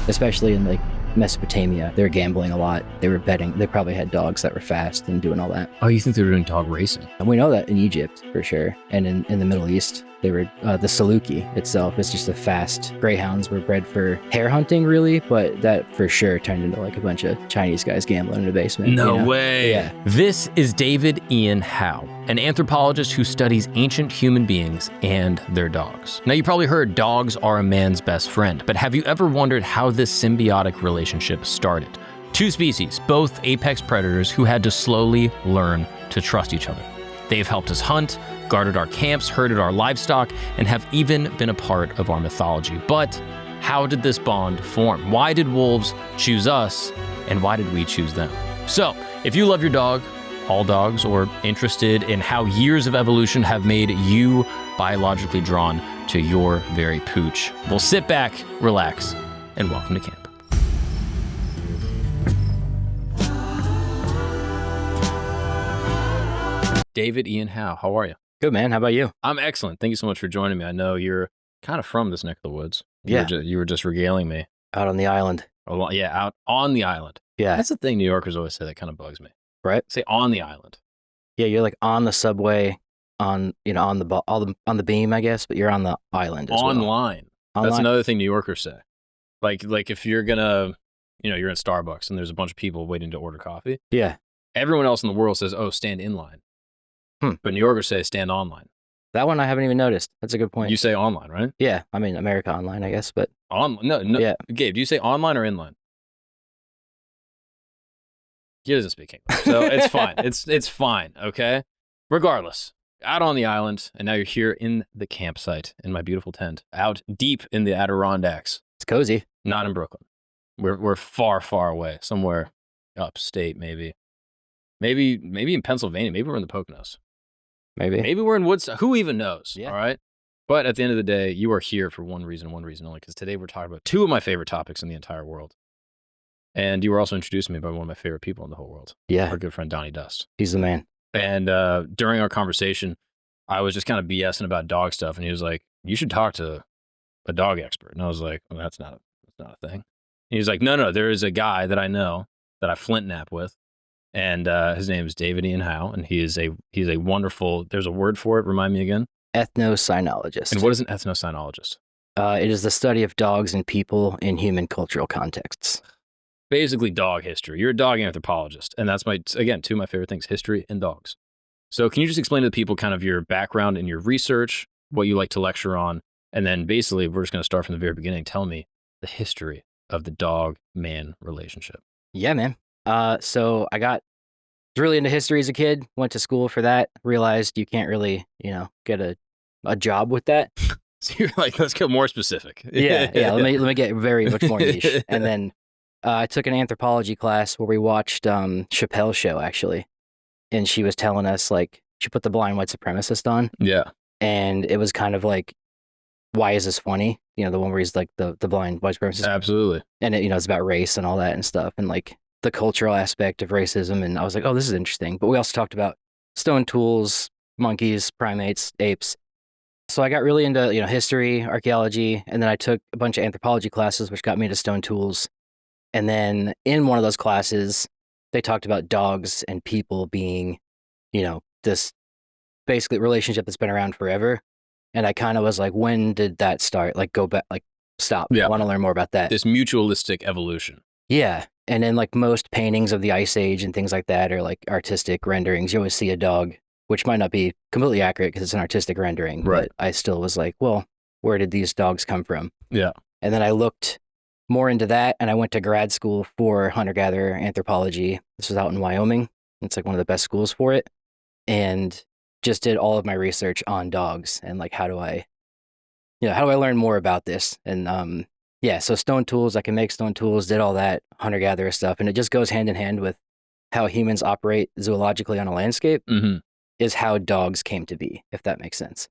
especially in like Mesopotamia. They were gambling a lot. They were betting. They probably had dogs that were fast and doing all that. Oh, you think they were doing dog racing? And we know that in Egypt for sure, and in the Middle East. They were the Saluki itself is just a fast. Greyhounds were bred for hare hunting, really, but that for sure turned into like a bunch of Chinese guys gambling in a basement. No way. Yeah. This is David Ian Howe, an anthropologist who studies ancient human beings and their dogs. Now, you probably heard dogs are a man's best friend, but have you ever wondered how this symbiotic relationship started? Two species, both apex predators who had to slowly learn to trust each other. They've helped us hunt, guarded our camps, herded our livestock, and have even been a part of our mythology. But how did this bond form? Why did wolves choose us, and why did we choose them? So, if you love your dog, all dogs, or interested in how years of evolution have made you biologically drawn to your very pooch, well, sit back, relax, and welcome to camp. David Ian Howe, how are you? Good, man. How about you? I'm excellent. Thank you so much for joining me. I know you're kind of from this neck of the woods. Yeah. You were just regaling me. Out on the island. Yeah, out on the island. Yeah. That's the thing New Yorkers always say that kind of bugs me. Right? Say on the island. Yeah, you're like on the subway, on the beam, I guess, but you're on the island as well. Online. That's another thing New Yorkers say. Like if you're gonna, you're in Starbucks and there's a bunch of people waiting to order coffee. Yeah. Everyone else in the world says, "Oh, stand in line." But New Yorkers say stand online. That one I haven't even noticed. That's a good point. You say online, right? Yeah, I mean America Online, I guess, but No. Yeah. Gabe, do you say online or inline? He doesn't speak English, so it's fine. It's fine, okay? Regardless, out on the island, and now you're here in the campsite in my beautiful tent, out deep in the Adirondacks. it's cozy. Not in Brooklyn. We're far, far away, somewhere upstate, maybe in Pennsylvania. Maybe we're in the Poconos. Maybe we're in Woodstock. Who even knows? Yeah. All right. But at the end of the day, you are here for one reason only, because today we're talking about two of my favorite topics in the entire world. And you were also introduced to me by one of my favorite people in the whole world. Yeah. Our good friend, Donnie Dust. He's the man. And during our conversation, I was just kind of BSing about dog stuff. And he was like, you should talk to a dog expert. And I was like, well, that's not a thing. And he was like, no, there is a guy that I know that I flint nap with. And his name is David Ian Howe, and he's a wonderful, there's a word for it, remind me again? Ethnocynologist. And what is an ethnocynologist? It is the study of dogs and people in human cultural contexts. Basically dog history. You're a dog anthropologist, and that's again, two of my favorite things, history and dogs. So can you just explain to the people kind of your background and your research, what you like to lecture on, and then basically we're just going to start from the very beginning. Tell me the history of the dog-man relationship. Yeah, man. So I was really into history as a kid, went to school for that, realized you can't really, get a job with that. So you're like, let's get more specific. Yeah. Let me get very much more niche. And then I took an anthropology class where we watched Chappelle's show, actually. And she was telling us, like, she put the blind white supremacist on. Yeah. And it was kind of like, why is this funny? The one where he's like the blind white supremacist. Absolutely. And it's about race and all that and stuff. And like, the cultural aspect of racism, and I was like, oh, this is interesting. But we also talked about stone tools, monkeys, primates, apes. So I got really into, history, archaeology, and then I took a bunch of anthropology classes, which got me into stone tools. And then in one of those classes, they talked about dogs and people being, this basically relationship that's been around forever. And I kind of was like, when did that start? Like, go back, like, stop. Yeah. I want to learn more about that. This mutualistic evolution. Yeah. And in like most paintings of the Ice Age and things like that, or like artistic renderings, you always see a dog, which might not be completely accurate because it's an artistic rendering. Right. But I still was like, well, where did these dogs come from? Yeah. And then I looked more into that, and I went to grad school for hunter-gatherer anthropology. This was out in Wyoming. It's like one of the best schools for it. And just did all of my research on dogs and like, how do I learn more about this? And yeah, so stone tools, I can make stone tools, did all that hunter-gatherer stuff. And it just goes hand in hand with how humans operate zoologically on a landscape, is how dogs came to be, if that makes sense.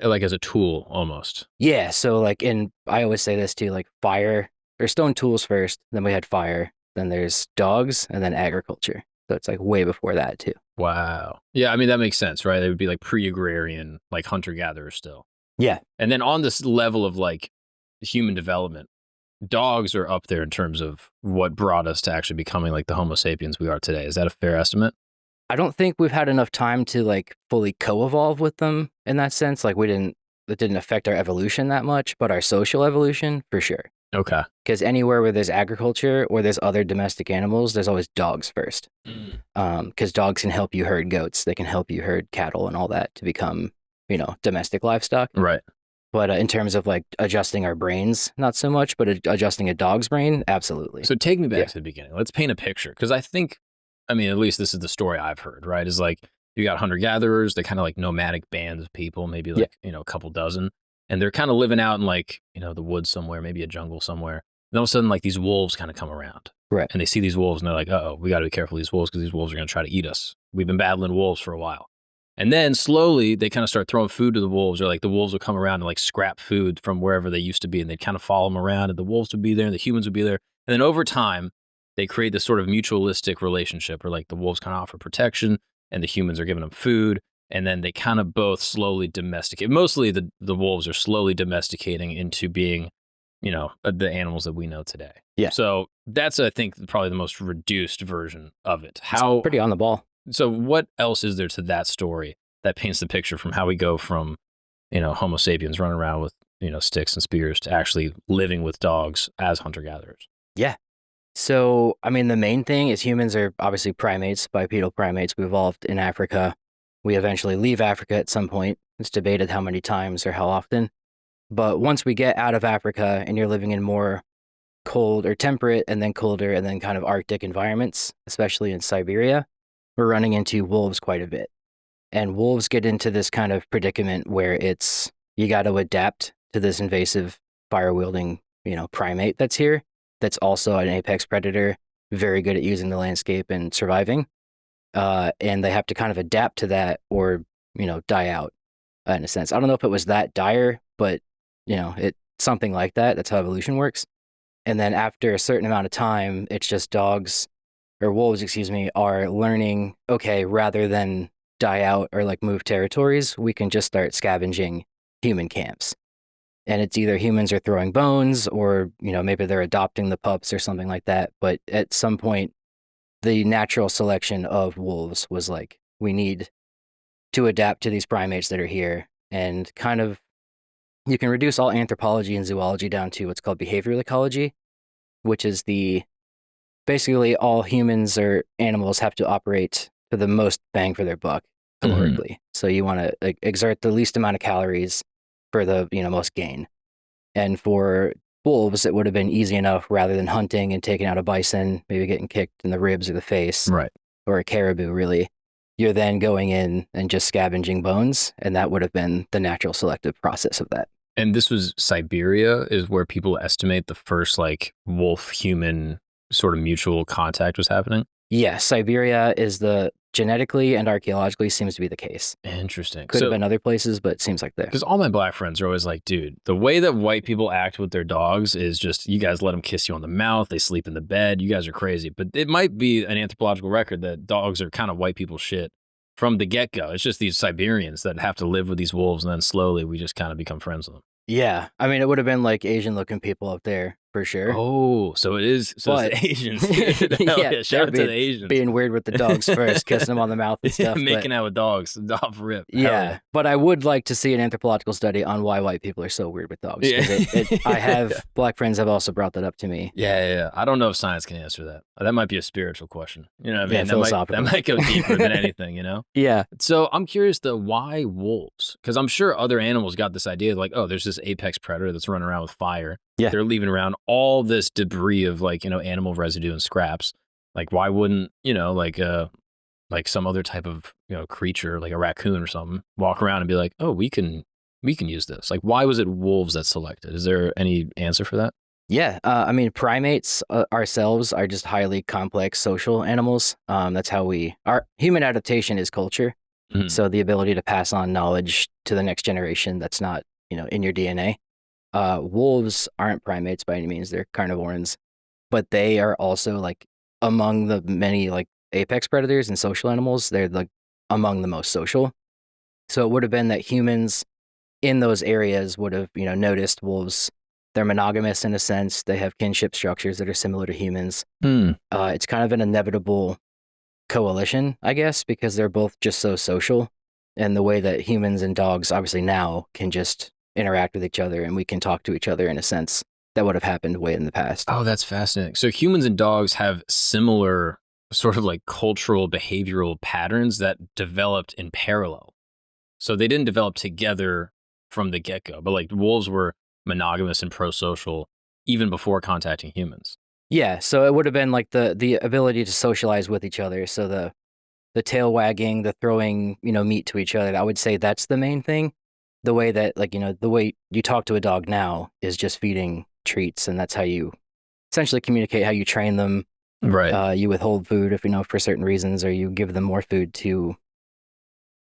Like as a tool, almost. Yeah, so like, I always say this too, like fire, there's stone tools first, then we had fire, then there's dogs, and then agriculture. So it's like way before that too. Wow. Yeah, I mean, that makes sense, right? They would be like pre-agrarian, like hunter-gatherers still. Yeah. And then on this level of like human development, dogs are up there in terms of what brought us to actually becoming like the Homo sapiens we are today. Is that a fair estimate? I don't think we've had enough time to like fully co-evolve with them in that sense. Like it didn't affect our evolution that much, but our social evolution for sure. Okay. Because anywhere where there's agriculture or there's other domestic animals, there's always dogs first. Because dogs can help you herd goats, they can help you herd cattle and all that to become, domestic livestock. Right. But in terms of like adjusting our brains, not so much, but adjusting a dog's brain, absolutely. So take me back to the beginning. Let's paint a picture. Because I think, at least this is the story I've heard, right? Is like you got hunter-gatherers, they're kind of like nomadic bands of people, maybe like, a couple dozen. And they're kind of living out in like, the woods somewhere, maybe a jungle somewhere. And all of a sudden, like these wolves kind of come around. Right. And they see these wolves and they're like, uh-oh, we got to be careful of these wolves because these wolves are going to try to eat us. We've been battling wolves for a while. And then slowly they kind of start throwing food to the wolves, or like the wolves will come around and like scrap food from wherever they used to be. And they'd kind of follow them around, and the wolves would be there and the humans would be there. And then over time, they create this sort of mutualistic relationship where like the wolves kind of offer protection and the humans are giving them food. And then they kind of both slowly domesticate. Mostly the wolves are slowly domesticating into being, the animals that we know today. Yeah. So that's, I think, probably the most reduced version of it. It's pretty on the ball. So what else is there to that story that paints the picture from how we go from, Homo sapiens running around with, sticks and spears to actually living with dogs as hunter-gatherers? Yeah. So, the main thing is humans are obviously primates, bipedal primates. We evolved in Africa. We eventually leave Africa at some point. It's debated how many times or how often. But once we get out of Africa and you're living in more cold or temperate and then colder and then kind of Arctic environments, especially in Siberia, we're running into wolves quite a bit. And wolves get into this kind of predicament where you got to adapt to this invasive fire-wielding, primate that's here, that's also an apex predator, very good at using the landscape and surviving. And they have to kind of adapt to that or, die out in a sense. I don't know if it was that dire, but, it's something like that. That's how evolution works. And then after a certain amount of time, it's just wolves, are learning, okay, rather than die out or like move territories, we can just start scavenging human camps. And it's either humans are throwing bones or, maybe they're adopting the pups or something like that. But at some point, the natural selection of wolves was like, we need to adapt to these primates that are here, and kind of, you can reduce all anthropology and zoology down to what's called behavioral ecology, which is basically all humans or animals have to operate for the most bang for their buck calorically. So you want to exert the least amount of calories for the most gain. And for wolves, it would have been easy enough rather than hunting and taking out a bison, maybe getting kicked in the ribs or the face, right, or a caribou, really. You're then going in and just scavenging bones, and that would have been the natural selective process of that. And this was Siberia is where people estimate the first like wolf-human sort of mutual contact was happening? Yeah, Siberia is genetically and archaeologically seems to be the case. Interesting. Could have been other places, but it seems like there. Because all my black friends are always like, dude, the way that white people act with their dogs is just, you guys let them kiss you on the mouth, they sleep in the bed, you guys are crazy. But it might be an anthropological record that dogs are kind of white people shit from the get-go. It's just these Siberians that have to live with these wolves, and then slowly we just kind of become friends with them. Yeah, it would have been like Asian-looking people up there for sure. Oh, so it is. So it's the Asians. Yeah, shout out to the Asians. Being weird with the dogs first, kissing them on the mouth and stuff. Making out with dogs, off rip. Yeah, but I would like to see an anthropological study on why white people are so weird with dogs. Yeah. I have black friends have also brought that up to me. Yeah. I don't know if science can answer that. That might be a spiritual question. You know what I mean? Yeah, philosophical. That might go deeper than anything, Yeah. So I'm curious though, why wolves? Because I'm sure other animals got this idea like, oh, there's this apex predator that's running around with fire. Yeah. They're leaving around all this debris of like, animal residue and scraps. Like, why wouldn't, like some other type of, creature, like a raccoon or something, walk around and be like, oh, we can use this. Like, why was it wolves that selected? Is there any answer for that? Yeah. Primates ourselves are just highly complex social animals. That's how our human adaptation is culture. Mm-hmm. So the ability to pass on knowledge to the next generation that's not, in your DNA. Wolves aren't primates by any means. They're carnivores, but they are also like among the many like apex predators and social animals. They're like among the most social. So it would have been that humans in those areas would have, noticed wolves They're monogamous in a sense. They have kinship structures that are similar to humans. Hmm. It's kind of an inevitable coalition, I guess, because they're both just so social. And the way that humans and dogs, obviously now, can just interact with each other and we can talk to each other in a sense that would have happened way in the past. Oh, that's fascinating. So humans and dogs have similar sort of like cultural behavioral patterns that developed in parallel. So they didn't develop together from the get-go, but like wolves were monogamous and pro-social even before contacting humans. Yeah, so it would have been like the ability to socialize with each other. So the tail wagging, the throwing, meat to each other. I would say that's the main thing. The way that the way you talk to a dog now is just feeding treats, and that's how you essentially communicate, how you train them. Right. You withhold food if for certain reasons, or you give them more food to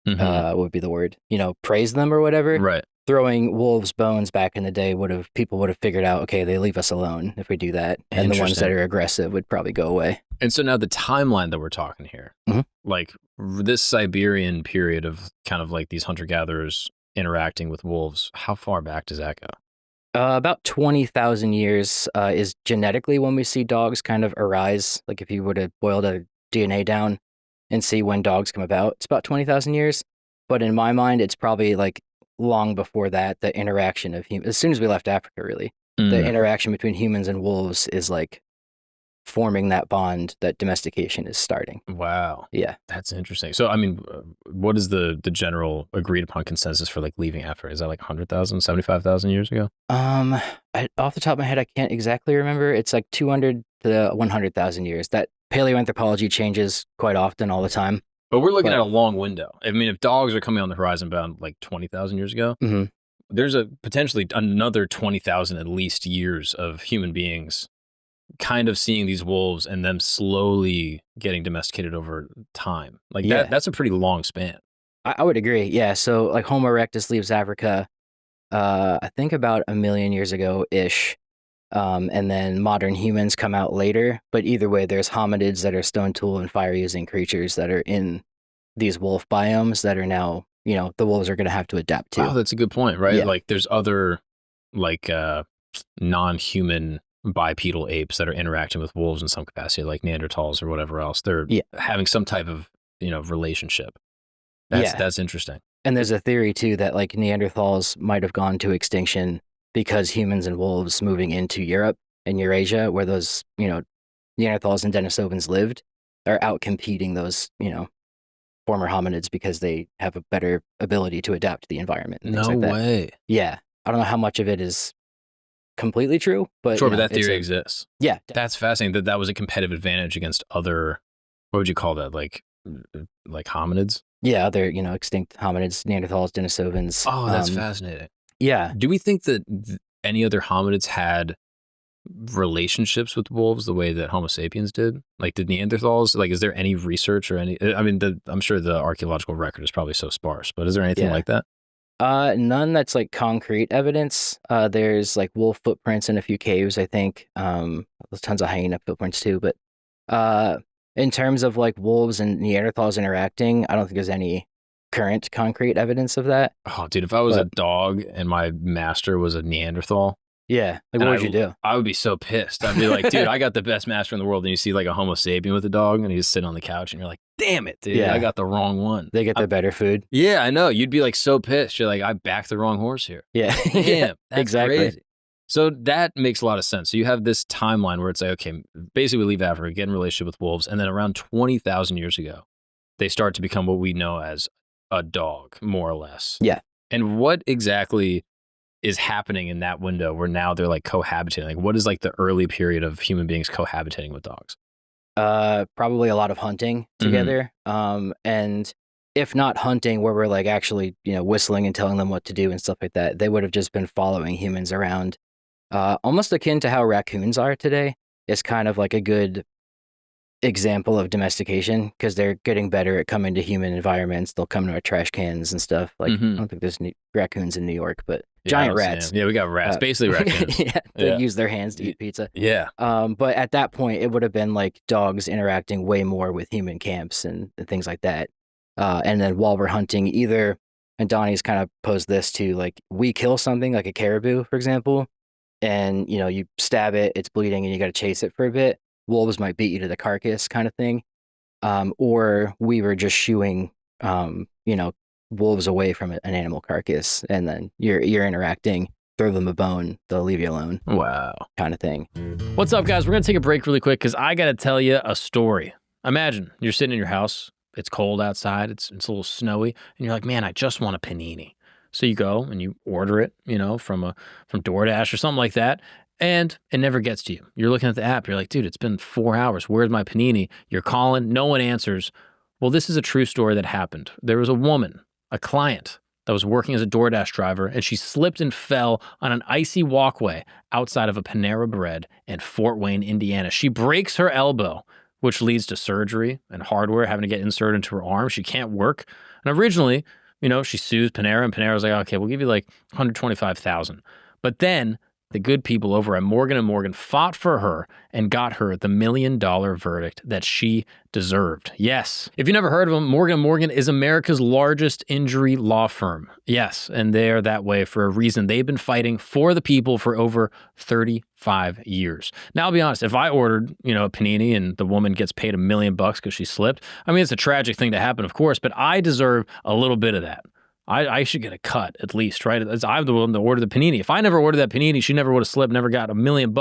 what would be the word? Praise them or whatever. Right. Throwing wolves' bones back in the day people would have figured out, okay, they leave us alone if we do that, and the ones that are aggressive would probably go away. And so now the timeline that we're talking here, like this Siberian period of kind of like these hunter-gatherers interacting with wolves, how far back does that go? About 20,000 years is genetically when we see dogs kind of arise. Like if you were to boil the DNA down and see when dogs come about, it's about 20,000 years. But in my mind, it's probably like long before that, the interaction of humans, as soon as we left Africa, really, the interaction between humans and wolves is like forming that bond that domestication is starting. Wow. Yeah. That's interesting. So, I mean, what is the general agreed upon consensus for like leaving Africa? Is that like 100,000, 75,000 years ago? Off the top of my head, I can't exactly remember. It's like 200 to 100,000 years. That paleoanthropology changes quite often all the time. But we're looking at a long window. I mean, if dogs are coming on the horizon about like 20,000 years ago, there's a potentially another 20,000 at least years of human beings kind of seeing these wolves and them slowly getting domesticated over time. Like that's a pretty long span. I would agree. Yeah. So like Homo erectus leaves Africa, I think about 1 million years ago-ish. And then modern humans come out later. But either way, there's hominids that are stone tool and fire using creatures that are in these wolf biomes that are now, the wolves are going to have to adapt to. Oh, that's a good point, right? Yeah. Like there's other like non-human bipedal apes that are interacting with wolves in some capacity, like Neanderthals or whatever else. They're having some type of, relationship. That's interesting. And there's a theory too that like Neanderthals might have gone to extinction because humans and wolves moving into Europe and Eurasia, where those, Neanderthals and Denisovans lived, are out competing those, former hominids because they have a better ability to adapt to the environment. And things like that. Way. Yeah. I don't know how much of it is completely true, but sure, but that theory exists. Yeah. That's fascinating that was a competitive advantage against other, what would you call that? Like hominids? Yeah, other, extinct hominids, Neanderthals, Denisovans. Oh, that's fascinating. Yeah. Do we think that any other hominids had relationships with wolves the way that Homo sapiens did? Like did Neanderthals, like is there any research or any, I mean, I'm sure the archaeological record is probably so sparse, but is there anything like that? None that's like concrete evidence. There's like wolf footprints in a few caves, I think. There's tons of hyena footprints too, but in terms of like wolves and Neanderthals interacting, I don't think there's any current concrete evidence of that. Oh, dude, if I was a dog and my master was a Neanderthal, like what would you do? I would be so pissed. I'd be like, dude, I got the best master in the world, and you see like a Homo sapien with a dog, and he's sitting on the couch, and you're like, damn it, dude, I got the wrong one. They get the better food. Yeah, I know. You'd be like so pissed. You're like, I backed the wrong horse here. Yeah, damn, that's exactly. Crazy. So that makes a lot of sense. So you have this timeline where it's like, okay, basically we leave Africa, get in a relationship with wolves, and then around 20,000 years ago, they start to become what we know as a dog, more or less. Yeah. And what exactly is happening in that window where now they're like cohabitating? Like what is like the early period of human beings cohabitating with dogs? Probably a lot of hunting together. And if not hunting where we're like actually, whistling and telling them what to do and stuff like that, they would have just been following humans around. Almost akin to how raccoons are today. It's kind of like a good example of domestication because they're getting better at coming to human environments. They'll come to our trash cans and stuff. Like I don't think there's raccoons in New York, but giant rats. Yeah, we got rats, basically raccoons. They use their hands to eat pizza. Yeah. But at that point, it would have been like dogs interacting way more with human camps and things like that. And then while we're hunting, either, and Donnie's kind of posed this too, like we kill something like a caribou, for example, and you stab it, it's bleeding, and you got to chase it for a bit. Wolves might beat you to the carcass, kind of thing. Or we were just shooing, wolves away from an animal carcass, and then you're interacting. Throw them a bone, they'll leave you alone. Wow. Kind of thing. What's up, guys? We're gonna take a break really quick because I gotta tell you a story. Imagine you're sitting in your house. It's cold outside. It's a little snowy, and you're like, man, I just want a panini. So you go and you order it, from DoorDash or something like that, and it never gets to you. You're looking at the app. You're like, dude, it's been 4 hours. Where's my panini? You're calling. No one answers. Well, this is a true story that happened. There was a woman, a client, that was working as a DoorDash driver, and she slipped and fell on an icy walkway outside of a Panera Bread in Fort Wayne, Indiana. She breaks her elbow, which leads to surgery and hardware having to get inserted into her arm. She can't work. And originally, she sues Panera, and Panera was like, okay, we'll give you like $125,000. But then the good people over at Morgan & Morgan fought for her and got her the $1 million verdict that she deserved. Yes. If you never heard of them, Morgan & Morgan is America's largest injury law firm. Yes, and they're that way for a reason. They've been fighting for the people for over 35 years. Now, I'll be honest, if I ordered, a panini and the woman gets paid $1 million because she slipped, I mean, it's a tragic thing to happen, of course, but I deserve a little bit of that. I should get a cut at least, right? I'm the one that ordered the panini. If I never ordered that panini, she never would have slipped, never got $1 million,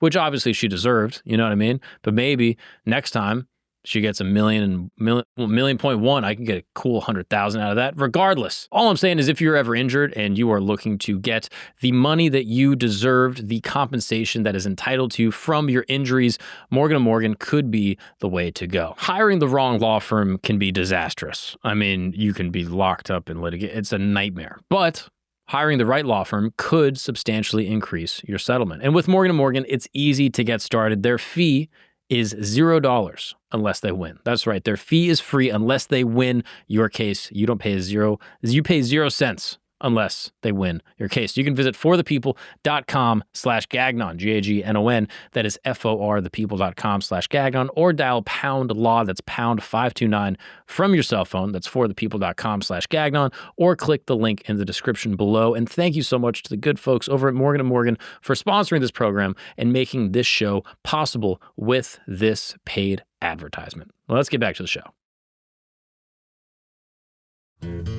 which obviously she deserved. You know what I mean? But maybe next time she gets $1.1 million, I can get a cool 100,000 out of that. Regardless, all I'm saying is if you're ever injured and you are looking to get the money that you deserved, the compensation that is entitled to you from your injuries, Morgan & Morgan could be the way to go. Hiring the wrong law firm can be disastrous. I mean, you can be locked up in litigation. It's a nightmare. But hiring the right law firm could substantially increase your settlement. And with Morgan & Morgan, it's easy to get started. Their fee is $0 unless they win. That's right. Their fee is free unless they win your case. You don't pay you pay 0 cents unless they win your case. You can visit forthepeople.com/gagnon, Gagnon. That is forthepeople.com/gagnon, or dial pound law. That's pound 529 from your cell phone. That's forthepeople.com/gagnon, or click the link in the description below. And thank you so much to the good folks over at Morgan & Morgan for sponsoring this program and making this show possible with this paid advertisement. Well, let's get back to the show.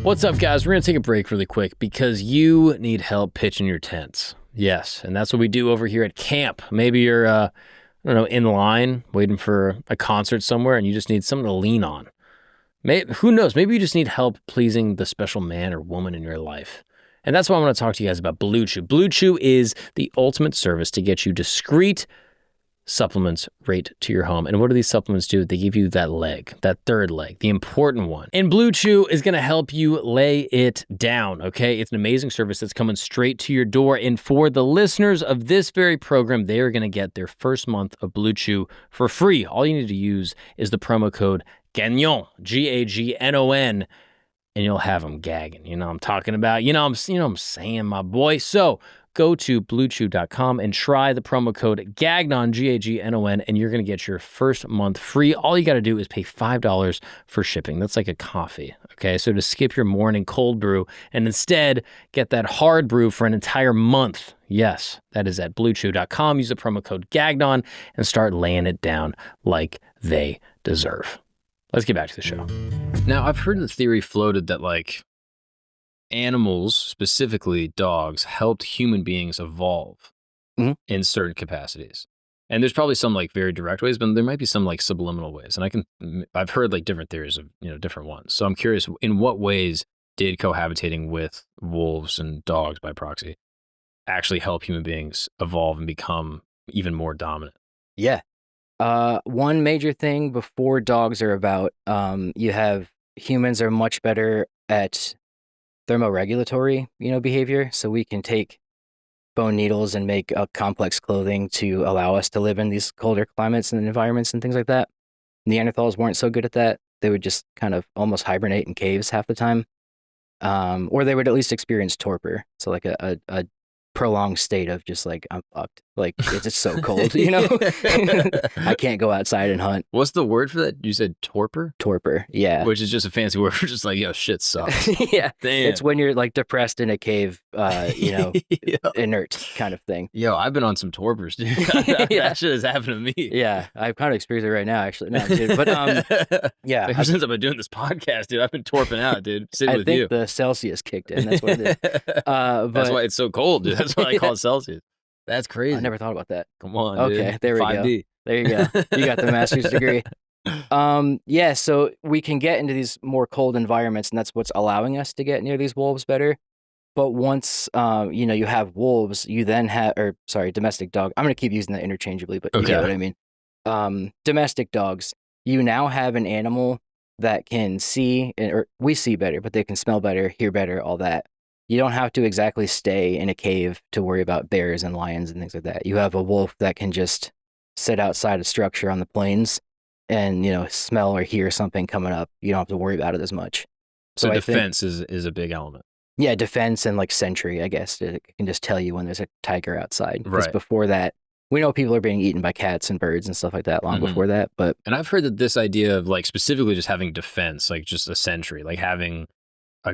What's up, guys? We're going to take a break really quick because you need help pitching your tents. Yes, and that's what we do over here at camp. Maybe you're, in line waiting for a concert somewhere and you just need something to lean on. Who knows? Maybe you just need help pleasing the special man or woman in your life. And that's why I want to talk to you guys about Blue Chew. Blue Chew is the ultimate service to get you discreet supplements right to your home. And what do these supplements do? They give you that leg, that third leg, the important one. And Blue Chew is going to help you lay it down, okay? It's an amazing service that's coming straight to your door. And for the listeners of this very program, they are going to get their first month of Blue Chew for free. All you need to use is the promo code GAGNON, Gagnon, and you'll have them gagging. You know what I'm talking about? I'm saying, my boy. So go to bluechew.com and try the promo code GAGNON, Gagnon, and you're going to get your first month free. All you got to do is pay $5 for shipping. That's like a coffee, okay? So to skip your morning cold brew and instead get that hard brew for an entire month. Yes, that is at bluechew.com. Use the promo code GAGNON and start laying it down like they deserve. Let's get back to the show. Now, I've heard the theory floated that, animals, specifically dogs, helped human beings evolve in certain capacities. And there's probably some very direct ways, but there might be some subliminal ways. And I've heard different theories of, different ones. So I'm curious, in what ways did cohabitating with wolves and dogs by proxy actually help human beings evolve and become even more dominant? Yeah. One major thing before dogs are about, you have humans are much better at thermoregulatory, behavior. So we can take bone needles and make complex clothing to allow us to live in these colder climates and environments and things like that. Neanderthals weren't so good at that. They would just kind of almost hibernate in caves half the time. Or they would at least experience torpor. So a prolonged state of just I'm fucked. Like it's just so cold, you know. I can't go outside and hunt. What's the word for that? You said torpor? Torpor, yeah. Which is just a fancy word for just like, yo, shit sucks. Yeah. Damn. It's when you're like depressed in a cave, you know, Yeah. inert kind of thing. Yo, I've been on some torpors, dude. Yeah. That shit has happened to me. Yeah, I've kind of experienced it right now, actually. No, dude. But yeah. Ever since I've been doing this podcast, dude, I've been torping out, dude. Sitting I with think you. the Celsius kicked in. That's what it is. But That's why it's so cold, dude. That's why I call it Celsius. That's crazy. I never thought about that. Come on, Okay, dude. there we 5D. go. There you go. You got the master's degree. Yeah, so we can get into these more cold environments, and that's what's allowing us to get near these wolves better. But once you know, you have wolves, you then have, or sorry, domestic dog. I'm gonna keep using that interchangeably, but you get what I mean. Domestic dogs, you now have an animal that can see, or we see better, but they can smell better, hear better, all that. You don't have to exactly stay in a cave to worry about bears and lions and things like that. You have a wolf that can just sit outside a structure on the plains and, you know, smell or hear something coming up. You don't have to worry about it as much. So I defense is a big element. Yeah, defense and like sentry, I guess. It can just tell you when there's a tiger outside. Because Right. before that, we know people are being eaten by cats and birds and stuff like that long before that. But And I've heard that this idea of like specifically just having defense, like just a sentry, like having a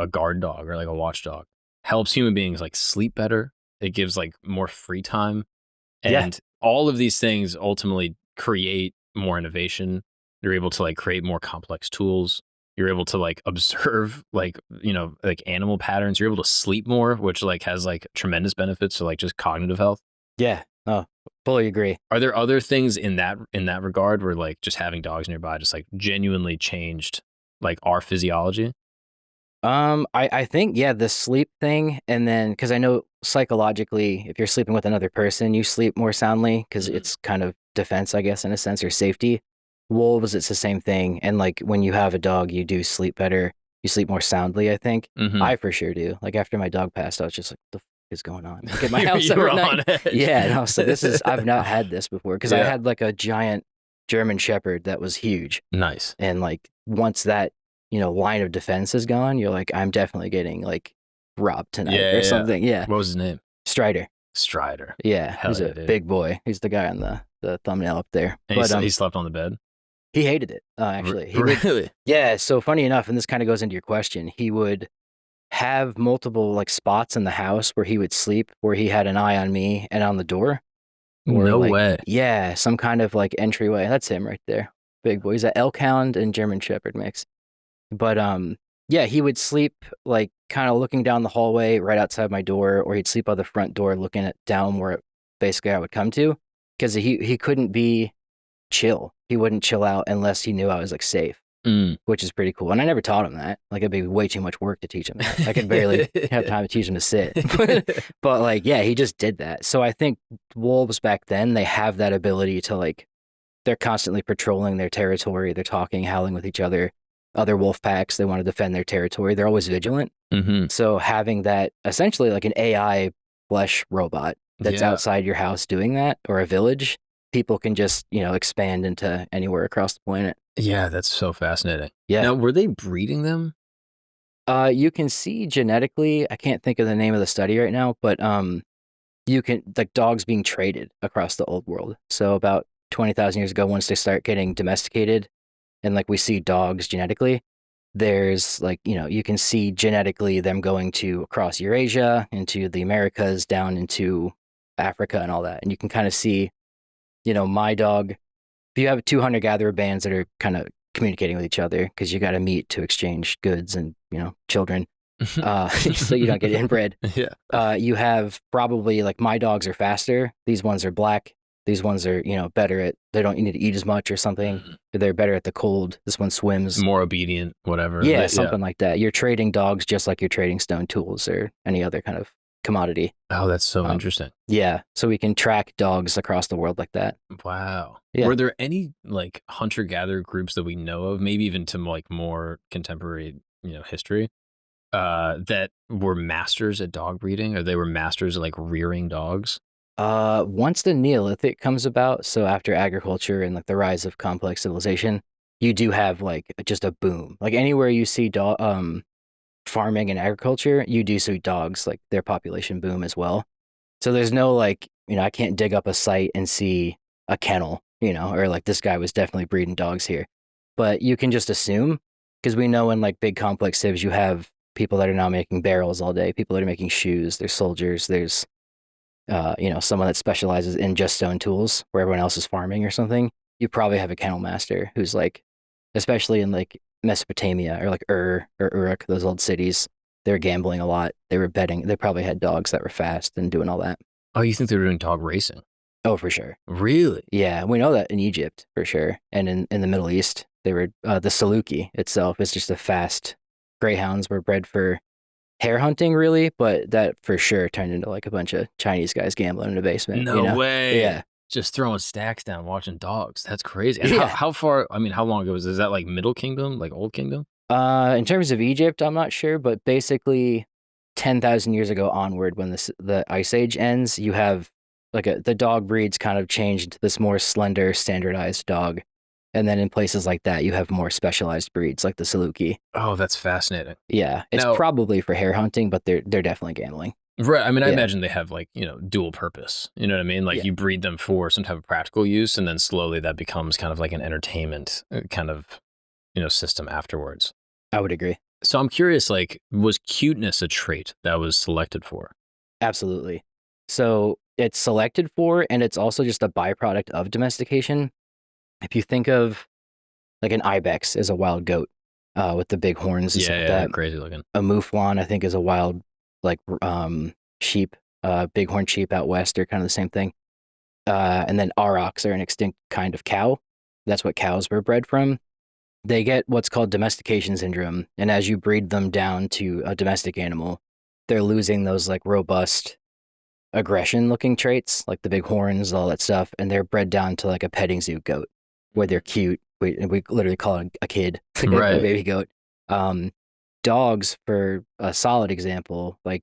guard dog or like a watchdog helps human beings like sleep better. It gives like more free time. And all of these things ultimately create more innovation. You're able to like create more complex tools. You're able to like observe like, you know, like animal patterns. You're able to sleep more, which like has like tremendous benefits to like just cognitive health. yeah, oh, fully agree. Are there other things in that regard where like just having dogs nearby just like genuinely changed like our physiology? I think, yeah, the sleep thing. And then, because I know psychologically, if you're sleeping with another person, you sleep more soundly because it's kind of defense, I guess, in a sense, or safety. Wolves, it's the same thing. And like when you have a dog, you do sleep better. You sleep more soundly, I think. I for sure do. Like after my dog passed, I was just like, the f is going on? Like at my house You were every on night. edge. Yeah, and I was like, I've not had this before because I Yeah. had like a giant German Shepherd that was huge. Nice. And like once that, you know, line of defense is gone, you're like, I'm definitely getting like robbed tonight or something. Yeah. What was his name? Strider. Strider. Yeah. Hell He's yeah, a dude. big boy. He's the guy on the thumbnail up there. And But he slept on the bed? he hated it, actually. He would, Really? yeah. So funny enough, and this kind of goes into your question, he would have multiple like spots in the house where he would sleep, where he had an eye on me and on the door. Or, No like, way. Yeah, some kind of like entryway. That's him right there. Big boy. He's an elk hound and German Shepherd mix. But yeah, he would sleep like kind of looking down the hallway right outside my door, or he'd sleep by the front door looking at down where basically I would come to, because he couldn't be chill. He wouldn't chill out unless he knew I was like safe, which is pretty cool. And I never taught him that. Like it'd be way too much work to teach him that. I could barely have time to teach him to sit. But like, yeah, he just did that. So I think wolves back then, they have that ability to like, they're constantly patrolling their territory. They're talking, howling with each other. Other wolf packs, they want to defend their territory. They're always vigilant. So having that essentially like an AI flesh robot that's outside your house doing that, or a village, people can just, you know, expand into anywhere across the planet. Yeah, that's so fascinating. Yeah. Now, were they breeding them? You can see genetically, I can't think of the name of the study right now, but you can, like dogs being traded across the old world. So about 20,000 years ago, once they start getting domesticated and like we see dogs genetically, there's like, you know, you can see genetically them going to across Eurasia, into the Americas, down into Africa and all that. And you can kind of see, you know, my dog, if you have 200 gatherer bands that are kind of communicating with each other, because you got to meet to exchange goods and, you know, children, so you don't get inbred. Yeah. You have probably like my dogs are faster. These ones are black. These ones are, you know, better at, they don't need to eat as much or something. They're better at the cold. This one swims. More obedient, whatever. Yeah, something like that. You're trading dogs just like you're trading stone tools or any other kind of commodity. Oh, that's so interesting. Yeah, so we can track dogs across the world like that. Wow. Yeah. Were there any like hunter-gatherer groups that we know of, maybe even to like more contemporary, you know, history, that were masters at dog breeding, or they were masters at like rearing dogs? Once the Neolithic comes about, so after agriculture and like the rise of complex civilization, you do have like just a boom. Like anywhere you see farming and agriculture, you do see dogs, like their population boom as well. So there's no like I can't dig up a site and see a kennel, or like this guy was definitely breeding dogs here. But you can just assume, because we know in like big complex civs, you have people that are now making barrels all day, people that are making shoes, there's soldiers, there's, someone that specializes in just stone tools where everyone else is farming or something. You probably have a kennel master who's like, especially in like Mesopotamia or like or Uruk, those old cities, they were gambling a lot. They were betting. They probably had dogs that were fast and doing all that. Oh, you think they were doing dog racing? Oh, for sure. Really? Yeah, we know that in Egypt for sure, and in the Middle East, they were the Saluki itself is just a fast. Greyhounds were bred for hare hunting, really, but that for sure turned into like a bunch of Chinese guys gambling in a basement. No way. Yeah. Just throwing stacks down, watching dogs. That's crazy. And Yeah. how far? I mean, how long ago was? Is that like Middle Kingdom, like Old Kingdom? In terms of Egypt, I'm not sure, but basically 10,000 years ago onward, when the Ice Age ends, you have like the dog breeds kind of changed into this more slender, standardized dog. And then in places like that, you have more specialized breeds like the Saluki. Oh, that's fascinating. Yeah, it's probably for hare hunting, but they're definitely gambling. Right. I mean, I imagine they have like, dual purpose. You know what I mean? Like you breed them for some type of practical use, and then slowly that becomes kind of like an entertainment kind of, system afterwards. I would agree. So I'm curious, like, was cuteness a trait that was selected for? Absolutely. So it's selected for, and it's also just a byproduct of domestication. If you think of like an ibex is a wild goat with the big horns and stuff like that. Crazy looking. A mouflon, I think, is a wild like sheep, bighorn sheep out west. They're kind of the same thing. And then aurochs are an extinct kind of cow. That's what cows were bred from. They get what's called domestication syndrome, and as you breed them down to a domestic animal, they're losing those like robust aggression-looking traits, like the big horns, all that stuff, and they're bred down to like a petting zoo goat, where they're cute. We literally call it a kid, like right. a baby goat. Dogs, for a solid example, like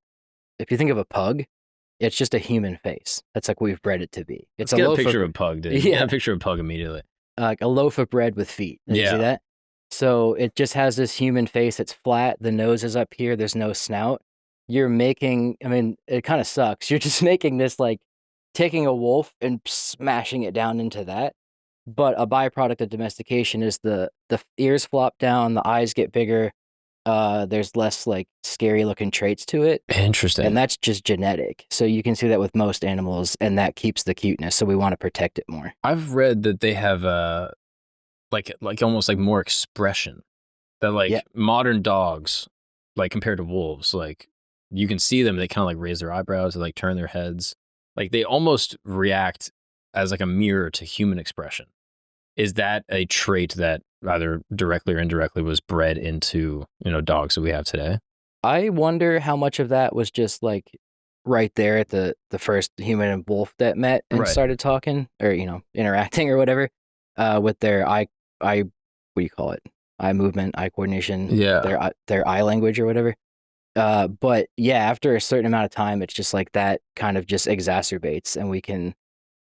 if you think of a pug, it's just a human face. That's like what we've bred it to be. It's Let's get a picture of a pug, dude. Yeah, a picture of a pug immediately. Like a loaf of bread with feet. Did you see that? So it just has this human face. It's flat. The nose is up here. There's no snout. You're making, I mean, it kind of sucks. You're just making this like taking a wolf and smashing it down into that. But a byproduct of domestication is the ears flop down, the eyes get bigger. There's less like scary looking traits to it. Interesting. And that's just genetic. So you can see that with most animals, and that keeps the cuteness. So we want to protect it more. I've read that they have like almost like more expression. That like modern dogs, like compared to wolves, like you can see them, they kind of like raise their eyebrows, they like turn their heads. Like they almost react as like a mirror to human expression. Is that a trait that either directly or indirectly was bred into, dogs that we have today? I wonder how much of that was just like right there at the first human and wolf that met and started talking or, interacting or whatever, with their eye, what do you call it? Eye movement, eye coordination, their eye language or whatever. But yeah, after a certain amount of time, it's just like that kind of just exacerbates, and we can,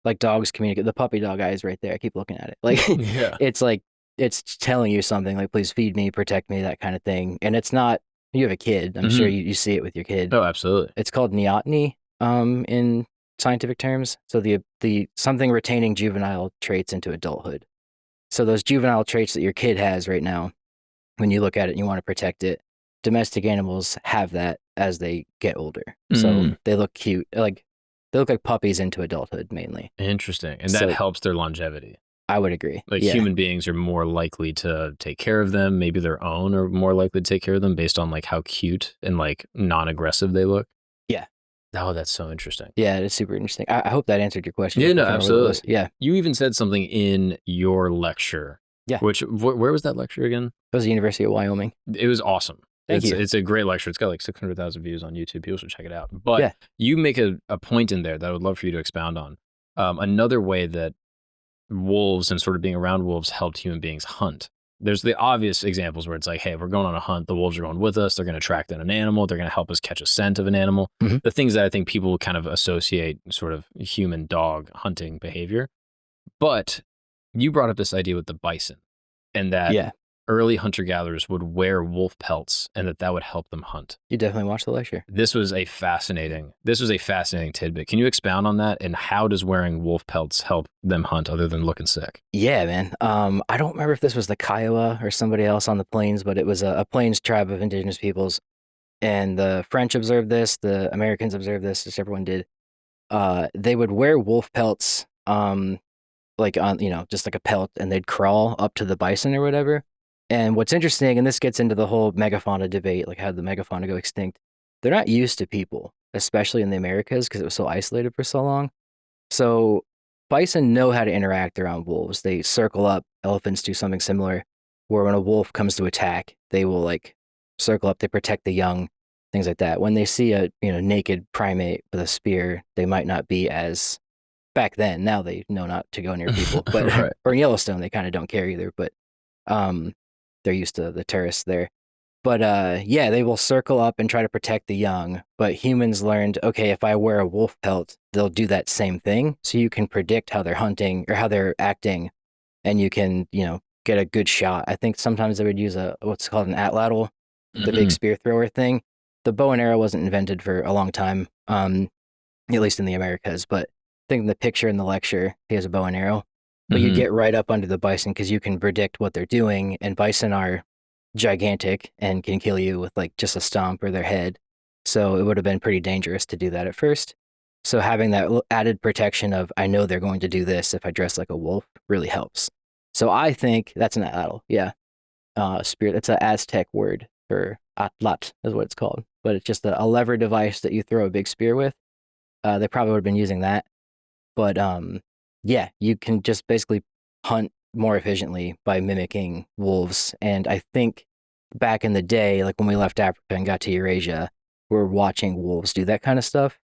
like, dogs communicate. The puppy dog eye is right there. I keep looking at it. Like, it's like, it's telling you something like, please feed me, protect me, that kind of thing. And it's not, you have a kid. I'm sure you see it with your kid. Oh, absolutely. It's called neoteny in scientific terms. So the something retaining juvenile traits into adulthood. So those juvenile traits that your kid has right now, when you look at it and you want to protect it, domestic animals have that as they get older. So they look cute. Like, they look like puppies into adulthood mainly. Interesting. And that helps their longevity. I would agree. Like human beings are more likely to take care of them. Maybe their own are more likely to take care of them based on like how cute and like non-aggressive they look. Yeah. Oh, that's so interesting. Yeah, it is super interesting. I hope that answered your question. Yeah, no, absolutely. Yeah. You even said something in your lecture. Yeah. Which, where was that lecture again? It was the University of Wyoming. It was awesome. Thank you. It's a great lecture. It's got like 600,000 views on YouTube. People should check it out. But you make a point in there that I would love for you to expound on. Another way that wolves and sort of being around wolves helped human beings hunt. There's the obvious examples where it's like, hey, we're going on a hunt. The wolves are going with us. They're going to track down an animal. They're going to help us catch a scent of an animal. The things that I think people kind of associate sort of human dog hunting behavior. But you brought up this idea with the bison and that early hunter-gatherers would wear wolf pelts and that would help them hunt. You definitely watched the lecture. This was a fascinating tidbit. Can you expound on that? And how does wearing wolf pelts help them hunt other than looking sick? Yeah, man. I don't remember if this was the Kiowa or somebody else on the plains, but it was a plains tribe of indigenous peoples. And the French observed this, the Americans observed this, just everyone did. They would wear wolf pelts, like on, just like a pelt, and they'd crawl up to the bison or whatever. And what's interesting, and this gets into the whole megafauna debate, like how did the megafauna go extinct? They're not used to people, especially in the Americas, because it was so isolated for so long. So bison know how to interact around wolves. They circle up. Elephants do something similar, where when a wolf comes to attack, they will like circle up. They protect the young, things like that. When they see a naked primate with a spear, they might not be as back then. Now they know not to go near people, but Right. or in Yellowstone they kind of don't care either. But they're used to the tourists there. But yeah, they will circle up and try to protect the young. But humans learned, okay, if I wear a wolf pelt, they'll do that same thing. So you can predict how they're hunting or how they're acting, and you can, get a good shot. I think sometimes they would use what's called an atlatl, the big spear thrower thing. The bow and arrow wasn't invented for a long time, at least in the Americas. But I think in the picture in the lecture, he has a bow and arrow. But you get right up under the bison because you can predict what they're doing, and bison are gigantic and can kill you with like just a stomp or their head. So it would have been pretty dangerous to do that at first. So having that added protection of, I know they're going to do this if I dress like a wolf, really helps. So I think that's an atlatl. Yeah. Spirit. It's an Aztec word for atlat is what it's called. But it's just a lever device that you throw a big spear with. They probably would have been using that. But yeah, you can just basically hunt more efficiently by mimicking wolves. And I think back in the day, like when we left Africa and got to Eurasia, we're watching wolves do that kind of stuff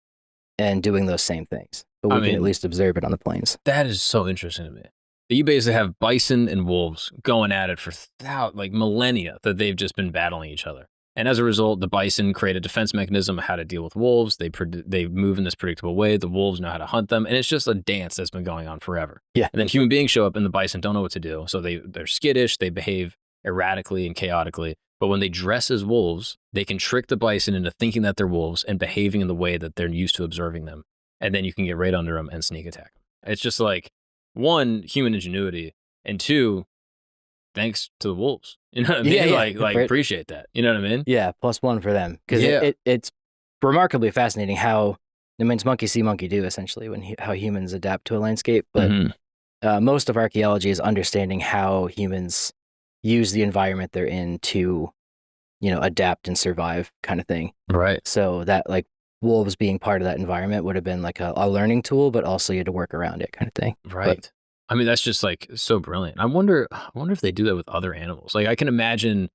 and doing those same things. But we can at least observe it on the plains. That is so interesting to me. You basically have bison and wolves going at it for millennia that they've just been battling each other. And as a result, the bison create a defense mechanism of how to deal with wolves. They move in this predictable way. The wolves know how to hunt them. And it's just a dance that's been going on forever. Yeah. And then human beings show up and the bison don't know what to do. So they're skittish. They behave erratically and chaotically. But when they dress as wolves, they can trick the bison into thinking that they're wolves and behaving in the way that they're used to observing them. And then you can get right under them and sneak attack them. It's just like, one, human ingenuity, and two, thanks to the wolves. You know what I mean? Yeah. Appreciate that. You know what I mean? Yeah, +1 for them. Because it's remarkably fascinating how, it means monkey see, monkey do, essentially, how humans adapt to a landscape. But most of archaeology is understanding how humans use the environment they're in to, adapt and survive kind of thing. Right. So that, like, wolves being part of that environment would have been like a learning tool, but also you had to work around it kind of thing. Right. But, I mean, that's just like so brilliant. I wonder if they do that with other animals. Like I can imagine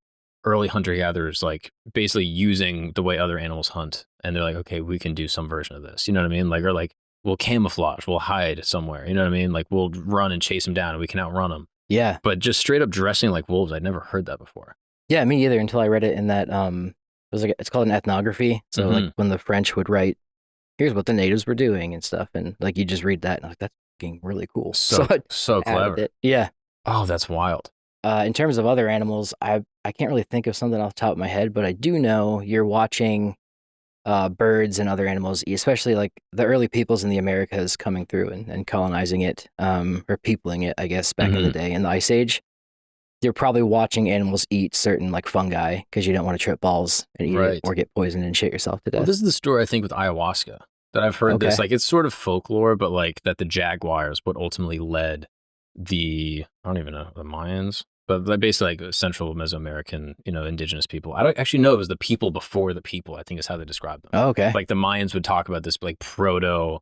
early hunter-gatherers like basically using the way other animals hunt. And they're like, okay, we can do some version of this. You know what I mean? Like, or like we'll camouflage, we'll hide somewhere. You know what I mean? Like we'll run and chase them down and we can outrun them. Yeah. But just straight up dressing like wolves, I'd never heard that before. Yeah, me either, until I read it in that, it's called an ethnography. So like when the French would write, here's what the natives were doing and stuff. And like, you just read that and I'm like, that's really cool. So clever. Yeah. Oh, that's wild. In terms of other animals, I can't really think of something off the top of my head, but I do know you're watching birds and other animals, especially like the early peoples in the Americas coming through and colonizing it, or peopling it, I guess, back in the day in the Ice Age. You're probably watching animals eat certain like fungi because you don't want to trip balls and eat it or get poisoned and shit yourself to death. Well, this is the story I think with ayahuasca that I've heard this. Like it's sort of folklore, but like that the jaguars what ultimately led I don't even know, the Mayans, but basically like Central Mesoamerican, indigenous people. I don't actually know it was the people before the people, I think is how they describe them. Oh, okay. Like the Mayans would talk about this like proto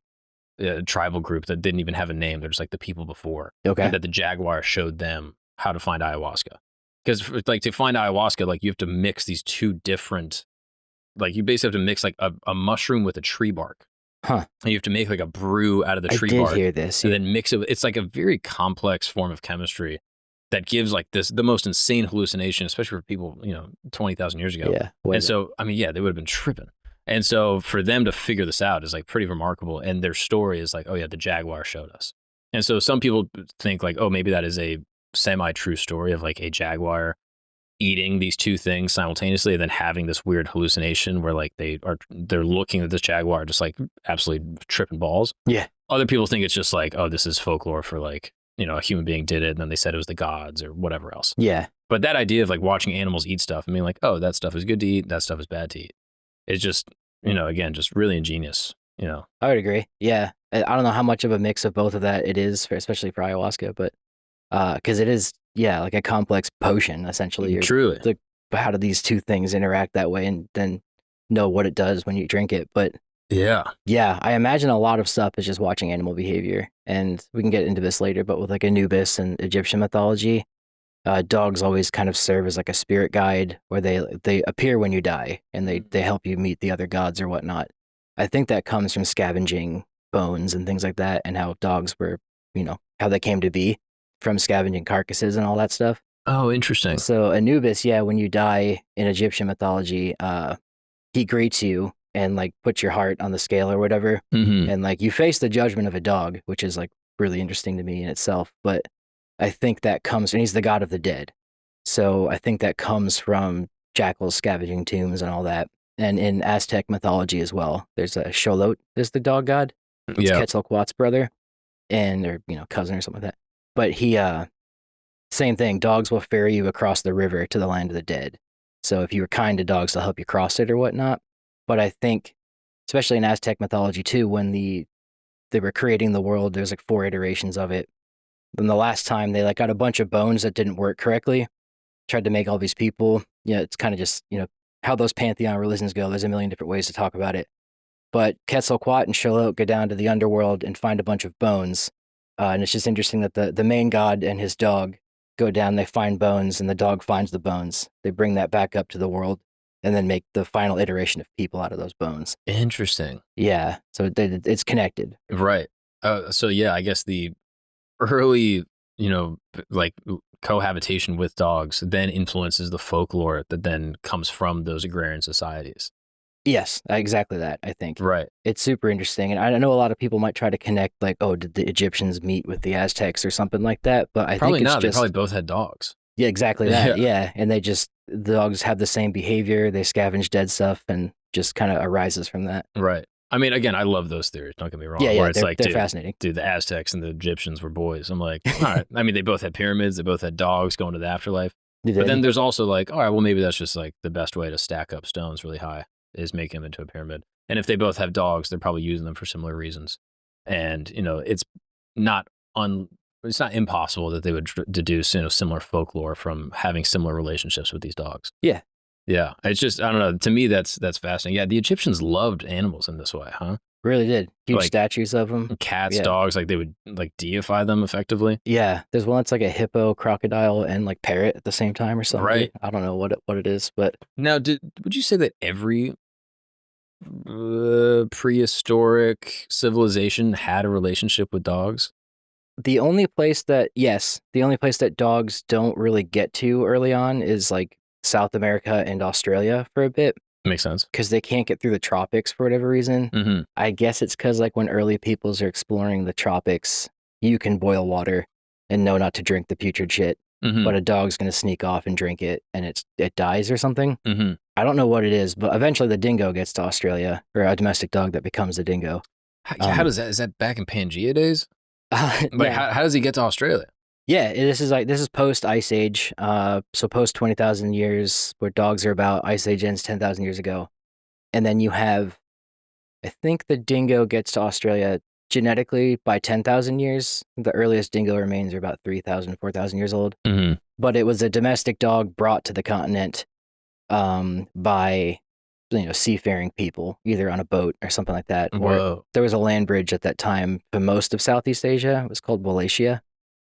tribal group that didn't even have a name. They're just like the people before. Okay. And that the jaguar showed them how to find ayahuasca. Because like to find ayahuasca, like you have to mix these two different, like you basically have to mix like a mushroom with a tree bark. Huh. And you have to make like a brew out of the tree bark. I did hear this. And then mix it. It's like a very complex form of chemistry that gives like the most insane hallucination, especially for people, 20,000 years ago. Yeah. And so, I mean, yeah, they would have been tripping. And so for them to figure this out is like pretty remarkable. And their story is like, oh yeah, the jaguar showed us. And so some people think like, oh, maybe that is a semi-true story of like a jaguar eating these two things simultaneously and then having this weird hallucination where like they're looking at this jaguar just like absolutely tripping balls. Yeah. Other people think it's just like, oh, this is folklore for like, a human being did it and then they said it was the gods or whatever else. Yeah. But that idea of like watching animals eat stuff and being like, oh, that stuff is good to eat, that stuff is bad to eat. It's just, again, just really ingenious, I would agree. Yeah. I don't know how much of a mix of both of that it is, especially for ayahuasca, but because it is, like a complex potion, essentially. Truly. Like, how do these two things interact that way and then know what it does when you drink it? But yeah, I imagine a lot of stuff is just watching animal behavior. And we can get into this later, but with like Anubis and Egyptian mythology, dogs always kind of serve as like a spirit guide where they appear when you die and they help you meet the other gods or whatnot. I think that comes from scavenging bones and things like that, and how dogs were, how they came to be from scavenging carcasses and all that stuff. Oh, interesting. So Anubis, when you die in Egyptian mythology, he greets you and like puts your heart on the scale or whatever. Mm-hmm. And like you face the judgment of a dog, which is like really interesting to me in itself. But I think that comes, and he's the god of the dead. So I think that comes from jackals scavenging tombs and all that. And in Aztec mythology as well, there's a Xolotl is the dog god. It's Quetzalcoatl's brother or cousin or something like that. But he, same thing, dogs will ferry you across the river to the land of the dead. So if you were kind to dogs, they'll help you cross it or whatnot. But I think, especially in Aztec mythology too, when they were creating the world, there's like 4 iterations of it. Then the last time they like got a bunch of bones that didn't work correctly, tried to make all these people. It's kind of just, how those pantheon religions go. There's a million different ways to talk about it. But Quetzalcoatl and Xolotl go down to the underworld and find a bunch of bones. And it's just interesting that the main god and his dog go down, they find bones, and the dog finds the bones. They bring that back up to the world and then make the final iteration of people out of those bones. Interesting. Yeah. So it's connected. Right. So yeah, I guess the early, like cohabitation with dogs then influences the folklore that then comes from those agrarian societies. Yes, exactly that, I think. Right. It's super interesting. And I know a lot of people might try to connect like, oh, did the Egyptians meet with the Aztecs or something like that? But I probably think it's not. They probably both had dogs. Yeah, exactly that. Yeah. And the dogs have the same behavior. They scavenge dead stuff and just kind of arises from that. Right. I mean, again, I love those theories. Don't get me wrong. Yeah, where it's they're fascinating. Dude, the Aztecs and the Egyptians were boys. I'm like, all right. I mean, they both had pyramids. They both had dogs going to the afterlife. But then there's also like, all right, well, maybe that's just like the best way to stack up stones really high is make them into a pyramid. And if they both have dogs, they're probably using them for similar reasons. And, it's not impossible that they would deduce, similar folklore from having similar relationships with these dogs. Yeah. Yeah. It's just, I don't know. To me, that's fascinating. Yeah. The Egyptians loved animals in this way, huh? Really did. Huge statues of them. Cats, dogs, like they would like deify them effectively. Yeah. There's one that's like a hippo, crocodile, and like parrot at the same time or something. Right. I don't know what it is, but. Now, would you say that every prehistoric civilization had a relationship with dogs? The only place that dogs don't really get to early on is like South America and Australia for a bit. Makes sense. Because they can't get through the tropics for whatever reason. Mm-hmm. I guess it's because like when early peoples are exploring the tropics, you can boil water and know not to drink the putrid shit. Mm-hmm. But a dog's going to sneak off and drink it and it dies or something. Mm-hmm. I don't know what it is, but eventually the dingo gets to Australia, or a domestic dog that becomes a dingo. How does that, is that back in Pangea days? Like how does he get to Australia? Yeah, this is post Ice Age, so post 20,000 years, where dogs are about. Ice Age ends 10,000 years ago, and then you have, I think the dingo gets to Australia genetically by 10,000 years. The earliest dingo remains are about 3,000, 4,000 years old. Mm-hmm. But it was a domestic dog brought to the continent by seafaring people, either on a boat or something like that. Whoa. Or there was a land bridge at that time for most of Southeast Asia. It was called Wallachia,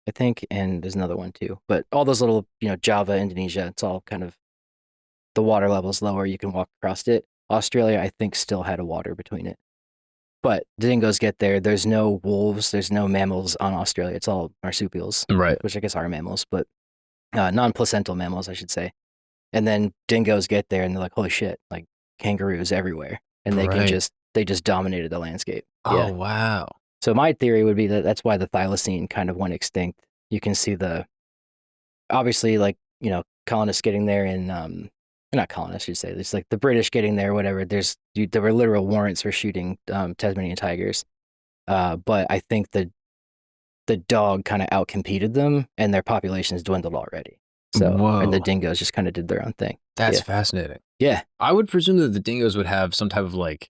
I think, and there's another one too. But all those little, Java, Indonesia, it's all kind of, the water level's lower, you can walk across it. Australia, I think, still had a water between it. But dingoes get there. There's no wolves, there's no mammals on Australia. It's all marsupials, right? Which I guess are mammals, but non-placental mammals, I should say. And then dingoes get there and they're like, holy shit, like kangaroos everywhere. And they just dominated the landscape. Oh, wow. So my theory would be that that's why the thylacine kind of went extinct. You can see obviously, like, colonists getting there in not colonists, you'd say. It's like the British getting there, whatever. There were literal warrants for shooting Tasmanian tigers. But I think the dog kind of outcompeted them, and their populations dwindled already. So, and the dingoes just kind of did their own thing. That's fascinating. Yeah. I would presume that the dingoes would have some type of like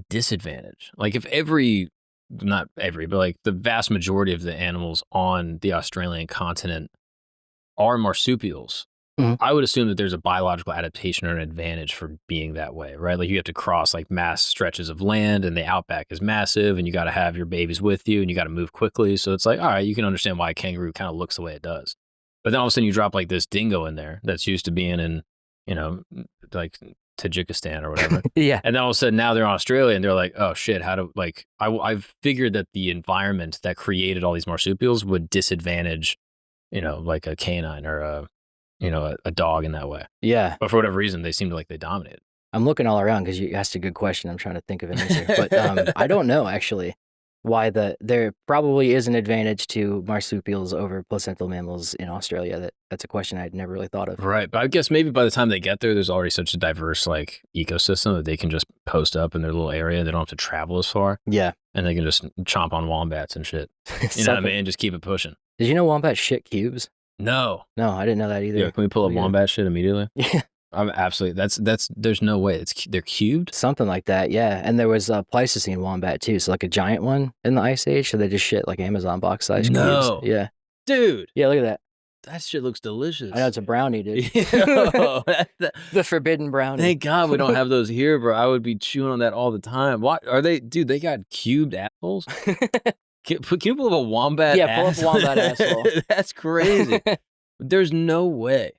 disadvantage. Like if not every, but like the vast majority of the animals on the Australian continent are marsupials. I would assume that there's a biological adaptation or an advantage for being that way, right? Like you have to cross like mass stretches of land, and the outback is massive, and you got to have your babies with you, and you got to move quickly. So it's like, all right, you can understand why a kangaroo kind of looks the way it does. But then all of a sudden you drop like this dingo in there that's used to being in, you know, like Tajikistan or whatever. Yeah. And then all of a sudden now they're in Australia, and they're like, oh shit, how do, like, I've figured that the environment that created all these marsupials would disadvantage, you know, like a canine or a dog in that way. Yeah. But for whatever reason, they seem to like they dominated. I'm looking all around because you asked a good question. I'm trying to think of an answer. But I don't know, actually, why there probably is an advantage to marsupials over placental mammals in Australia. That's a question I'd never really thought of. Right. But I guess maybe by the time they get there, there's already such a diverse like ecosystem that they can just post up in their little area. They don't have to travel as far. Yeah. And they can just chomp on wombats and shit. You know what I mean? And just keep it pushing. Did you know wombats shit cubes? No. No, I didn't know that either. Yeah, can we pull up wombat shit immediately? Yeah. I'm absolutely, there's no way. They're cubed? Something like that, yeah. And there was a Pleistocene wombat too, so like a giant one in the Ice Age, so they just shit like Amazon box size cubes. Yeah. Dude. Yeah, look at that. That shit looks delicious. I know, it's a brownie, dude. Yo, the forbidden brownie. Thank God we don't have those here, bro. I would be chewing on that all the time. Why are they, dude, they got cubed assholes? Can you pull up a wombat pull up a wombat asshole. That's crazy. There's no way.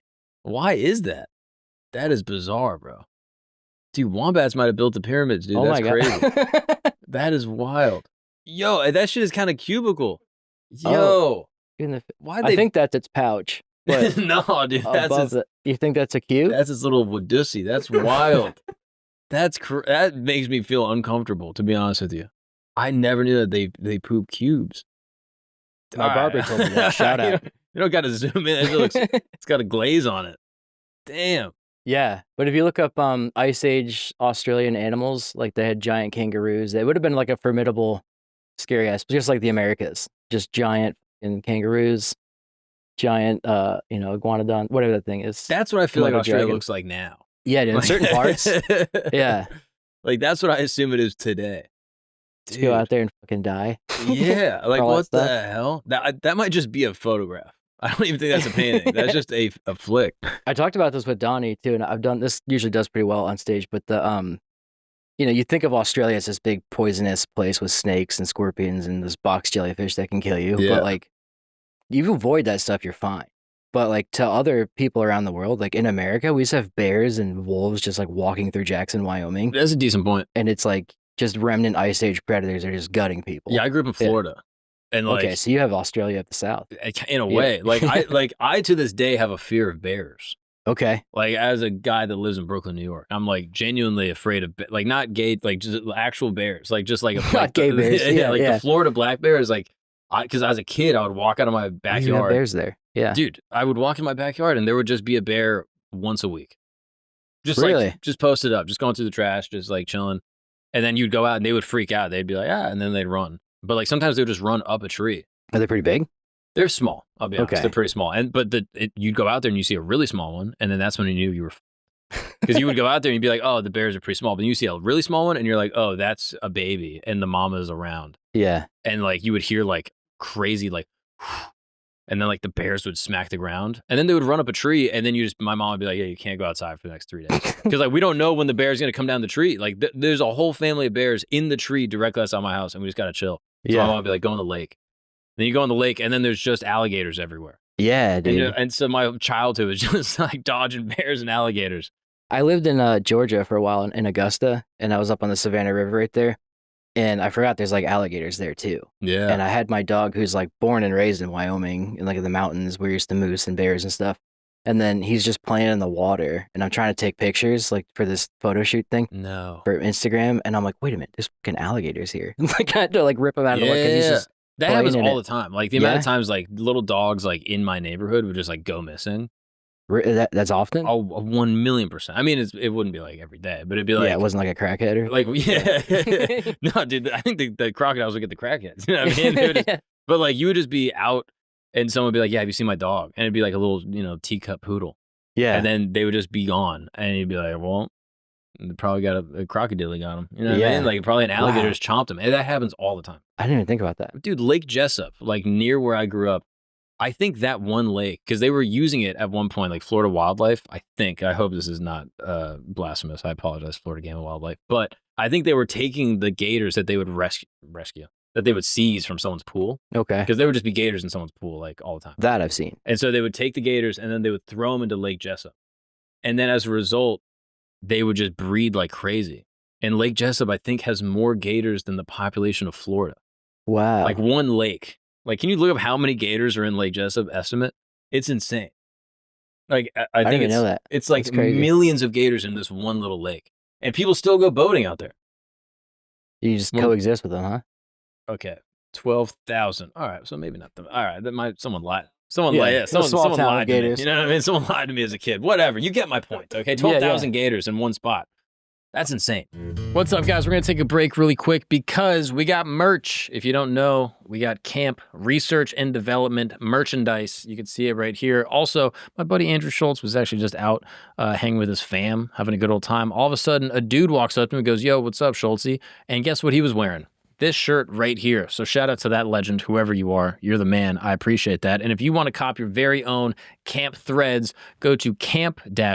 Why is that? That is bizarre, bro. Dude, wombats might have built the pyramids, dude. That's crazy. That is wild. Yo, that shit is kind of cubicle. Yo. I think that's its pouch. No, dude. You think that's a cube? That's its little wadussi. That's wild. That makes me feel uncomfortable, to be honest with you. I never knew that they poop cubes. My barber told me that. Shout out. You don't got to zoom in. It's got a glaze on it. Damn. Yeah, but if you look up Ice Age Australian animals, like they had giant kangaroos, they would have been like a formidable, scary ass, just like the Americas, just giant kangaroos, giant, iguanodon, whatever that thing is. That's what I feel like Australia looks like now. Yeah, dude, in certain parts. Yeah. Like that's what I assume it is today. Just go out there and fucking die. Yeah, like what the hell? That might just be a photograph. I don't even think that's a painting. That's just a flick. I talked about this with Donnie too, and I've done this. Usually does pretty well on stage, but you think of Australia as this big poisonous place with snakes and scorpions and this box jellyfish that can kill you. Yeah. But like, you avoid that stuff, you're fine. But like to other people around the world, like in America, we used to have bears and wolves just like walking through Jackson, Wyoming. That's a decent point. And it's like just remnant Ice Age predators are just gutting people. Yeah, I grew up in Florida. Yeah. And like, okay, so you have Australia at the south. In a way. Like I to this day have a fear of bears. Okay. Like as a guy that lives in Brooklyn, New York, I'm like genuinely afraid of like not gay, like just actual bears, like just like not gay bears. The Florida black bear is like, because as a kid I would walk out of my backyard. You have bears there. Yeah, dude, I would walk in my backyard and there would just be a bear once a week. Just really? Like just posted up, just going through the trash, just like chilling, and then you'd go out and they would freak out. They'd be like, and then they'd run. But like sometimes they would just run up a tree. Are they pretty big? They're small. I'll be honest. They're pretty small. But you'd go out there and you see a really small one, and then that's when you knew you were, because you would go out there and you'd be like, oh, the bears are pretty small. But you see a really small one, and you're like, oh, that's a baby, and the mama's around. Yeah. And like you would hear like crazy like, and then like the bears would smack the ground, and then they would run up a tree, and then my mom would be like, yeah, you can't go outside for the next 3 days because like we don't know when the bear's gonna come down the tree. Like there's a whole family of bears in the tree directly outside my house, and we just gotta chill. So my mom would be like, go in the lake. Then you go in the lake, and then there's just alligators everywhere. Yeah, dude. And so my childhood was just like dodging bears and alligators. I lived in Georgia for a while in Augusta, and I was up on the Savannah River right there. And I forgot there's like alligators there too. Yeah. And I had my dog who's like born and raised in Wyoming, and like in the mountains where you're used to moose and bears and stuff. And then he's just playing in the water, and I'm trying to take pictures like for this photo shoot thing. No. For Instagram, and I'm like, wait a minute, there's fucking alligators here. Like I had to like rip him out of the water because he's just that happens all the time. Like the amount of times like little dogs like in my neighborhood would just like go missing. That's often? Oh, 1,000,000%. I mean, it wouldn't be like every day, but it'd be like, yeah, it wasn't like a crackhead or like, yeah. No, dude, I think the crocodiles would get the crackheads. You know what I mean? They would just, but like, you would just be out and someone would be like, yeah, have you seen my dog? And it'd be like a little, teacup poodle. yeah. And then they would just be gone. And you'd be like, well, they probably got a crocodile got him. You know what I mean? Like, probably an alligator just chomped him. And that happens all the time. I didn't even think about that. Dude, Lake Jessup, like near where I grew up, I think that one lake, because they were using it at one point, like Florida Wildlife, I hope this is not blasphemous. I apologize, Florida Game and Wildlife. But I think they were taking the gators that they would rescue, that they would seize from someone's pool. Okay. Because there would just be gators in someone's pool, like, all the time. That I've seen. And so they would take the gators and then they would throw them into Lake Jessup. And then as a result, they would just breed like crazy. And Lake Jessup, I think, has more gators than the population of Florida. Wow. Like one lake. Like, can you look up how many gators are in Lake Jessup? Estimate? It's insane. Like, I think didn't know that. It's like millions of gators in this one little lake, and people still go boating out there. You just coexist with them, huh? Okay, 12,000. All right, so maybe not them. All right, someone lied. Someone lied to me. You know what I mean? Someone lied to me as a kid. Whatever. You get my point. Okay, 12,000 gators in one spot. That's insane. What's up, guys? We're going to take a break really quick because we got merch. If you don't know, we got camp research and development merchandise. You can see it right here. Also, my buddy Andrew Schultz was actually just out hanging with his fam, having a good old time. All of a sudden, a dude walks up to him and goes, yo, what's up, Schultzy? And guess what he was wearing? This shirt right here. So shout out to that legend, whoever you are. You're the man. I appreciate that. And if you want to cop your very own camp threads, go to camp-rd.com.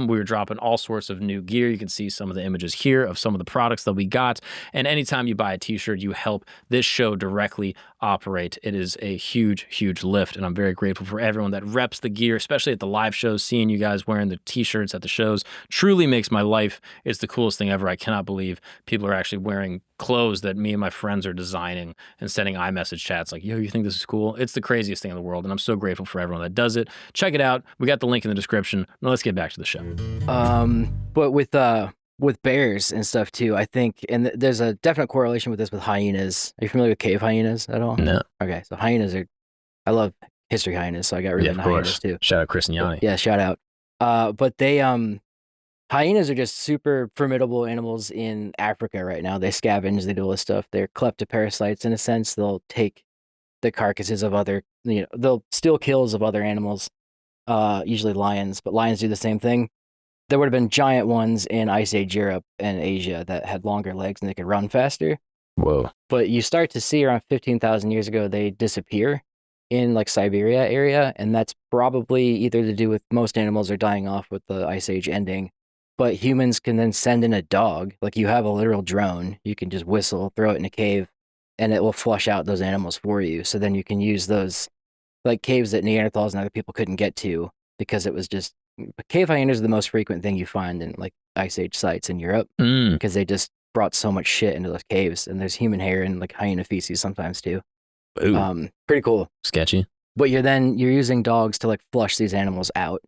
We're dropping all sorts of new gear. You can see some of the images here of some of the products that we got. And anytime you buy a t-shirt, you help this show directly operate. It is a huge, huge lift. And I'm very grateful for everyone that reps the gear, especially at the live shows. Seeing you guys wearing the t-shirts at the shows truly makes my life. It's the coolest thing ever. I cannot believe people are actually wearing clothes that me and my friends are designing and sending iMessage chats like, yo, you think this is cool? It's the craziest thing in the world, and I'm so grateful for everyone that does it. Check it out. We got the link in the description. Now let's get back to the show. But with bears and stuff too, I think, and there's a definite correlation with this with hyenas. Are you familiar with cave hyenas at all? No. Okay, so hyenas I love history hyenas, so I got really into hyenas too. Shout out Chris and Yanni. Yeah, shout out. But they hyenas are just super formidable animals in Africa right now. They scavenge, they do all this stuff. They're kleptoparasites in a sense. They'll take the carcasses of other, they'll steal kills of other animals, usually lions, but lions do the same thing. There would have been giant ones in Ice Age Europe and Asia that had longer legs and they could run faster. Whoa. But you start to see around 15,000 years ago, they disappear in like Siberia area. And that's probably either to do with most animals are dying off with the Ice Age ending. But humans can then send in a dog. Like you have a literal drone. You can just whistle, throw it in a cave, and it will flush out those animals for you. So then you can use those like caves that Neanderthals and other people couldn't get to because it was just cave hyenas are the most frequent thing you find in like Ice Age sites in Europe because they just brought so much shit into those caves. And there's human hair and like hyena feces sometimes too. Ooh. Pretty cool. Sketchy. But you're using dogs to like flush these animals out.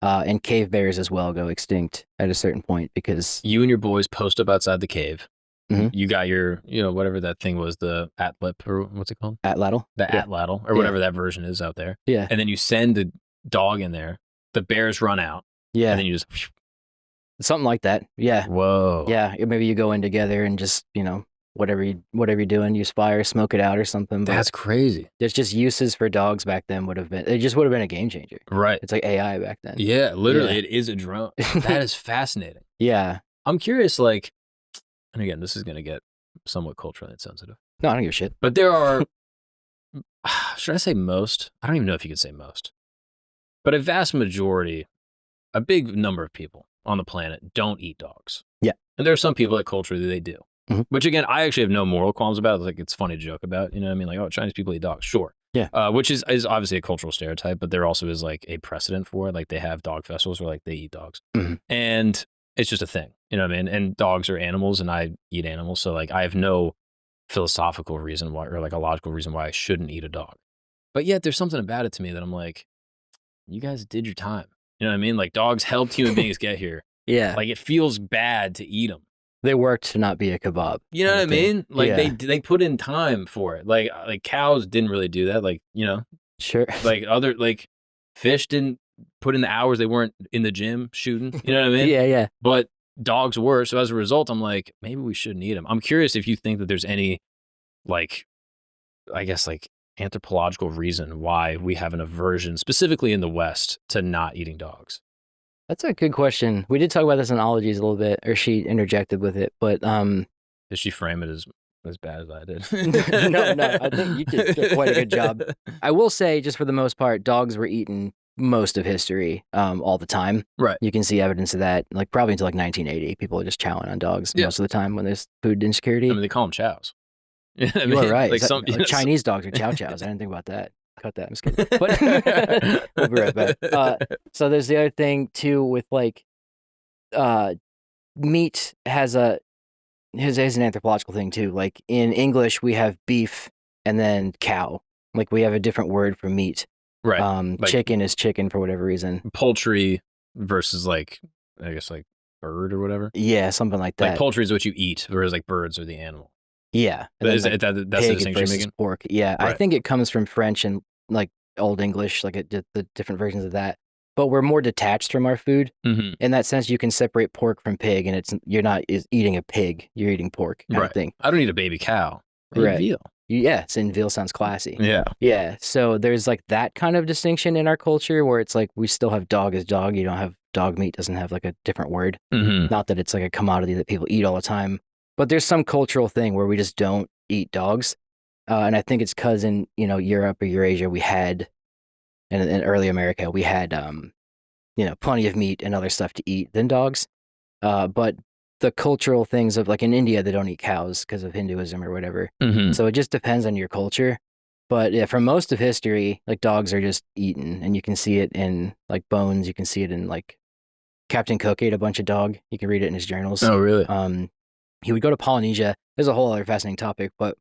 And cave bears as well go extinct at a certain point because you and your boys post up outside the cave. Mm-hmm. You got your, whatever that thing was, the atlip or what's it called? Atlatl. The atlatl or whatever that version is out there. Yeah. And then you send the dog in there. The bears run out. Yeah. And then you just something like that. Yeah. Whoa. Yeah. Maybe you go in together and just whatever you're doing, use fire, smoke it out or something. But that's crazy. There's just uses for dogs back then it just would have been a game changer. Right. It's like AI back then. Yeah, literally it is a drone. That is fascinating. Yeah. I'm curious, like, and again, this is going to get somewhat culturally insensitive. No, I don't give a shit. But there are, should I say most? I don't even know if you could say most. But a vast majority, a big number of people on the planet don't eat dogs. Yeah. And there are some people that culturally they do. Mm-hmm. Which again, I actually have no moral qualms about. Like it's funny to joke about, you know what I mean? Like, oh, Chinese people eat dogs. Sure. Yeah. Which is obviously a cultural stereotype, but there also is like a precedent for it. Like they have dog festivals where like they eat dogs. Mm-hmm. And it's just a thing, you know what I mean? And dogs are animals and I eat animals. So like I have no philosophical reason why, or like a logical reason why I shouldn't eat a dog. But yet there's something about it to me that I'm like, you guys did your time. You know what I mean? Like dogs helped human beings get here. Yeah. Like it feels bad to eat them. They worked to not be a kebab. You know what I mean? Like they put in time for it. Like cows didn't really do that. Like, Sure. Like other, like Fish didn't put in the hours. They weren't in the gym shooting. You know what I mean? Yeah. But dogs were. So as a result, I'm like, maybe we shouldn't eat them. I'm curious if you think that there's any, like, I guess, like, anthropological reason why we have an aversion, specifically in the West, to not eating dogs. That's a good question. We did talk about this in ologies a little bit, or she interjected with it, but Did she frame it as bad as I did? no, I think you did quite a good job. I will say, just for the most part, dogs were eaten most of history, all the time. Right. You can see evidence of that, like probably until like 1980. People are just chowing on dogs most of the time when there's food insecurity. I mean, they call them chows. You know you are right. Like Chinese dogs are chow chows. I didn't think about that. Cut that. I'm just kidding. But we'll be right back. So there's the other thing too with like meat has an anthropological thing too. Like in English, we have beef and then cow. Like we have a different word for meat. Right. Like, chicken is chicken for whatever reason. Poultry versus like, I guess, like bird or whatever. Yeah, something like that. Like poultry is what you eat, whereas like birds are the animal. Yeah. But is that's the distinction you're making? Pork. Yeah. Right. I think it comes from French and like Old English, like the different versions of that. But we're more detached from our food. Mm-hmm. In that sense, you can separate pork from pig, and you're not eating a pig, you're eating pork kind of thing. I don't eat a baby cow. Right. Veal. Yeah, saying veal sounds classy. Yeah. Yeah. So there's like that kind of distinction in our culture where it's like we still have dog as dog. You don't have dog meat, doesn't have like a different word. Mm-hmm. Not that it's like a commodity that people eat all the time, but there's some cultural thing where we just don't eat dogs. And I think it's because in, Europe or Eurasia, we had, and in early America, we had, plenty of meat and other stuff to eat than dogs. But the cultural things of like in India, they don't eat cows because of Hinduism or whatever. Mm-hmm. So it just depends on your culture. But yeah, for most of history, like dogs are just eaten, and you can see it in like bones. You can see it in like Captain Cook ate a bunch of dog. You can read it in his journals. Oh, really? He would go to Polynesia. There's a whole other fascinating topic, but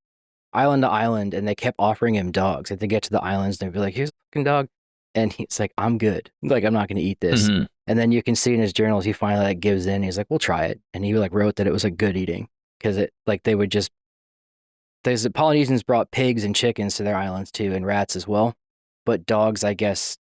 island to island, and they kept offering him dogs. If they get to the islands, they'd be like, "Here's a fucking dog," and he's like, "I'm good. Like, I'm not going to eat this." Mm-hmm. And then you can see in his journals, he finally like gives in. He's like, "We'll try it," and he like wrote that it was a good eating because it like they would just. The Polynesians brought pigs and chickens to their islands too, and rats as well, but dogs, I guess,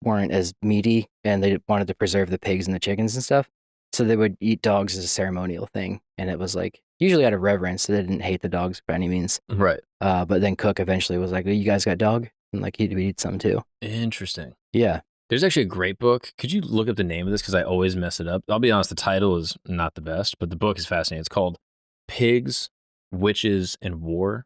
weren't as meaty, and they wanted to preserve the pigs and the chickens and stuff. So they would eat dogs as a ceremonial thing, and it was like usually out of reverence. So they didn't hate the dogs by any means. Right. But then Cook eventually was like, "Oh, you guys got dog?" And like he'd eat some too. Interesting. Yeah. There's actually a great book. Could you look up the name of this? Because I always mess it up. I'll be honest, the title is not the best, but the book is fascinating. It's called Pigs, Witches, and War.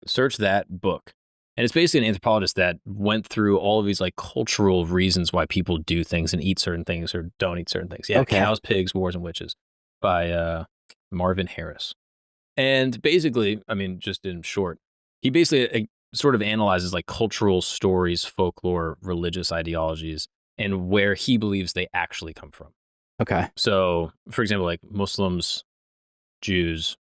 Search that book. And it's basically an anthropologist that went through all of these like cultural reasons why people do things and eat certain things or don't eat certain things. Yeah, okay. Cows, Pigs, Wars, and Witches by Marvin Harris. And basically, I mean, just in short, he basically sort of analyzes like cultural stories, folklore, religious ideologies, and where he believes they actually come from. Okay. So, for example, like Muslims, Jews,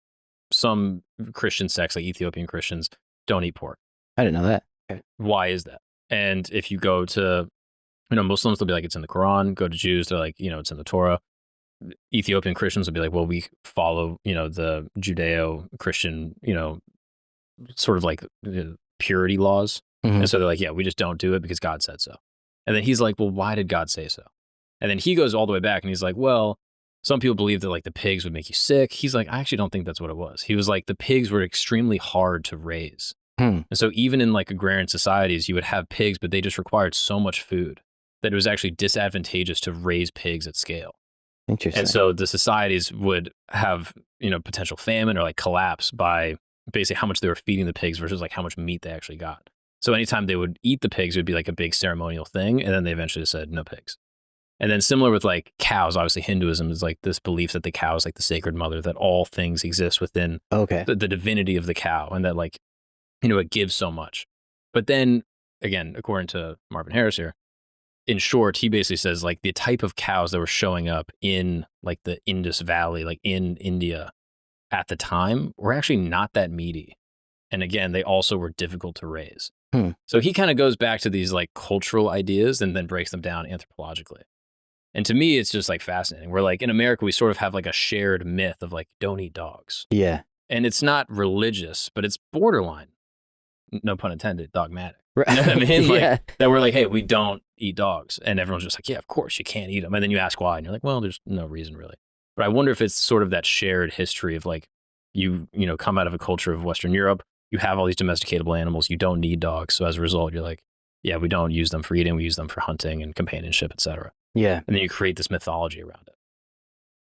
some Christian sects like Ethiopian Christians don't eat pork. I didn't know that. Okay. Why is that? And if you go to, Muslims, they'll be like, it's in the Quran. Go to Jews, they're like, it's in the Torah. Ethiopian Christians will be like, well, we follow, the Judeo-Christian, sort of like purity laws. Mm-hmm. And so they're like, yeah, we just don't do it because God said so. And then he's like, well, why did God say so? And then he goes all the way back and he's like, well, some people believe that like the pigs would make you sick. He's like, I actually don't think that's what it was. He was like, the pigs were extremely hard to raise. And so even in like agrarian societies, you would have pigs, but they just required so much food that it was actually disadvantageous to raise pigs at scale. Interesting. And so the societies would have, potential famine or like collapse by basically how much they were feeding the pigs versus like how much meat they actually got. So anytime they would eat the pigs, it would be like a big ceremonial thing. And then they eventually said, no pigs. And then similar with like cows, obviously Hinduism is like this belief that the cow is like the sacred mother, that all things exist within the divinity of the cow, and that like, it gives so much. But then again, according to Marvin Harris here, in short, he basically says like the type of cows that were showing up in like the Indus Valley, like in India at the time, were actually not that meaty. And again, they also were difficult to raise. So he kind of goes back to these like cultural ideas and then breaks them down anthropologically. And to me, it's just like fascinating. We're like in America, we sort of have like a shared myth of like, don't eat dogs. Yeah. And it's not religious, but it's borderline. no pun intended, dogmatic. Right. You know what I mean? Like, Yeah. that we're like, hey, we don't eat dogs. And everyone's just like, yeah, of course you can't eat them. And then you ask why, and you're like, well, there's no reason really. But I wonder if it's sort of that shared history of like, you know, come out of a culture of Western Europe, you have all these domesticatable animals, you don't need dogs. So as a result, you're like, yeah, we don't use them for eating, we use them for hunting and companionship, etc. Yeah. And then you create this mythology around it.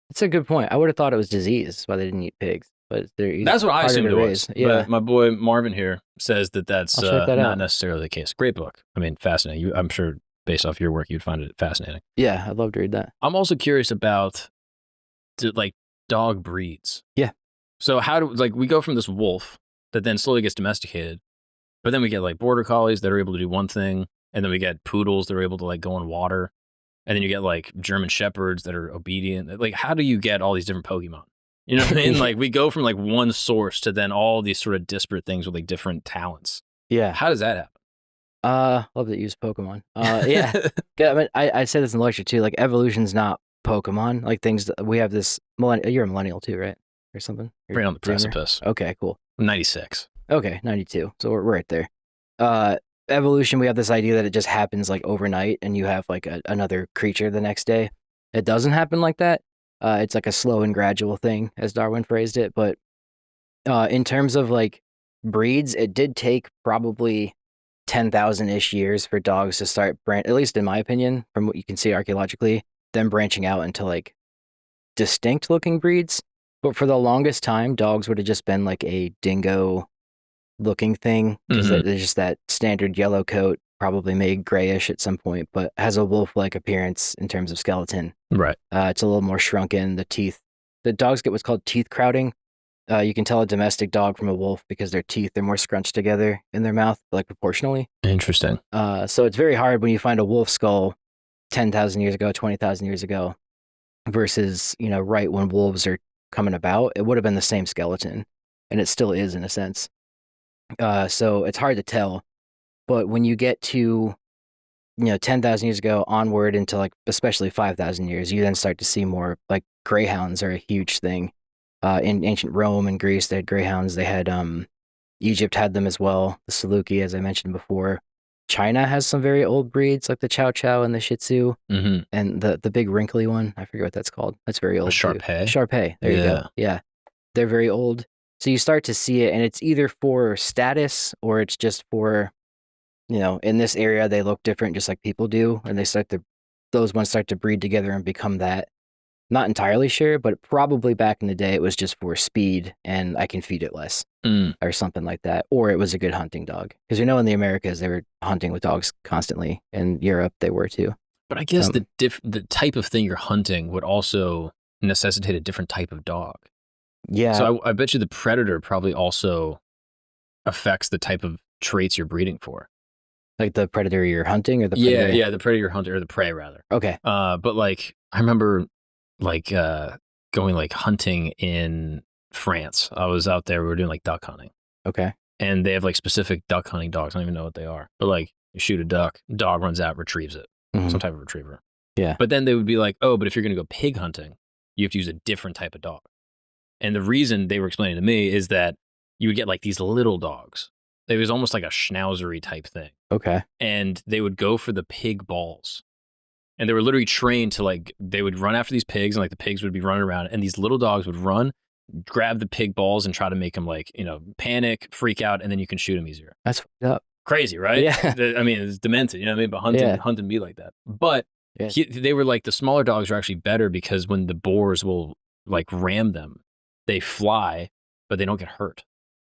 That's a good point. I would have thought it was disease. That's why they didn't eat pigs. But That's what I assumed it was. Yeah. But my boy Marvin here says that that's I'll check that not out. necessarily the case. Great book. I mean, fascinating. I'm sure based off your work, you'd find it fascinating. Yeah, I'd love to read that. I'm also curious about like dog breeds. Yeah. So how do, like, we go from this wolf that then slowly gets domesticated, but then we get like border collies that are able to do one thing, and then we get poodles that are able to like go in water, and then you get like German shepherds that are obedient. Like, how do you get all these different Pokemon? You know what I mean? Like, we go from like one source to then all these sort of disparate things with like different talents. Yeah. How does that happen? Love that you use Pokemon. Yeah. I mean, I said this in the lecture too. Like, evolution's not Pokemon. Like, things that we have this you're a millennial too, right? Or something? Right on the Zoomer? precipice. Okay, cool. 96. Okay, 92. So we're right there. Evolution, we have this idea that it just happens like overnight and you have like another creature the next day. It doesn't happen like that. It's like a slow and gradual thing, as Darwin phrased it. But in terms of like breeds, it did take probably 10,000-ish years for dogs to start, at least in my opinion, from what you can see archaeologically, them branching out into like distinct looking breeds. But for the longest time, dogs would have just been like a dingo looking thing, because there's just that standard yellow coat, probably made grayish at some point, but has a wolf-like appearance in terms of skeleton. Right. It's a little more shrunken. The dogs get what's called teeth crowding. You can tell a domestic dog from a wolf because their teeth are more scrunched together in their mouth, like proportionally. Interesting. So it's very hard when you find a wolf skull 10,000 years ago, 20,000 years ago, versus, you know, right when wolves are coming about. It would have been the same skeleton, and it still is in a sense. So it's hard to tell. But when you get to, you know, 10,000 years ago onward into like especially 5,000 years, you then start to see more like greyhounds are a huge thing. In ancient Rome and Greece, they had greyhounds. They had Egypt had them as well. The Saluki, as I mentioned before. China has some very old breeds like the Chow Chow and the Shih Tzu, and the big wrinkly one. I forget what that's called. That's very old. Shar-Pei. Shar-Pei. There you go. Yeah, they're very old. So you start to see it, and it's either for status or it's just for, you know, in this area they look different, just like people do, and those ones start to breed together and become that. Not entirely sure, but probably back in the day it was just for speed and I can feed it less or something like that. Or it was a good hunting dog. Because you know in the Americas they were hunting with dogs constantly. In Europe they were too. But I guess the type of thing you're hunting would also necessitate a different type of dog. Yeah. So I bet you the predator probably also affects the type of traits you're breeding for. Like the predator you're hunting or the predator? Yeah, the predator you're hunting, or the prey rather. Okay. But like I remember like going like hunting in France. I was out there, we were doing like duck hunting. Okay. And they have like specific duck hunting dogs. I don't even know what they are. But like you shoot a duck, dog runs out, retrieves it. Some type of retriever. Yeah. But then they would be like, oh, but if you're going to go pig hunting, you have to use a different type of dog. And the reason they were explaining to me is that you would get like these little dogs. It was almost like a schnauzery type thing. Okay. And they would go for the pig balls. And they were literally trained to like, they would run after these pigs, and like the pigs would be running around, and these little dogs would run, grab the pig balls and try to make them like, you know, panic, freak out, and then you can shoot them easier. That's fucked up. Crazy, right? Yeah. I mean, it's demented, you know what I mean? But hunting be like that. But they were like, the smaller dogs are actually better because when the boars will like ram them, they fly, but they don't get hurt.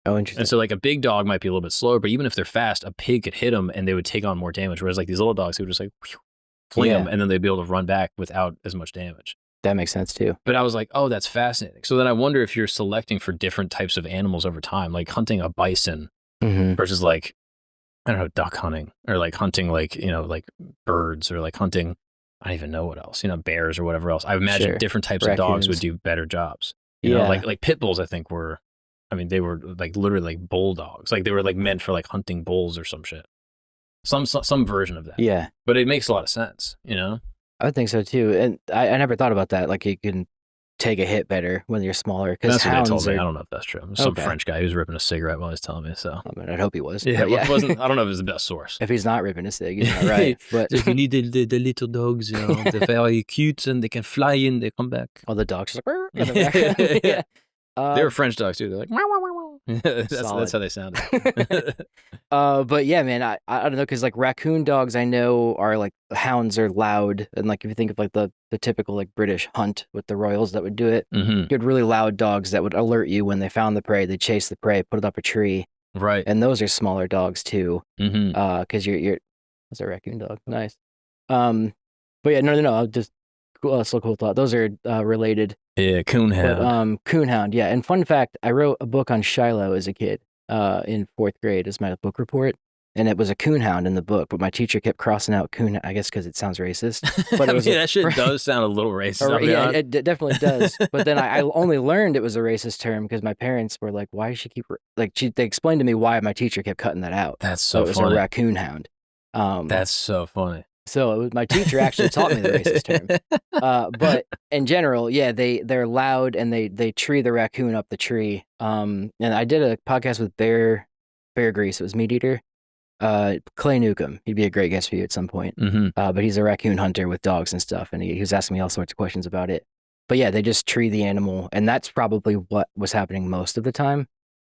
Oh, interesting. And so like a big dog might be a little bit slower, but even if they're fast, a pig could hit them and they would take on more damage. Whereas like these little dogs, they would just like fling them, and then they'd be able to run back without as much damage. That makes sense too. But I was like, oh, that's fascinating. So then I wonder if you're selecting for different types of animals over time, like hunting a bison versus like, I don't know, duck hunting, or like hunting like, you know, like birds, or like hunting, I don't even know what else, you know, bears or whatever else. I imagine different types of dogs would do better jobs. You know, like pit bulls, I think were, I mean, they were like literally like bulldogs. Like they were like meant for like hunting bulls or some shit. Some version of that. Yeah. But it makes a lot of sense, you know? I would think so too. And I never thought about that. Like you can take a hit better when you're smaller. Because That's what they hounds told me. are. I don't know if that's true. Some Okay. French guy who was ripping a cigarette while he was telling me. So I mean, I'd hope he was. yeah, but it wasn't. I don't know if it was the best source. If he's not ripping a cig, he's not right. But If you need the little dogs, they're very cute and they can fly in, they come back. all the dogs just like, in the background. Yeah. They were French dogs too. They're like, wow, wow, wow, wow. That's how they sounded. But yeah, man, I don't know, because like raccoon dogs I know are like, hounds are loud, and like if you think of like the typical like British hunt with the royals that would do it, you had really loud dogs that would alert you when they found the prey. They chase the prey, put it up a tree, right? And those are smaller dogs too, because you're that's a raccoon dog, nice. But yeah, no, I'll just so cool thought. Those are related. Yeah, coonhound. But, coonhound, yeah. And fun fact, I wrote a book on Shiloh as a kid, in 4th grade as my book report, and it was a coonhound in the book, but my teacher kept crossing out coon. I guess because it sounds racist. But it was that shit does sound a little racist. yeah, it definitely does. But then I only learned it was a racist term because my parents were like, "Why does she keep like?" They explained to me why my teacher kept cutting that out. That's so it was funny. a raccoon hound. That's so funny. So it was, my teacher actually taught me the racist term. But in general, yeah, they're loud and they tree the raccoon up the tree. And I did a podcast with Bear Grease. It was Meat Eater. Clay Newcomb. He'd be a great guest for you at some point. But he's a raccoon hunter with dogs and stuff, and he was asking me all sorts of questions about it. But yeah, they just tree the animal, and that's probably what was happening most of the time.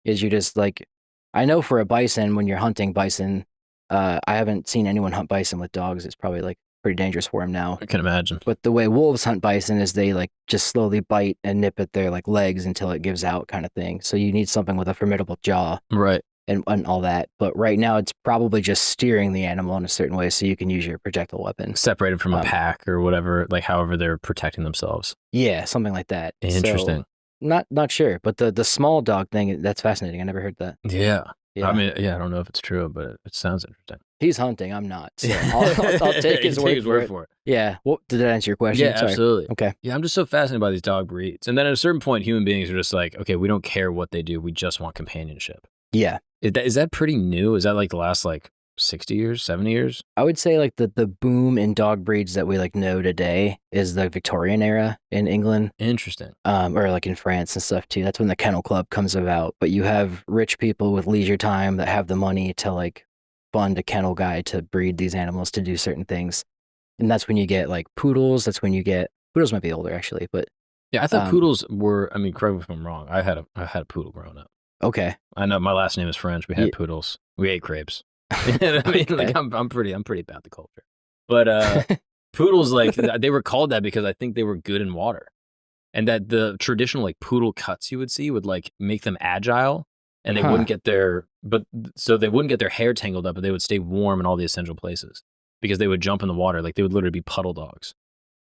Is you just like, I know for a bison, when you're hunting bison. I haven't seen anyone hunt bison with dogs. It's probably like pretty dangerous for them now. I can imagine. But the way wolves hunt bison is they like just slowly bite and nip at their like legs until it gives out, kind of thing. So you need something with a formidable jaw, right? And all that. But right now, it's probably just steering the animal in a certain way so you can use your projectile weapon, separated from a pack or whatever, like however they're protecting themselves. Yeah, something like that. Interesting. So, not sure, but the small dog thing, that's fascinating. I never heard that. Yeah. I mean, yeah, I don't know if it's true, but it sounds interesting. He's hunting. I'm not. So I'll take his word for it. Yeah. Well, did that answer your question? Yeah, absolutely. Okay. Yeah, I'm just so fascinated by these dog breeds. And then at a certain point, human beings are just like, okay, we don't care what they do. We just want companionship. Yeah. Is that pretty new? Is that like the last like 60 years, 70 years? I would say like the boom in dog breeds that we like know today is the Victorian era in England. Interesting. Or like in France and stuff too. That's when the kennel club comes about. But you have rich people with leisure time that have the money to like fund a kennel guy to breed these animals to do certain things. And that's when you get like poodles. That's when you get poodles might be older actually, but yeah, I thought poodles were. I mean, correct me if I'm wrong. I had a poodle growing up. Okay. I know my last name is French. We had poodles. We ate crepes. You know what I mean? Okay. Like I'm pretty about the culture. But poodles, like they were called that because I think they were good in water, and that the traditional like poodle cuts you would see would like make them agile, and they wouldn't get their they wouldn't get their hair tangled up, but they would stay warm in all the essential places because they would jump in the water, like they would literally be puddle dogs,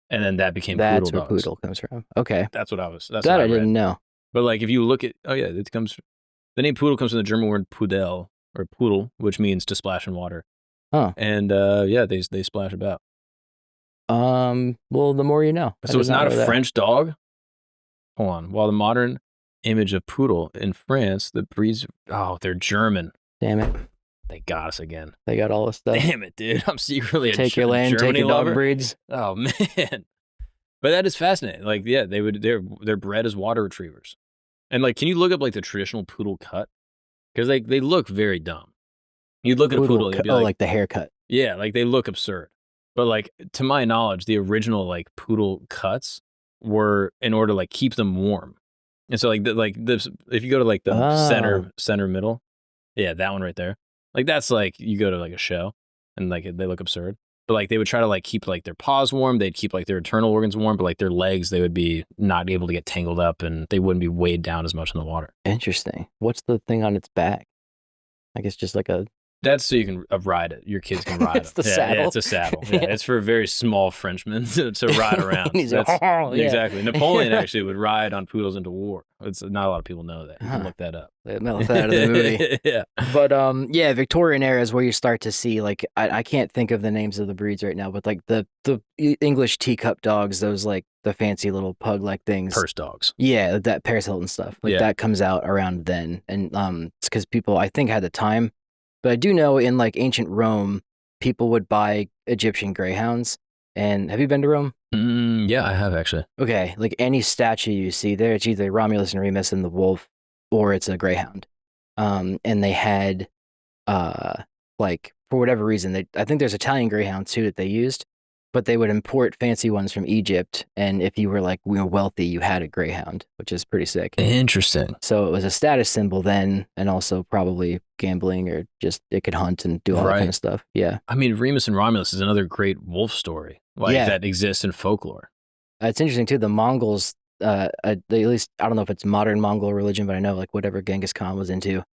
and then that became poodle dogs. That's where poodle comes from. Okay, that's what I was. That's that what I didn't know. But like if you look at the name poodle comes from the German word pudel, or poodle, which means to splash in water. Oh. And yeah, they splash about. Well, the more you know. So it's not a French dog? Hold on. While the modern image of poodle in France, the breeds, they're German. Damn it. They got us again. They got all this stuff. Damn it, dude. I'm secretly take your land, Germany take your lover. dog breeds. Oh, man. But that is fascinating. Like, yeah, they're bred as water retrievers. And like, can you look up like the traditional poodle cut? Because they look very dumb. You'd look at a poodle, you'd be like the haircut. Yeah, like they look absurd. But like to my knowledge, the original like poodle cuts were in order to like keep them warm. And so like this, if you go to like the center middle, yeah, that one right there. Like that's like you go to like a show and like they look absurd. But like they would try to like keep like their paws warm, they'd keep like their internal organs warm, but like their legs they would be not able to get tangled up and they wouldn't be weighed down as much in the water. Interesting. What's the thing on its back? I guess just like a That's so you can ride it. Your kids can ride it. It's the saddle. Yeah, it's a saddle. Yeah, it's for very small Frenchmen to ride around. Exactly. Napoleon actually would ride on poodles into war. It's not a lot of people know that. You can look that up. They left that out of the movie. Yeah. But yeah, Victorian era is where you start to see like I can't think of the names of the breeds right now, but like the English teacup dogs, those like the fancy little pug like things. Purse dogs. Yeah, that Paris Hilton stuff. Like that comes out around then, and it's because people I think had the time. But I do know in like ancient Rome, people would buy Egyptian greyhounds. And have you been to Rome? Yeah, I have actually. Okay, like any statue you see there, it's either Romulus and Remus and the wolf, or it's a greyhound. And they had, uh, like for whatever reason, I think there's Italian greyhounds too that they used, but they would import fancy ones from Egypt. And if you were like wealthy, you had a greyhound, which is pretty sick. Interesting. So it was a status symbol then, and also probably gambling or just it could hunt and do all that kind of stuff. Yeah. I mean, Remus and Romulus is another great wolf story, like that exists in folklore. It's interesting too. The Mongols, at least I don't know if it's modern Mongol religion, but I know like whatever Genghis Khan was into,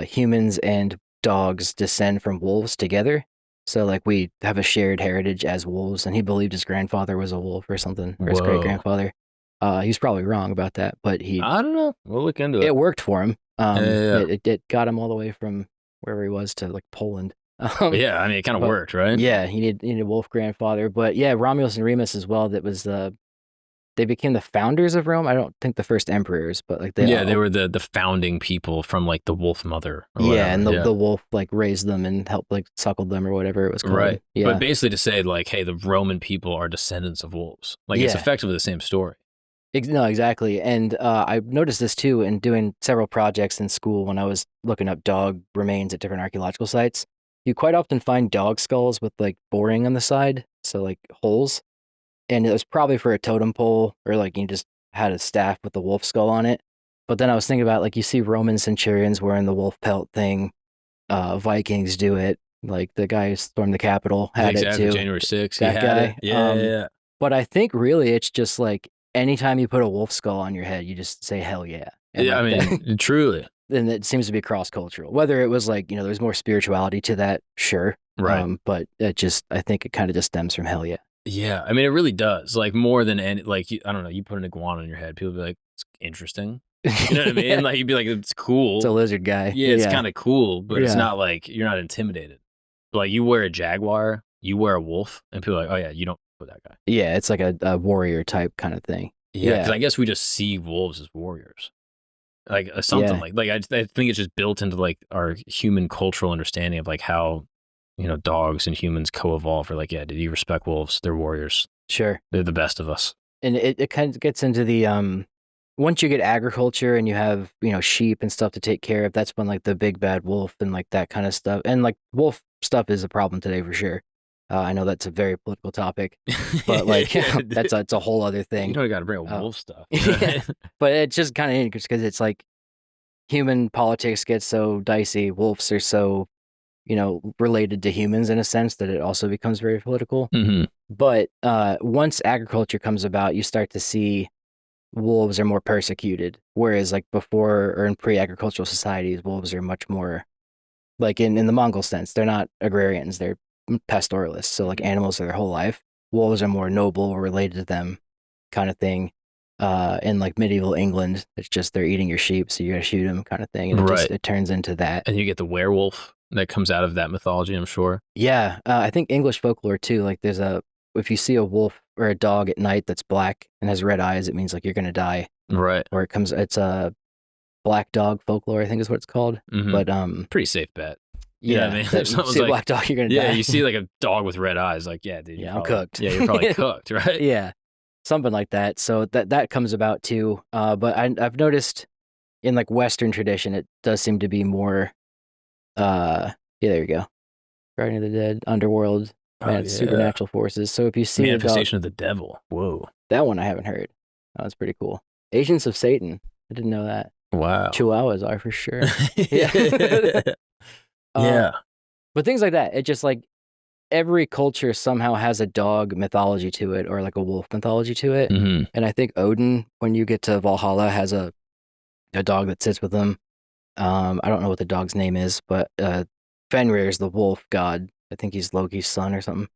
humans and dogs descend from wolves together. So like we have a shared heritage as wolves, and he believed his grandfather was a wolf or something, or his great grandfather. He's probably wrong about that, but I don't know. We'll look into it. It worked for him. It got him all the way from wherever he was to like Poland. Yeah, I mean, it kind of worked, right? Yeah, he needed a wolf grandfather. But yeah, Romulus and Remus as well. That was they became the founders of Rome. I don't think the first emperors, but like they were the founding people from like the wolf mother. Yeah, and the wolf like raised them and helped like suckled them or whatever it was called. Right. Yeah. But basically to say like, hey, the Roman people are descendants of wolves. Like it's effectively the same story. No, exactly. And I noticed this too in doing several projects in school when I was looking up dog remains at different archaeological sites. You quite often find dog skulls with like boring on the side, so like holes. And it was probably for a totem pole, or like you just had a staff with the wolf skull on it. But then I was thinking about like you see Roman centurions wearing the wolf pelt thing. Vikings do it. Like the guy who stormed the Capitol had it too. January 6th. That guy. Yeah. But I think really it's just like anytime you put a wolf skull on your head, you just say hell yeah. And yeah, like I mean, truly. Then it seems to be cross-cultural. Whether it was like, there's more spirituality to that, sure. Right. But I think it kind of just stems from hell yeah. Yeah, I mean, it really does. Like more than any, like, I don't know, you put an iguana on your head, people be like, it's interesting. You know what I mean? Yeah. Like, you'd be like, it's cool. It's a lizard guy. Yeah, it's kind of cool, but it's not like, you're not intimidated. But like, you wear a jaguar, you wear a wolf, and people are like, oh yeah, you don't put that guy. Yeah, it's like a warrior type kind of thing. Yeah, because I guess we just see wolves as warriors. Like something like I think it's just built into like our human cultural understanding of like how, dogs and humans co-evolve. Or like, yeah, did you respect wolves? They're warriors. Sure. They're the best of us. And it kind of gets into the, once you get agriculture and you have, sheep and stuff to take care of, that's when like the big bad wolf and like that kind of stuff. And like wolf stuff is a problem today for sure. I know that's a very political topic, but like it's a whole other thing. You got to bring up wolf stuff. Yeah. But it's just kind of interesting because it's like human politics gets so dicey. Wolves are so, related to humans in a sense that it also becomes very political. Mm-hmm. But once agriculture comes about, you start to see wolves are more persecuted. Whereas like before or in pre-agricultural societies, wolves are much more like in the Mongol sense. They're not agrarians. They're pastoralists, so like animals are their whole life. Wolves are more noble or related to them kind of thing. In like medieval England, it's just they're eating your sheep, so you gotta shoot them kind of thing. And it turns into that. And you get the werewolf that comes out of that mythology, I'm sure. Yeah, I think English folklore too, like if you see a wolf or a dog at night that's black and has red eyes, it means like you're gonna die. Right. Or it's a black dog folklore, I think is what it's called. Mm-hmm. But pretty safe bet. Yeah, I mean, you see a black dog, you're gonna die. Yeah, you see like a dog with red eyes, like, yeah, dude, I'm cooked. Yeah, you're probably cooked, right? Yeah, something like that. So that comes about too. But I've noticed in like Western tradition, it does seem to be more. Yeah, there you go. Guardian of the Dead, Underworld, supernatural forces. So if you see Manifestation of the Devil, whoa, that one I haven't heard. That was pretty cool. Agents of Satan, I didn't know that. Wow, Chihuahuas are for sure. Yeah. Yeah. But things like that, it just like every culture somehow has a dog mythology to it or like a wolf mythology to it. Mm-hmm. And I think Odin, when you get to Valhalla, has a dog that sits with him. I don't know what the dog's name is, but Fenrir is the wolf god. I think he's Loki's son or something.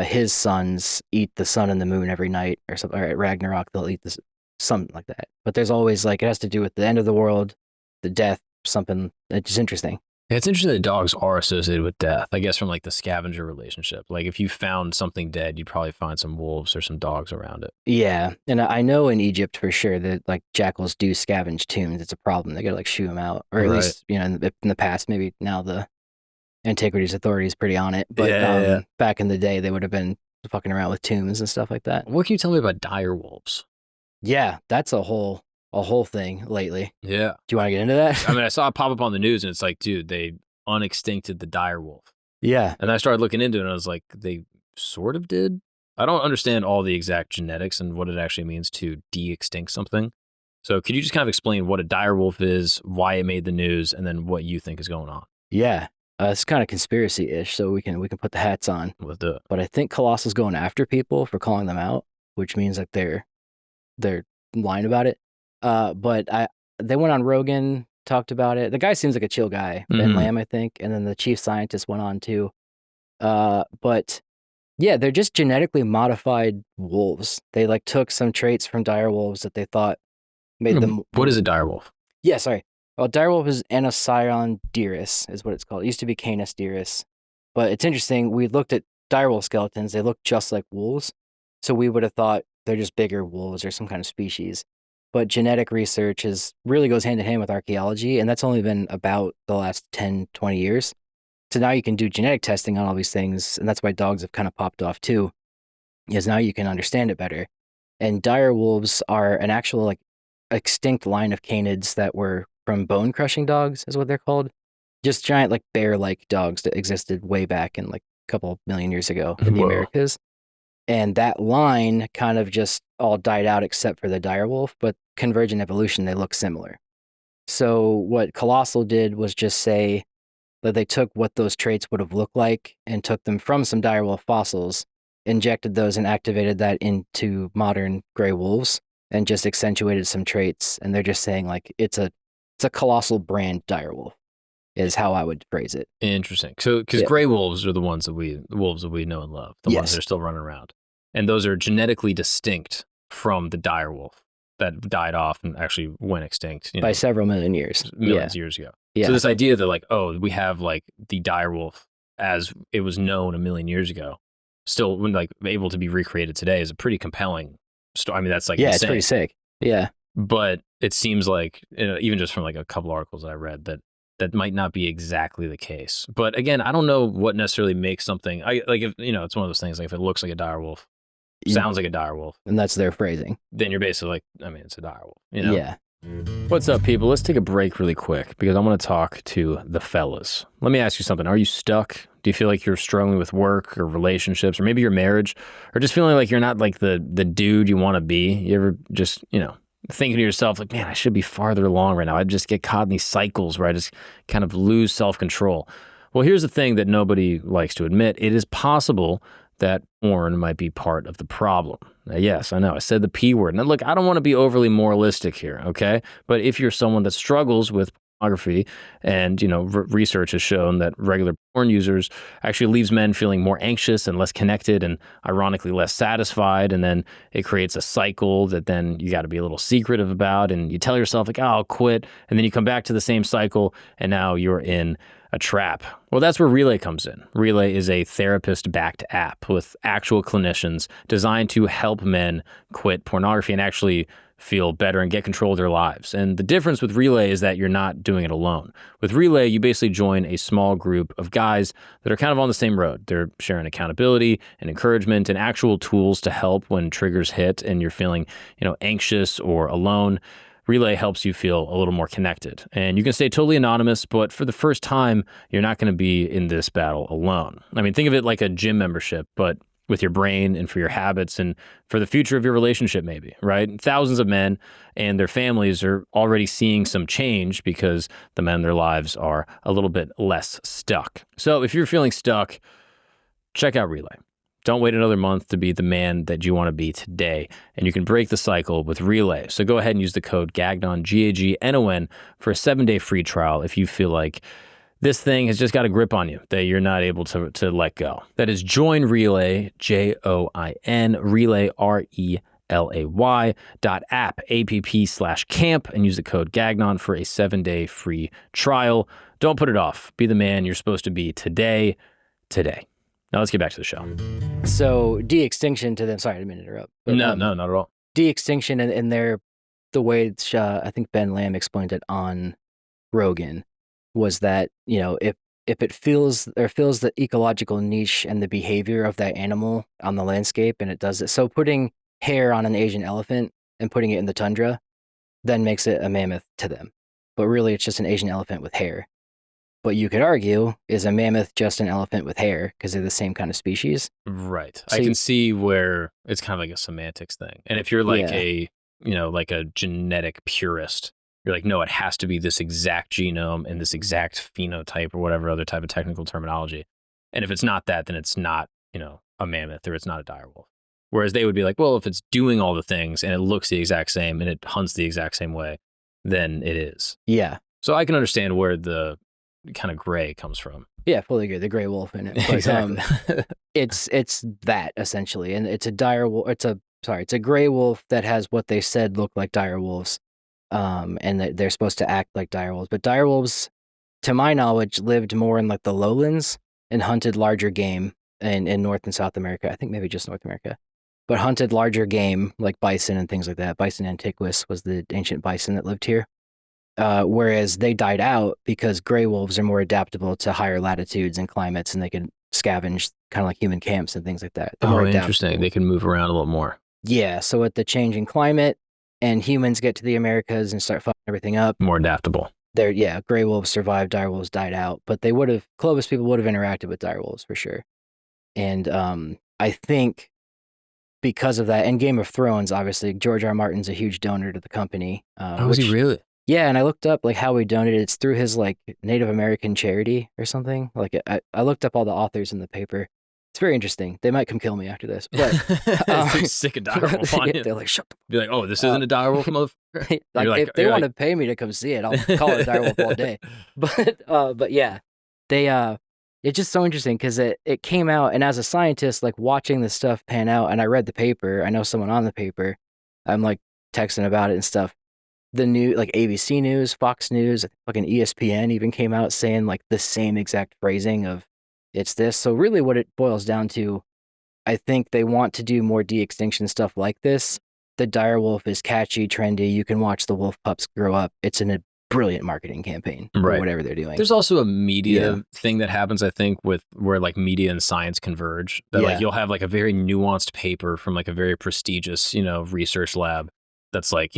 His sons eat the sun and the moon every night or something. Or at Ragnarok, they'll eat this, something like that. But there's always like, it has to do with the end of the world, the death, something. It's just interesting. Yeah, it's interesting that dogs are associated with death, I guess, from like the scavenger relationship. Like if you found something dead, you'd probably find some wolves or some dogs around it. Yeah. And I know in Egypt for sure that like jackals do scavenge tombs. It's a problem. They gotta like shoo them out. Or at least, in the past, maybe now the Antiquities Authority is pretty on it. But back in the day, they would have been fucking around with tombs and stuff like that. What can you tell me about dire wolves? Yeah, that's a whole thing lately. Yeah. Do you want to get into that? I mean, I saw it pop up on the news and it's like, dude, they unextincted the dire wolf. Yeah. And I started looking into it and I was like, they sort of did. I don't understand all the exact genetics and what it actually means to de-extinct something. So could you just kind of explain what a dire wolf is, why it made the news, and then what you think is going on? Yeah. It's kind of conspiracy-ish, so we can put the hats on. Let's do it. But I think Colossal's going after people for calling them out, which means like they're lying about it. But they went on Rogan, talked about it. The guy seems like a chill guy, Ben Lamb, I think, and then the chief scientist went on too. But yeah, they're just genetically modified wolves. They like took some traits from dire wolves that they thought made them. What is a dire wolf? Yeah, sorry. Well, dire wolf is Ethnocynology is what it's called. It used to be Canis dirus, but it's interesting. We looked at dire wolf skeletons. They look just like wolves, so we would have thought they're just bigger wolves or some kind of species. But genetic research really goes hand in hand with archaeology, and that's only been about the last 10, 20 years. So now you can do genetic testing on all these things, and that's why dogs have kind of popped off too, because now you can understand it better. And dire wolves are an actual like extinct line of canids that were from bone crushing dogs, is what they're called. Just giant like bear-like dogs that existed way back in like a couple million years ago in the Americas. And that line kind of just all died out except for the dire wolf, but convergent evolution, they look similar. So what Colossal did was just say that they took what those traits would have looked like and took them from some dire wolf fossils, injected those and activated that into modern gray wolves and just accentuated some traits. And they're just saying like it's a Colossal brand dire wolf is how I would phrase it. Interesting. So because gray wolves are the wolves that we know and love, the ones that are still running around. And those are genetically distinct from the dire wolf that died off and actually went extinct by several million years. Millions of years ago. Yeah. So this idea that like, oh, we have like the dire wolf as it was known a million years ago, still like able to be recreated today is a pretty compelling story. I mean, that's like insane. It's pretty sick. Yeah. But it seems like, even just from like a couple articles that I read, that might not be exactly the case. But again, I don't know what necessarily makes something. If it's one of those things. Like if it looks like a dire wolf, sounds like a dire wolf, and that's their phrasing, then you're basically like, I mean, it's a dire wolf. You know? Yeah. What's up, people? Let's take a break really quick because I want to talk to the fellas. Let me ask you something. Are you stuck? Do you feel like you're struggling with work or relationships or maybe your marriage, or just feeling like you're not like the dude you want to be? You ever just thinking to yourself like, man, I should be farther along right now. I just get caught in these cycles where I just kind of lose self-control. Well, here's the thing that nobody likes to admit. It is possible that porn might be part of the problem. Now, yes, I know, I said the P word. Now, look, I don't want to be overly moralistic here, okay? But if you're someone that struggles with pornography and, research has shown that regular porn users actually leaves men feeling more anxious and less connected and ironically less satisfied. And then it creates a cycle that then you got to be a little secretive about. And you tell yourself like, oh, I'll quit. And then you come back to the same cycle and now you're in a trap. Well, that's where Relay comes in. Relay is a therapist-backed app with actual clinicians designed to help men quit pornography and actually feel better and get control of their lives. And the difference with Relay is that you're not doing it alone. With Relay, you basically join a small group of guys that are kind of on the same road. They're sharing accountability and encouragement and actual tools to help when triggers hit and you're feeling, anxious or alone. Relay helps you feel a little more connected. And you can stay totally anonymous, but for the first time, you're not going to be in this battle alone. I mean, think of it like a gym membership, but with your brain and for your habits and for the future of your relationship maybe, right? Thousands of men and their families are already seeing some change because the men in their lives are a little bit less stuck. So if you're feeling stuck, check out Relay. Don't wait another month to be the man that you want to be today. And you can break the cycle with Relay. So go ahead and use the code GAGNON, GAGNON, for a 7-day free trial if you feel like this thing has just got a grip on you that you're not able to let go. That is Join Relay, JOIN, Relay, RELAY.app, app/camp, and use the code GAGNON for a 7-day free trial. Don't put it off. Be the man you're supposed to be today. Now let's get back to the show. So De-Extinction to them, sorry, I didn't mean to interrupt. But, no, not at all. De-Extinction and the way I think Ben Lamb explained it on Rogan was that, if if it feels the ecological niche and the behavior of that animal on the landscape, and it does it. So putting hair on an Asian elephant and putting it in the tundra then makes it a mammoth to them. But really, it's just an Asian elephant with hair. But you could argue, is a mammoth just an elephant with hair because they're the same kind of species? Right. So I can see where it's kind of like a semantics thing. And if you're like a, like a genetic purist, you're like, no, it has to be this exact genome and this exact phenotype or whatever other type of technical terminology. And if it's not that, then it's not, a mammoth or it's not a direwolf. Whereas they would be like, well, if it's doing all the things and it looks the exact same and it hunts the exact same way, then it is. Yeah. So I can understand where the kind of gray comes from. Yeah, fully agree. The gray wolf in it. But, Exactly. It's that essentially, and it's a direwolf. It's a gray wolf that has what they said look like direwolves, and that they're supposed to act like direwolves. But direwolves, to my knowledge, lived more in like the lowlands and hunted larger game in North and South America. I think maybe just North America, but hunted larger game like bison and things like that. Bison antiquus was the ancient bison that lived here. Whereas they died out because gray wolves are more adaptable to higher latitudes and climates, and they can scavenge kind of like human camps and things like that. They're more Interesting. adaptable. They can move around a little more. Yeah, so with the changing climate and humans get to the Americas and start fucking everything up, More adaptable. gray wolves survived, dire wolves died out, but Clovis people would have interacted with dire wolves for sure. And I think because of that, and Game of Thrones, obviously, George R. R. Martin's a huge donor to the company. Was he really? Yeah, and I looked up like how he donated. It's through his like Native American charity or something. Like I looked up all the authors in the paper. It's very interesting. They might come kill me after this, but They're sick of direwolf on you. They're like, shut the Be like, oh, this isn't a direwolf, motherfucker. if they want to pay me to come see it, I'll call it a direwolf all day. But yeah, it's just so interesting because it came out, and as a scientist, like watching this stuff pan out, and I read the paper. I know someone on the paper. I'm like texting about it and stuff. The new like ABC News, Fox News, fucking ESPN even came out saying like the same exact phrasing of it's this. So really what it boils down to, I think they want to do more de-extinction stuff like this. The direwolf is catchy, trendy. You can watch the wolf pups grow up. It's a brilliant marketing campaign for whatever they're doing. There's also a media thing that happens, I think, with where like media and science converge. That like you'll have like a very nuanced paper from like a very prestigious, research lab that's like,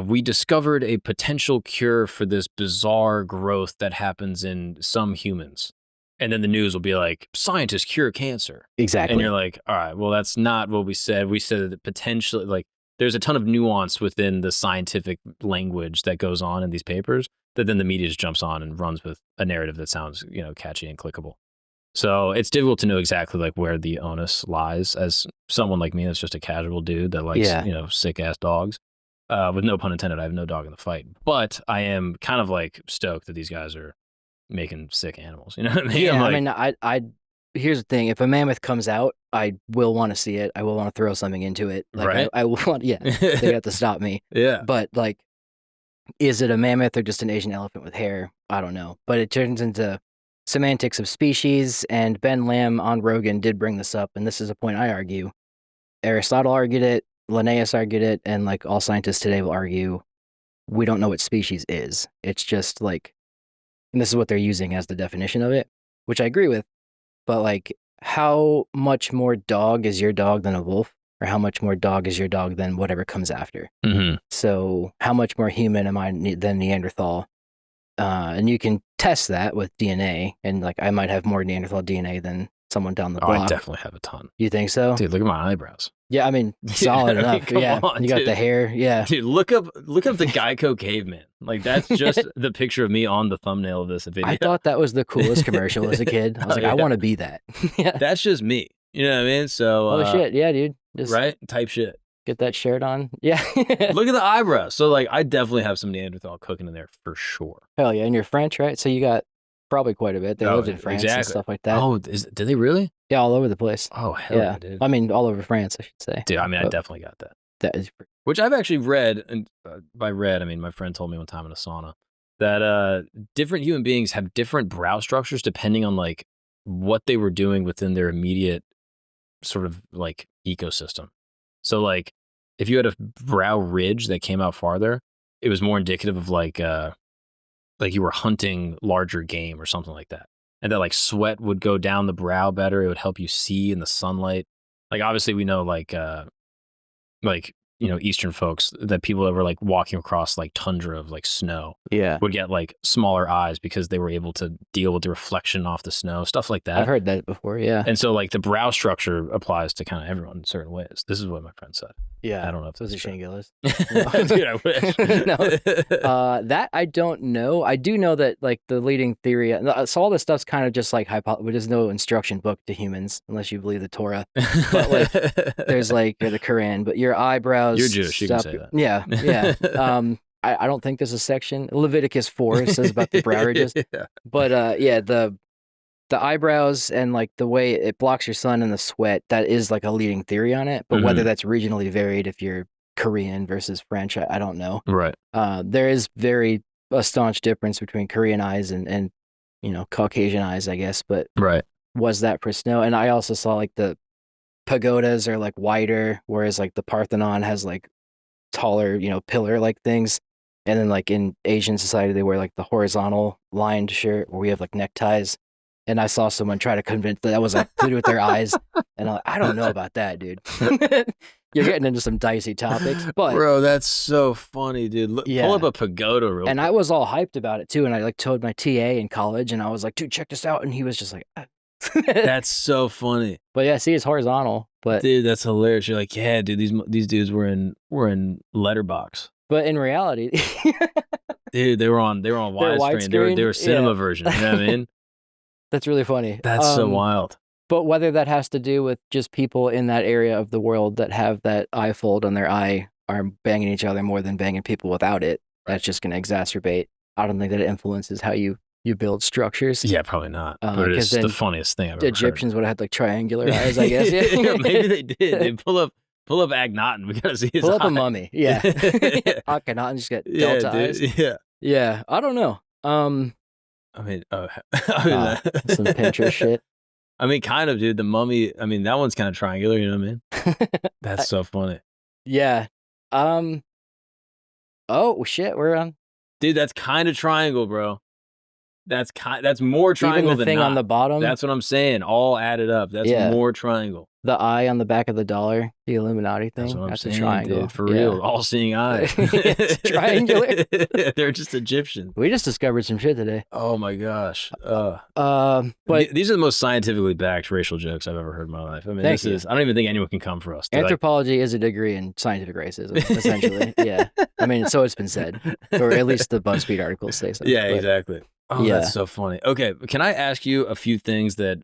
we discovered a potential cure for this bizarre growth that happens in some humans. And then the news will be like, scientists cure cancer. Exactly. And you're like, all right, well, that's not what we said. We said that potentially, like, there's a ton of nuance within the scientific language that goes on in these papers that then the media just jumps on and runs with a narrative that sounds, catchy and clickable. So it's difficult to know exactly like where the onus lies as someone like me that's just a casual dude that likes, sick ass dogs. With no pun intended, I have no dog in the fight. But I am kind of like stoked that these guys are making sick animals. You know what I mean? Yeah, I here's the thing. If a mammoth comes out, I will want to see it. I will want to throw something into it. Like, right? I will want, they have to stop me. Yeah. But like, is it a mammoth or just an Asian elephant with hair? I don't know. But it turns into semantics of species, and Ben Lamb on Rogan did bring this up, and this is a point I argue. Aristotle argued it. Linnaeus argued it, and like all scientists today will argue, we don't know what species is. It's just like, and this is what they're using as the definition of it, which I agree with. But like, how much more dog is your dog than a wolf? Or how much more dog is your dog than whatever comes after? Mm-hmm. So how much more human am I than Neanderthal? And you can test that with DNA, and like I might have more Neanderthal DNA than someone down the block. I definitely have a ton. You think so? Dude, look at my eyebrows. Yeah, I mean, solid enough. Come on, you got dude. the hair. Yeah. Dude, look up the Geico caveman. Like that's just the picture of me on the thumbnail of this video. I thought that was the coolest commercial as a kid. I was like, I want to be that. Yeah. That's just me. You know what I mean? So oh shit, yeah, dude. Just right? Type shit. Get that shirt on. Yeah. Look at the eyebrows. So like I definitely have some Neanderthal cooking in there for sure. Hell yeah. And you're French, right? So you got probably quite a bit. They lived in France and stuff like that. Oh, did they really? Yeah, all over the place. Oh, hell yeah, dude. I mean, all over France, I should say. Dude, I mean, I definitely got that. That is which I've actually read, and by read, I mean, my friend told me one time in a sauna that different human beings have different brow structures depending on like what they were doing within their immediate sort of like ecosystem. So like if you had a brow ridge that came out farther, it was more indicative of like like you were hunting larger game or something like that. And that like sweat would go down the brow better. It would help you see in the sunlight. Like obviously we know like Eastern folks, that people that were like walking across like tundra of like snow would get like smaller eyes because they were able to deal with the reflection off the snow, stuff like that. I've heard that before, yeah. And so like the brow structure applies to kind of everyone in certain ways. This is what my friend said. Yeah. I don't know if those that's are true. Shingulus. Dude, I wish. No. That I don't know. I do know that like the leading theory, so all this stuff's kind of just like there's no instruction book to humans unless you believe the Torah. But like there's like the Quran, but your eyebrows. You're Jewish, you can say that. Yeah, yeah. I don't think there's a section. Leviticus 4 says about the brow ridges. Yeah. But yeah, the eyebrows and like the way it blocks your sun and the sweat, that is like a leading theory on it. But whether that's regionally varied, if you're Korean versus French, I don't know. Right. There is a staunch difference between Korean eyes and Caucasian eyes, I guess. But right. Was that for snow? And I also saw like the pagodas are like wider, whereas like the Parthenon has like taller, pillar like things. And then like in Asian society, they wear like the horizontal lined shirt where we have like neckties. And I saw someone try to convince that was like to do with their eyes. And I'm like, I don't know about that, dude. You're getting into some dicey topics. But bro, that's so funny, dude. Pull up a pagoda real quick. I was all hyped about it too. And I like told my TA in college and I was like, dude, check this out. And he was just like, that's so funny. But yeah, see, it's horizontal. But dude, that's hilarious. You're like, yeah, dude, these dudes were in letterbox. But in reality, dude, they were on widescreen. They were cinema version. You know what I mean? That's really funny. That's so wild. But whether that has to do with just people in that area of the world that have that eye fold on their eye are banging each other more than banging people without it, that's just going to exacerbate. I don't think that it influences how you build structures. Yeah, probably not. But it's the funniest thing I've ever heard. The Egyptians would have had like triangular eyes, I guess. Yeah. Maybe they did. They pull up Akhenaten. We gotta see his pull up eye. A mummy. Yeah. Akhenaten just got delta eyes. Yeah. Yeah. I don't know. I mean, some Pinterest shit. I mean, kind of, dude. The mummy. I mean, that one's kind of triangular. You know what I mean? That's so funny. Yeah. Oh shit, we're on. Dude, that's kind of triangle, bro. That's more triangle Even the than thing not. On the bottom. That's what I'm saying. All added up. That's more triangle. The eye on the back of the dollar, the Illuminati thing. That's saying, a triangle. Dude, for real. All-seeing eyes. It's triangular. They're just Egyptian. We just discovered some shit today. Oh my gosh. But these are the most scientifically backed racial jokes I've ever heard in my life. I mean, I don't even think anyone can come for us. Anthropology is a degree in scientific racism, essentially. Yeah. I mean, so it's been said. Or at least the BuzzFeed articles say so. Yeah, exactly. Oh, yeah. That's so funny. Okay, can I ask you a few things that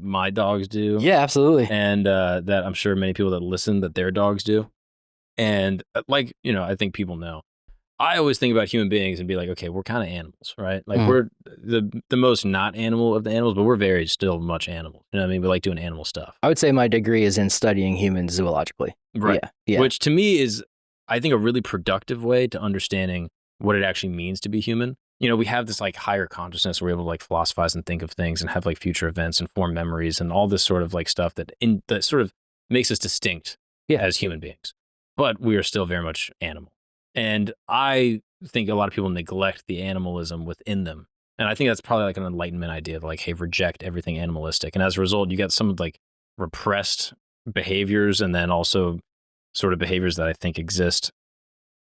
my dogs do? Yeah, absolutely. And that I'm sure many people that listen that their dogs do. And I think people know. I always think about human beings and be like, okay, we're kind of animals, right? Like we're the most not animal of the animals, but we're very still much animals. You know what I mean? We like doing animal stuff. I would say my degree is in studying humans zoologically. Right. Yeah. Which to me is, I think, a really productive way to understanding what it actually means to be human. We have this like higher consciousness. We're able to like philosophize and think of things and have like future events and form memories and all this sort of like stuff that sort of makes us distinct as human beings. But we are still very much animal. And I think a lot of people neglect the animalism within them. And I think that's probably like an Enlightenment idea, like, hey, reject everything animalistic. And as a result, you get some like repressed behaviors and then also sort of behaviors that I think exist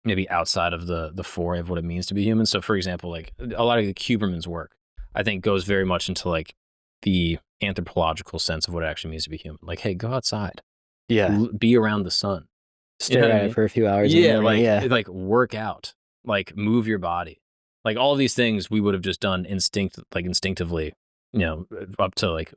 maybe outside of the foray of what it means to be human. So for example, like a lot of the Kuberman's work, I think goes very much into like the anthropological sense of what it actually means to be human. Like, hey, go outside. Yeah. Be around the sun. Stare at it for a few hours. Yeah, like work out, like move your body. Like all of these things we would have just done instinctively, up to like,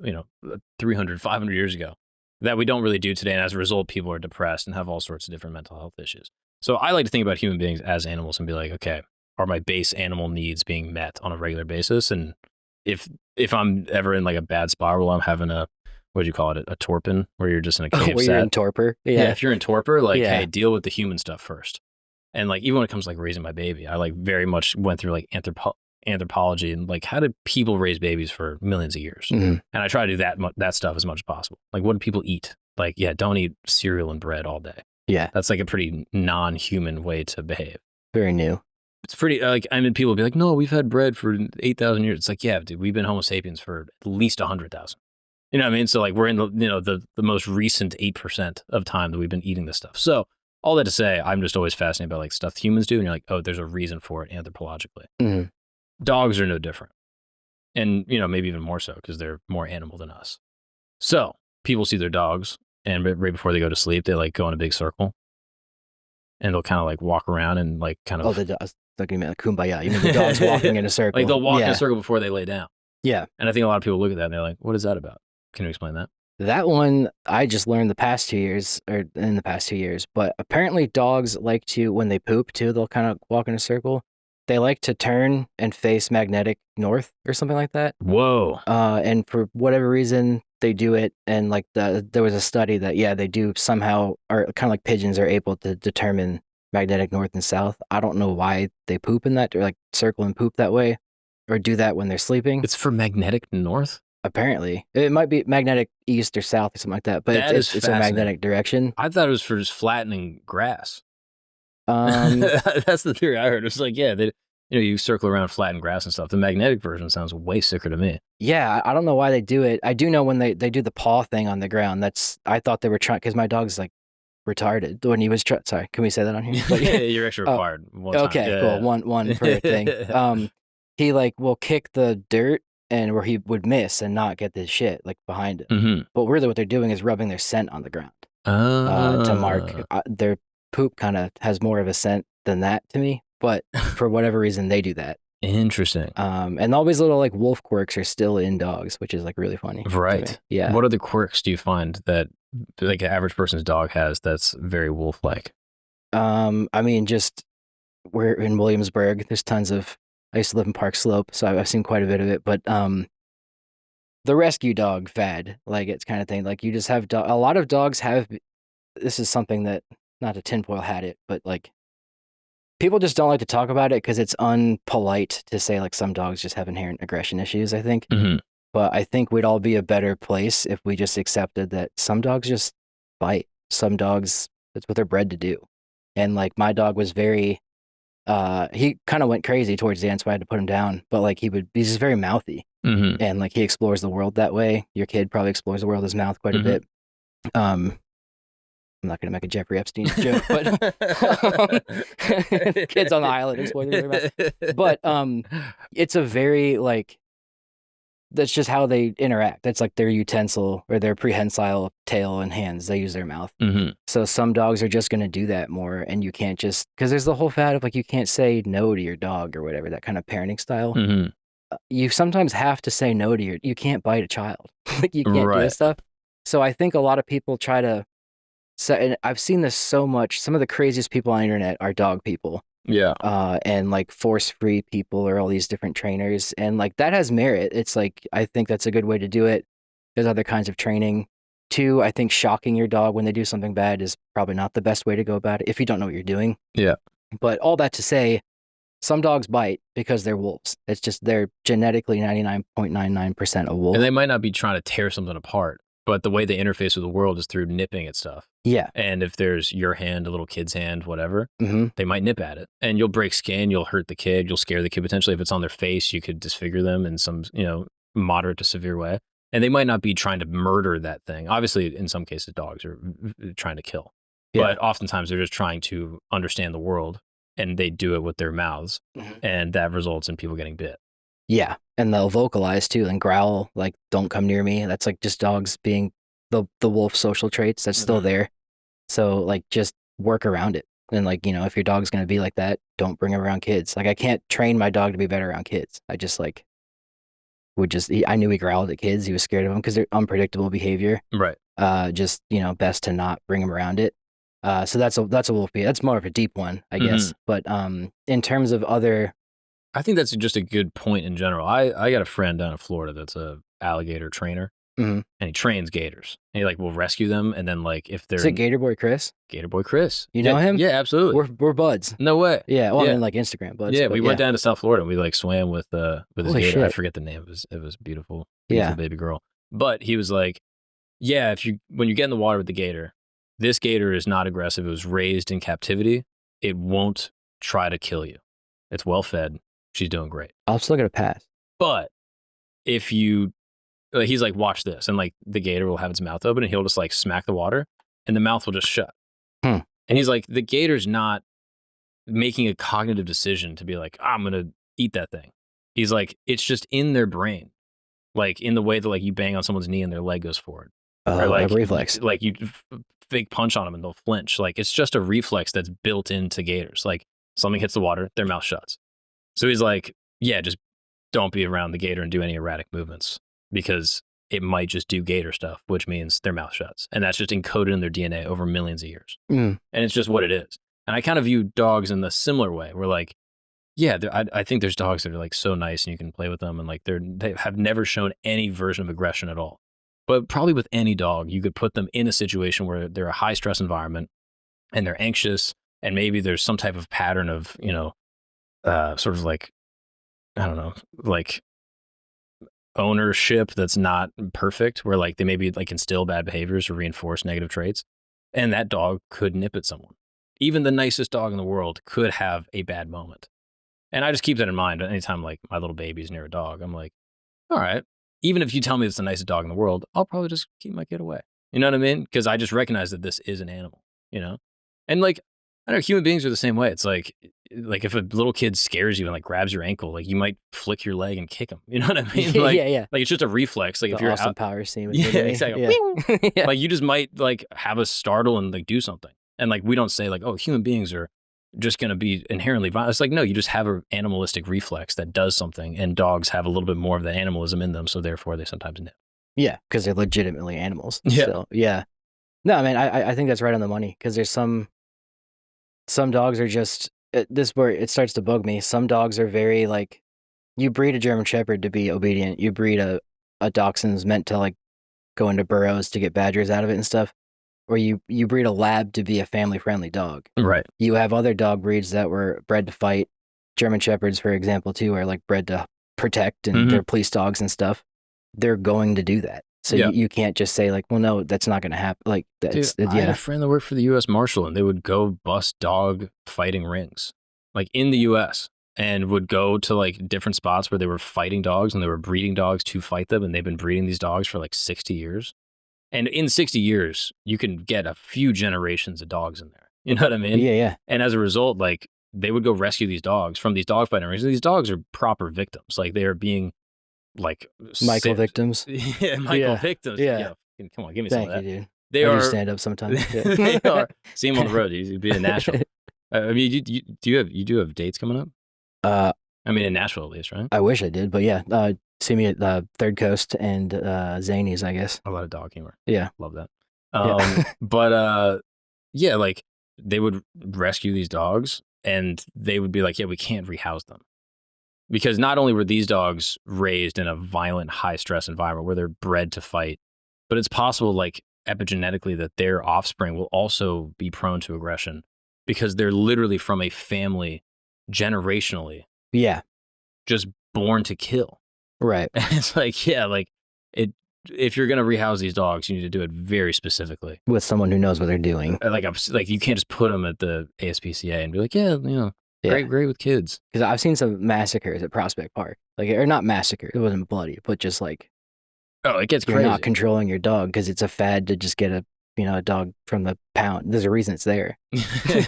300, 500 years ago that we don't really do today. And as a result, people are depressed and have all sorts of different mental health issues. So I like to think about human beings as animals and be like, okay, are my base animal needs being met on a regular basis? And if I'm ever in like a bad spot where I'm having a torpon, where you're just in a cave where you're in torpor. Yeah, if you're in torpor, like, hey, deal with the human stuff first. And like, even when it comes to like raising my baby, I like very much went through like anthropology and like, how did people raise babies for millions of years? Mm-hmm. And I try to do that stuff as much as possible. Like, what do people eat? Like, yeah, don't eat cereal and bread all day. Yeah. That's like a pretty non-human way to behave. Very new. It's pretty, like, I mean, people will be like, no, we've had bread for 8,000 years. It's like, yeah, dude, we've been Homo sapiens for at least 100,000. You know what I mean? So, like, we're in the, the most recent 8% of time that we've been eating this stuff. So, all that to say, I'm just always fascinated by, like, stuff humans do. And you're like, oh, there's a reason for it anthropologically. Mm-hmm. Dogs are no different. And, maybe even more so because they're more animal than us. So, people see their dogs, and right before they go to sleep, they, like, go in a big circle. And they'll kind of, like, walk around and, like, kind of... Oh, the dogs. Like, you mean like kumbaya. You mean the dogs walking in a circle. Like, they'll walk in a circle before they lay down. Yeah. And I think a lot of people look at that and they're like, what is that about? Can you explain that? That one, I just learned in the past 2 years. But apparently dogs like to, when they poop too, they'll kind of walk in a circle. They like to turn and face magnetic north or something like that. Whoa. And for whatever reason, they do it. And like there was a study that, yeah, they do somehow, or kind of like pigeons are able to determine magnetic north and south. I don't know why they poop in that, or like circle and poop that way, or do that when they're sleeping. It's for magnetic north? Apparently. It might be magnetic east or south or something like that, but it's a magnetic direction. I thought it was for just flattening grass. That's the theory I heard. It was like, yeah, you circle around flatten grass and stuff. The magnetic version sounds way sicker to me. Yeah, I don't know why they do it. I do know when they do the paw thing on the ground. I thought they were trying, because my dog's like retarded when he was sorry, can we say that on here? But, yeah, you're extra required. Okay, yeah, cool. Yeah. One per thing. He like will kick the dirt and where he would miss and not get this shit like behind him. Mm-hmm. But really what they're doing is rubbing their scent on the ground to mark. Their poop kind of has more of a scent than that to me, but for whatever reason they do that. Interesting. And all these little like wolf quirks are still in dogs, which is like really funny. Right. Yeah. What other quirks do you find that like an average person's dog has that's very wolf-like? I mean, just we're in Williamsburg. There's tons of. I used to live in Park Slope, so I've seen quite a bit of it. But the rescue dog fad, like it's kind of thing. Like you just have a lot of dogs have. This is something that not to tinfoil hat it, but like people just don't like to talk about it because it's unpolite to say like some dogs just have inherent aggression issues. I think. Mm-hmm. But I think we'd all be a better place if we just accepted that some dogs just bite. Some dogs, that's what they're bred to do. And like my dog was very, he kind of went crazy towards the end, so I had to put him down. But like he's just very mouthy. Mm-hmm. And like he explores the world that way. Your kid probably explores the world with his mouth quite a bit. I'm not going to make a Jeffrey Epstein joke, but kids on the island exploring their mouth. But it's a very like, that's just how they interact. That's like their utensil or their prehensile tail and hands. They use their mouth. Mm-hmm. So some dogs are just going to do that more. And you can't just, because there's the whole fad of like, you can't say no to your dog or whatever, that kind of parenting style. Mm-hmm. You sometimes have to say no to you can't bite a child. Like you can't do this stuff. So I think a lot of people try to, and I've seen this so much. Some of the craziest people on the internet are dog people. Yeah. And like force-free people or all these different trainers. And like that has merit. It's like, I think that's a good way to do it. There's other kinds of training. 2, I think shocking your dog when they do something bad is probably not the best way to go about it if you don't know what you're doing. Yeah. But all that to say, some dogs bite because they're wolves. It's just they're genetically 99.99% a wolf. And they might not be trying to tear something apart, but the way they interface with the world is through nipping at stuff. Yeah. And if there's your hand, a little kid's hand, whatever, mm-hmm. they might nip at it. And you'll break skin, you'll hurt the kid, you'll scare the kid potentially. If it's on their face, you could disfigure them in some, moderate to severe way. And they might not be trying to murder that thing. Obviously, in some cases, dogs are trying to kill. Yeah. But oftentimes, they're just trying to understand the world, and they do it with their mouths. Mm-hmm. And that results in people getting bit. Yeah. And they'll vocalize, too, and growl, like, don't come near me. That's, like, just dogs being the wolf social traits that's still there. So like just work around it. And like, if your dog's going to be like that, don't bring him around kids. Like I can't train my dog to be better around kids. I just like I knew he growled at kids. He was scared of them because they're unpredictable behavior. Right. Just, best to not bring him around it. So that's a wolf beat. That's more of a deep one, I guess. But in terms of other, I think that's just a good point in general. I got a friend down in Florida that's a alligator trainer. Mm-hmm. And he trains gators. And he like will rescue them, and then like if they're is it Gator Boy Chris? Gator Boy Chris, you know him? Yeah, absolutely. We're buds. No way. Yeah, well, I mean like Instagram buds. Yeah, we went down to South Florida and we like swam with his gator. Shit. I forget the name. It was beautiful baby girl. But he was like, yeah, when you get in the water with the gator, this gator is not aggressive. It was raised in captivity. It won't try to kill you. It's well fed. She's doing great. I'll still get a pass. But if you, he's like, watch this. And like the gator will have its mouth open and he'll just like smack the water and the mouth will just shut. And he's like, the gator's not making a cognitive decision to be like, I'm going to eat that thing. He's like, it's just in their brain. Like in the way that like you bang on someone's knee and their leg goes forward. Or like a reflex. Like you fake punch on them and they'll flinch. Like it's just a reflex that's built into gators. Like something hits the water, their mouth shuts. So he's like, yeah, just don't be around the gator and do any erratic movements because it might just do gator stuff, which means their mouth shuts. And that's just encoded in their DNA over millions of years. And it's just what it is. And I kind of view dogs in the similar way. We're like, yeah, I think there's dogs that are like so nice and you can play with them and like they have never shown any version of aggression at all. But probably with any dog, you could put them in a situation where they're a high stress environment and they're anxious and maybe there's some type of pattern of, you know, sort of like, I don't know, like ownership that's not perfect where like they maybe like instill bad behaviors or reinforce negative traits. And that dog could nip at someone. Even the nicest dog in the world could have a bad moment. And I just keep that in mind anytime like my little baby's near a dog. I'm like, all right, even if you tell me it's the nicest dog in the world, I'll probably just keep my kid away. You know what I mean? Because I just recognize that this is an animal, you know? And like, I don't know, human beings are the same way. It's like if a little kid scares you and like grabs your ankle, like you might flick your leg and kick him. You know what I mean? Like, yeah. Like it's just a reflex. Like the if you're Austin out, Powers scene. yeah, exactly. Yeah. Like you just might like have a startle and like do something. And like we don't say like, oh, human beings are just going to be inherently violent. It's like, no, you just have an animalistic reflex that does something, and dogs have a little bit more of that animalism in them, so therefore they sometimes nip. Yeah, because they're legitimately animals. Yeah. So, yeah. No, I mean, I think that's right on the money, because there's some dogs are just, this is where it starts to bug me. Some dogs are very, like, you breed a German Shepherd to be obedient. You breed a Dachshund's meant to, like, go into burrows to get badgers out of it and stuff. Or you breed a lab to be a family-friendly dog. Right. You have other dog breeds that were bred to fight. German Shepherds, for example, too, are like bred to protect, and they're police dogs and stuff. They're going to do that. So you can't just say like, well, no, that's not going to happen. Like, that's, dude, I had a friend that worked for the U.S. Marshal, and they would go bust dog fighting rings, like in the U.S., and would go to like different spots where they were fighting dogs and they were breeding dogs to fight them, and they've been breeding these dogs for like 60 years. And in 60 years, you can get a few generations of dogs in there. You know what I mean? Yeah. And as a result, like they would go rescue these dogs from these dog fighting rings. These dogs are proper victims. Like they are being like Michael victims. Yeah, Michael victims. Yeah. Come on, give me some of that. Thank you, dude. They I are do stand up sometimes. Yeah. They are. See them on the road. You'd be in Nashville. I mean, you do have dates coming up? I mean, in Nashville at least, right? I wish I did, but yeah. See me at Third Coast and Zanies, I guess. A lot of dog humor. Yeah. Love that. Yeah. But yeah, like they would rescue these dogs and they would be like, yeah, we can't rehouse them. Because not only were these dogs raised in a violent, high stress environment where they're bred to fight, but it's possible, like epigenetically, that their offspring will also be prone to aggression because they're literally from a family generationally. Yeah. Just born to kill. Right. And it's like, yeah, like if you're going to rehouse these dogs, you need to do it very specifically. With someone who knows what they're doing. Like you can't just put them at the ASPCA and be like, yeah, you know, great with kids. Because I've seen some massacres at Prospect Park. Like, or not massacre, it wasn't bloody, but just like, oh, it gets you're crazy. not controlling your dog because it's a fad to just get a dog from the pound. There's a reason it's there.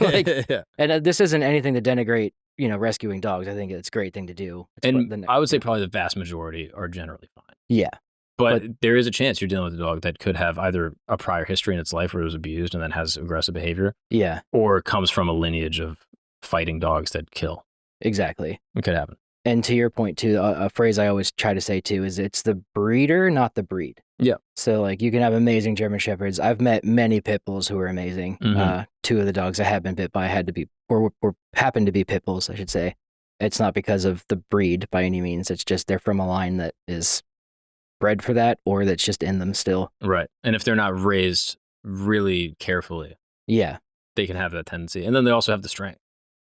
Like, yeah. And this isn't anything to denigrate, rescuing dogs. I think it's a great thing to do. And I would say probably the vast majority are generally fine. Yeah. But there is a chance you're dealing with a dog that could have either a prior history in its life where it was abused and then has aggressive behavior. Yeah. Or comes from a lineage of fighting dogs that kill. Exactly. It could happen. And to your point, too, a phrase I always try to say, too, is it's the breeder, not the breed. Yeah. So, like, you can have amazing German Shepherds. I've met many pit bulls who are amazing. Two of the dogs I have been bit by happened to be pit bulls, I should say. It's not because of the breed by any means. It's just they're from a line that is bred for that, or that's just in them still. Right. And if they're not raised really carefully, yeah, they can have that tendency. And then they also have the strength.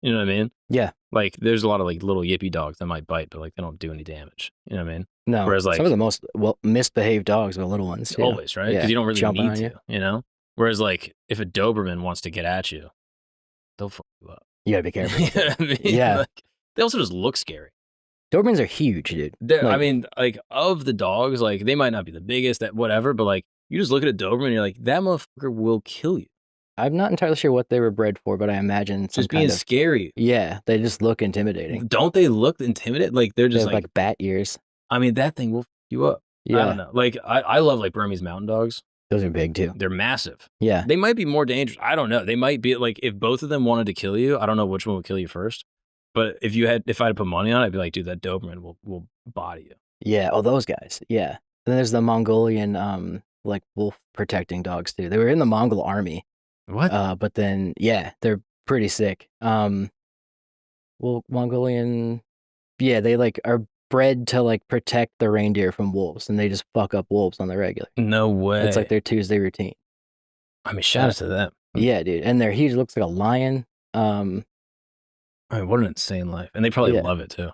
You know what I mean? Yeah. Like, there's a lot of like little yippy dogs that might bite, but like they don't do any damage. You know what I mean? No. Whereas like some of the most misbehaved dogs are the little ones. Always, right? Because you don't really need to, you know? Whereas like if a Doberman wants to get at you, they'll fuck you up. You gotta be careful. You know what I mean? Yeah. Like, They also just look scary. Dobermans are huge, dude. I mean, like, of the dogs, like, they might not be the biggest, that whatever, but like, you just look at a Doberman and you're like, that motherfucker will kill you. I'm not entirely sure what they were bred for, but I imagine some Just being scary. Yeah, they just look intimidating. Don't they look intimidating? Like, they're They just have like bat ears. I mean, that thing will f you up. Yeah. I don't know. Like, I love like Burmese mountain dogs. Those are big too. They're massive. Yeah. They might be more dangerous. I don't know. They might be like, if both of them wanted to kill you, I don't know which one would kill you first. But if I had to put money on it, I'd be like, dude, that Doberman will body you. Yeah. Oh, those guys. Yeah. Then there's the Mongolian, like wolf protecting dogs too. They were in the Mongol army. What? But then, yeah, they're pretty sick. Well, Mongolian, yeah, they like are bred to like protect the reindeer from wolves, and they just fuck up wolves on the regular. No way. It's like their Tuesday routine. I mean, shout out to them. Yeah, dude, and they're huge. Looks like a lion. I mean, what an insane life, and they probably love it too.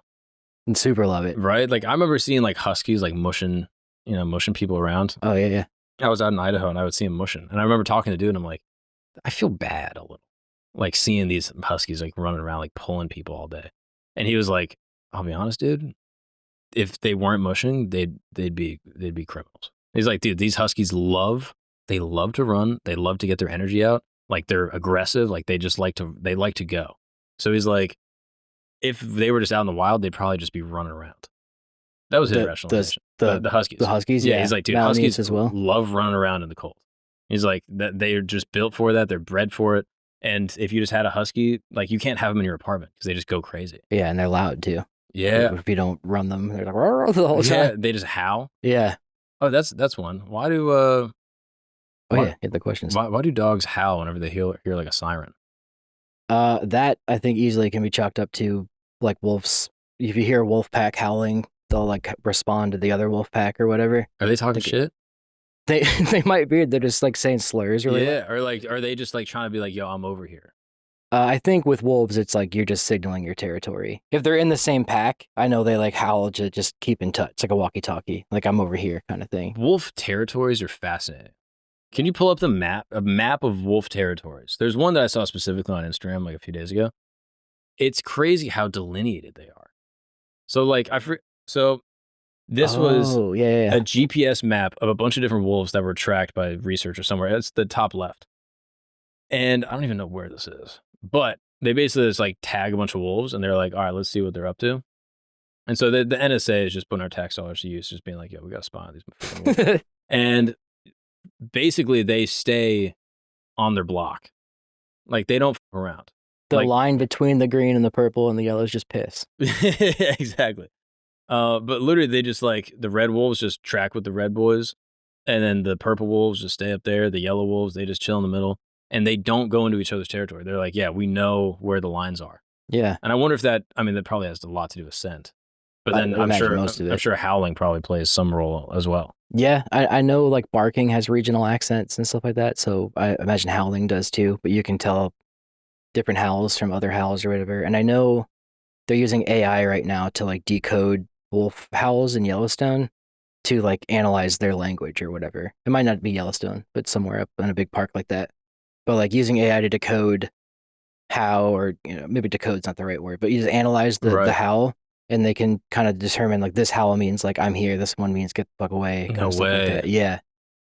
And super love it, right? Like I remember seeing like huskies like mushing people around. Oh yeah, yeah. I was out in Idaho and I would see them mushing, and I remember talking to dude, and I'm like, I feel bad a little, like seeing these huskies like running around like pulling people all day, and he was like, I'll be honest, dude, if they weren't mushing, they'd be criminals. He's like, dude, these huskies love to run, they love to get their energy out, like they're aggressive, like they like to go. So he's like, if they were just out in the wild, they'd probably just be running around. That was his rationalization. The huskies. The huskies, yeah. He's like, dude, huskies as well love running around in the cold. He's like, that they are just built for that. They're bred for it. And if you just had a husky, like you can't have them in your apartment because they just go crazy. Yeah, and they're loud too. Yeah. If you don't run them, they're like the whole time. Yeah, they just howl. Yeah. Oh, that's one. Why do get the questions. Why do dogs howl whenever they hear like a siren? That I think easily can be chalked up to like wolves. If you hear a wolf pack howling, they'll like respond to the other wolf pack or whatever. Are they talking shit? They might be. They're just like saying slurs, really. Yeah, or like, are they just like trying to be like, yo, I'm over here? I think with wolves, it's like you're just signaling your territory. If they're in the same pack, I know they like howl to just keep in touch. It's like a walkie-talkie, like I'm over here kind of thing. Wolf territories are fascinating. Can you pull up a map of wolf territories? There's one that I saw specifically on Instagram like a few days ago. It's crazy how delineated they are. So like this was a GPS map of a bunch of different wolves that were tracked by researchers somewhere. It's the top left. And I don't even know where this is. But they basically just like tag a bunch of wolves and they're like, all right, let's see what they're up to. And so the NSA is just putting our tax dollars to use, just being like, yo, we got to spy on these freaking wolves. And basically they stay on their block. Like they don't fuck around. The line between the green and the purple and the yellow is just piss. Exactly. But literally they just like, the red wolves just track with the red boys. And then the purple wolves just stay up there. The yellow wolves, they just chill in the middle. And they don't go into each other's territory. They're like, yeah, we know where the lines are. Yeah. And I wonder if that probably has a lot to do with scent. But then I'm sure howling probably plays some role as well. Yeah, I know like barking has regional accents and stuff like that. So I imagine howling does too. But you can tell different howls from other howls or whatever. And I know they're using AI right now to like decode wolf howls in Yellowstone to like analyze their language or whatever. It might not be Yellowstone, but somewhere up in a big park like that. But like using AI to decode how, or maybe decode's not the right word, but you just analyze the howl, and they can kind of determine like this howl means like I'm here, this one means get the fuck away. No way. Like that. Yeah,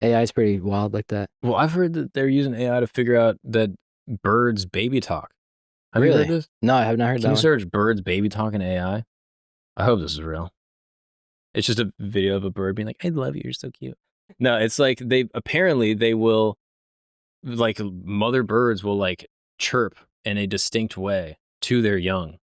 AI is pretty wild like that. Well, I've heard that they're using AI to figure out that birds baby talk. Have you heard this? No, I have not heard that. Can you search birds baby talk in AI? I hope this is real. It's just a video of a bird being like, I love you, you're so cute. No, it's like they will, like mother birds will like chirp in a distinct way to their young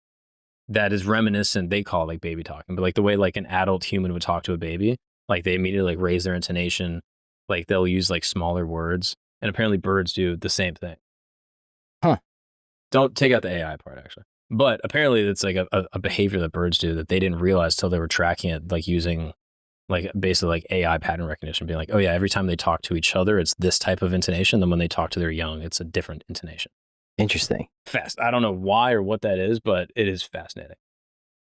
that is reminiscent, they call it like baby talking, but like the way like an adult human would talk to a baby, like they immediately like raise their intonation, like they'll use like smaller words, and apparently birds do the same thing. Huh. Don't take out the AI part actually. But apparently it's like a behavior that birds do that they didn't realize till they were tracking it, like using like basically like AI pattern recognition, being like, oh yeah, every time they talk to each other, it's this type of intonation. Then when they talk to their young, it's a different intonation. Interesting. I don't know why or what that is, but it is fascinating.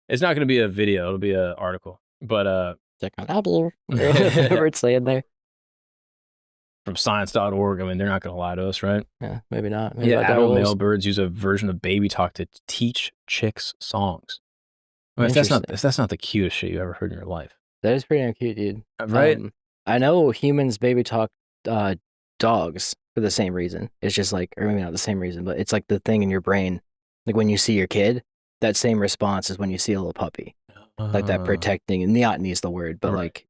It's not going to be a video. It'll be an article. But whatever it's saying there. from science.org. I mean, they're not going to lie to us, right? Yeah, maybe not. Maybe Yeah, about adult werewolves. male birds use a version of baby talk to teach chicks songs. I mean, if that's not the cutest shit you ever heard in your life. That is pretty cute, dude. Right? I know humans baby talk dogs for the same reason. It's just like, or maybe not the same reason, but it's like the thing in your brain. Like when you see your kid, that same response is when you see a little puppy. Like that protecting, and neoteny is the word, but like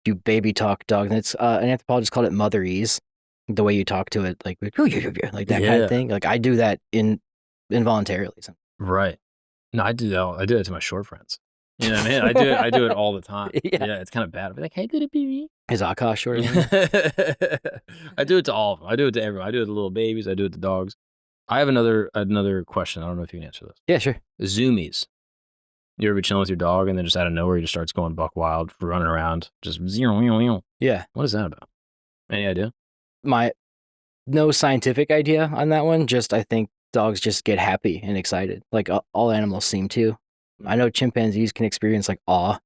you baby talk dogs. And it's an anthropologist called it motherese. The way you talk to it, like that kind of thing. Like I do that involuntarily. Right. No, I do that. I do it to my short friends. You know what I mean? I do it all the time. Yeah, it's kind of bad. I'll be like, hey, little baby. Is Akash short? I do it to all of them. I do it to everyone. I do it to little babies. I do it to dogs. I have another question. I don't know if you can answer this. Yeah, sure. Zoomies. You ever be chilling with your dog and then just out of nowhere he just starts going buck wild, running around, just Yeah. What is that about? Any idea? No scientific idea on that one. Just I think dogs just get happy and excited. Like all animals seem to. I know chimpanzees can experience like awe.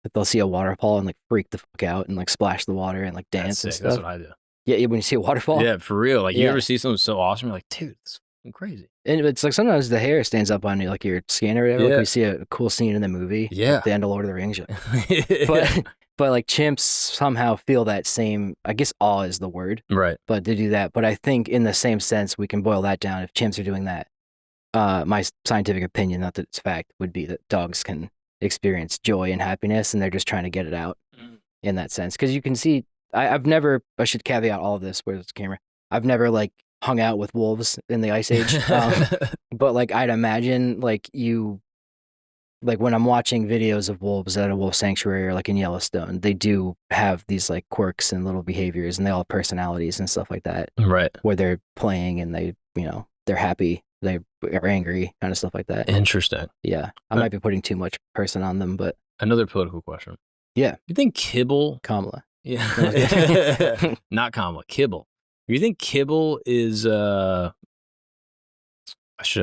Like they'll see a waterfall and like freak the fuck out and like splash the water and like dance and stuff. That's what I do. Yeah, when you see a waterfall. Yeah, for real. Like you ever see something so awesome, you're like, dude, it's fucking crazy. And it's like sometimes the hair stands up on you, like your skin or whatever. Like you see a cool scene in the movie. Yeah. Like the end of Lord of the Rings. But like chimps somehow feel that same, I guess awe is the word. Right. But they do that. But I think in the same sense, we can boil that down. If chimps are doing that, my scientific opinion, not that it's fact, would be that dogs can experience joy and happiness and they're just trying to get it out in that sense. Because you can see, I should caveat all of this, where's the camera? I've never like hung out with wolves in the Ice Age. But like I'd imagine like when I'm watching videos of wolves at a wolf sanctuary or like in Yellowstone, they do have these like quirks and little behaviors and they all have personalities and stuff like that. Right. Where they're playing and they, they're happy, they are angry, kind of stuff like that. Interesting. Yeah. I might be putting too much person on them, but. Another political question. Yeah. You think Kibble. Kamala. Yeah. Not Kamala, Kibble. You think Kibble is, should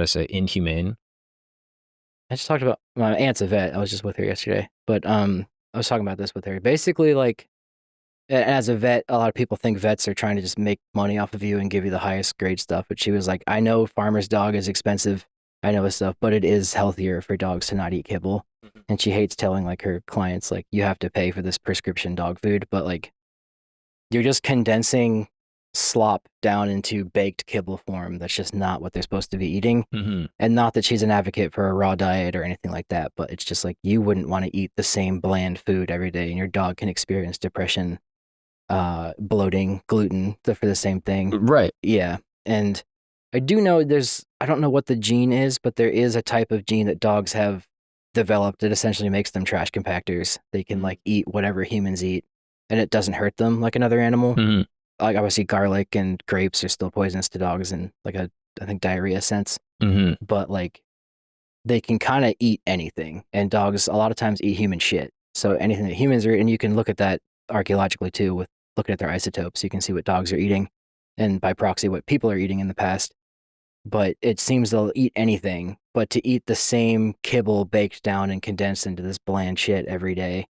I say, inhumane? I just talked about my aunt's a vet. I was just with her yesterday, but I was talking about this with her. Basically, like as a vet, a lot of people think vets are trying to just make money off of you and give you the highest grade stuff. But she was like, I know farmer's dog is expensive. I know this stuff, but it is healthier for dogs to not eat kibble. And she hates telling like her clients, like, you have to pay for this prescription dog food, but like you're just condensing slop down into baked kibble form. That's just not what they're supposed to be eating. And not that she's an advocate for a raw diet or anything like that, but it's just like you wouldn't want to eat the same bland food every day, and your dog can experience depression, bloating, gluten for the same thing. Right. Yeah. And I do know I don't know what the gene is, but there is a type of gene that dogs have developed that essentially makes them trash compactors. They can like eat whatever humans eat and it doesn't hurt them like another animal. Like obviously garlic and grapes are still poisonous to dogs in like I think diarrhea sense. But like they can kind of eat anything, and dogs a lot of times eat human shit. So anything that humans are, and you can look at that archaeologically too with looking at their isotopes. You can see what dogs are eating and by proxy what people are eating in the past. But it seems they'll eat anything, but to eat the same kibble baked down and condensed into this bland shit every day,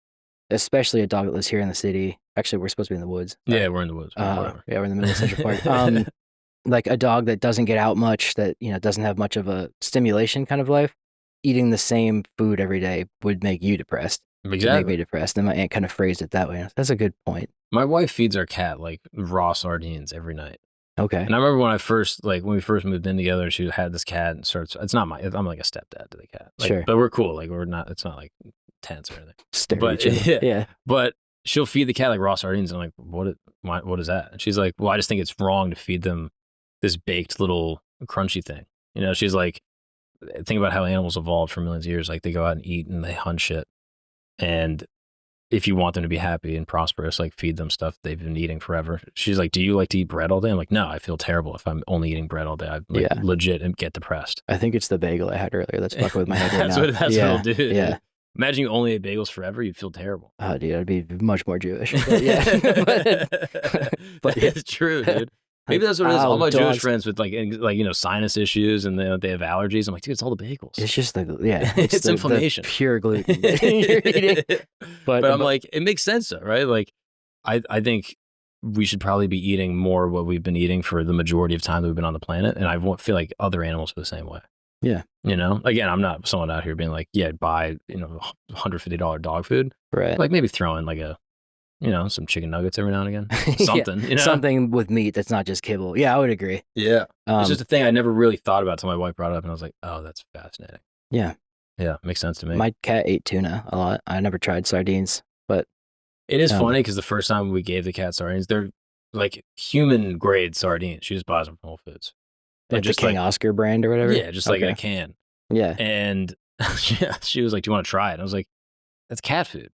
especially a dog that lives here in the city. Actually, we're supposed to be in the woods. Yeah, we're in the woods. Yeah, we're in the middle of Central Park. Like a dog that doesn't get out much, that doesn't have much of a stimulation kind of life, eating the same food every day would make you depressed. Exactly. Make me depressed. And my aunt kind of phrased it that way. That's a good point. My wife feeds our cat like raw sardines every night. Okay. And I remember when we first moved in together, she had this cat and I'm like a stepdad to the cat. Like, sure. But we're cool. Like it's not like tense or anything. But yeah. But she'll feed the cat like raw sardines. And I'm like, what is that? And she's like, well, I just think it's wrong to feed them this baked little crunchy thing. She's like, think about how animals evolved for millions of years. Like they go out and eat and they hunt shit. And if you want them to be happy and prosperous, like feed them stuff they've been eating forever. She's like, do you like to eat bread all day? I'm like, no, I feel terrible if I'm only eating bread all day. I legit and get depressed. I think it's the bagel I had earlier that's fucking with my head right that's now. What it'll do. Yeah. Imagine you only ate bagels forever, you'd feel terrible. Oh, dude, I'd be much more Jewish. But yeah. but yeah. It's true, dude. Maybe that's what it is. All my Jewish friends with like sinus issues and they have allergies. I'm like, dude, it's all the bagels. It's just it's inflammation. The pure gluten you're eating. But I'm like, it makes sense though, right? Like, I think we should probably be eating more what we've been eating for the majority of time that we've been on the planet. And I feel like other animals are the same way. Yeah. You know, again, I'm not someone out here being like, yeah, buy, you know, $150 dog food. Right. Like maybe throw in like some chicken nuggets every now and again. Something, yeah. you know? Something with meat that's not just kibble. Yeah, I would agree. Yeah. It's just a thing I never really thought about until my wife brought it up and I was like, oh, that's fascinating. Yeah. Yeah, makes sense to me. My cat ate tuna a lot. I never tried sardines, but it is funny because the first time we gave the cat sardines, they're like human grade sardines. She just buys them from Whole Foods. Like just the King Oscar brand or whatever? Yeah, just like in a can. Yeah. And she was like, do you want to try it? And I was like, that's cat food.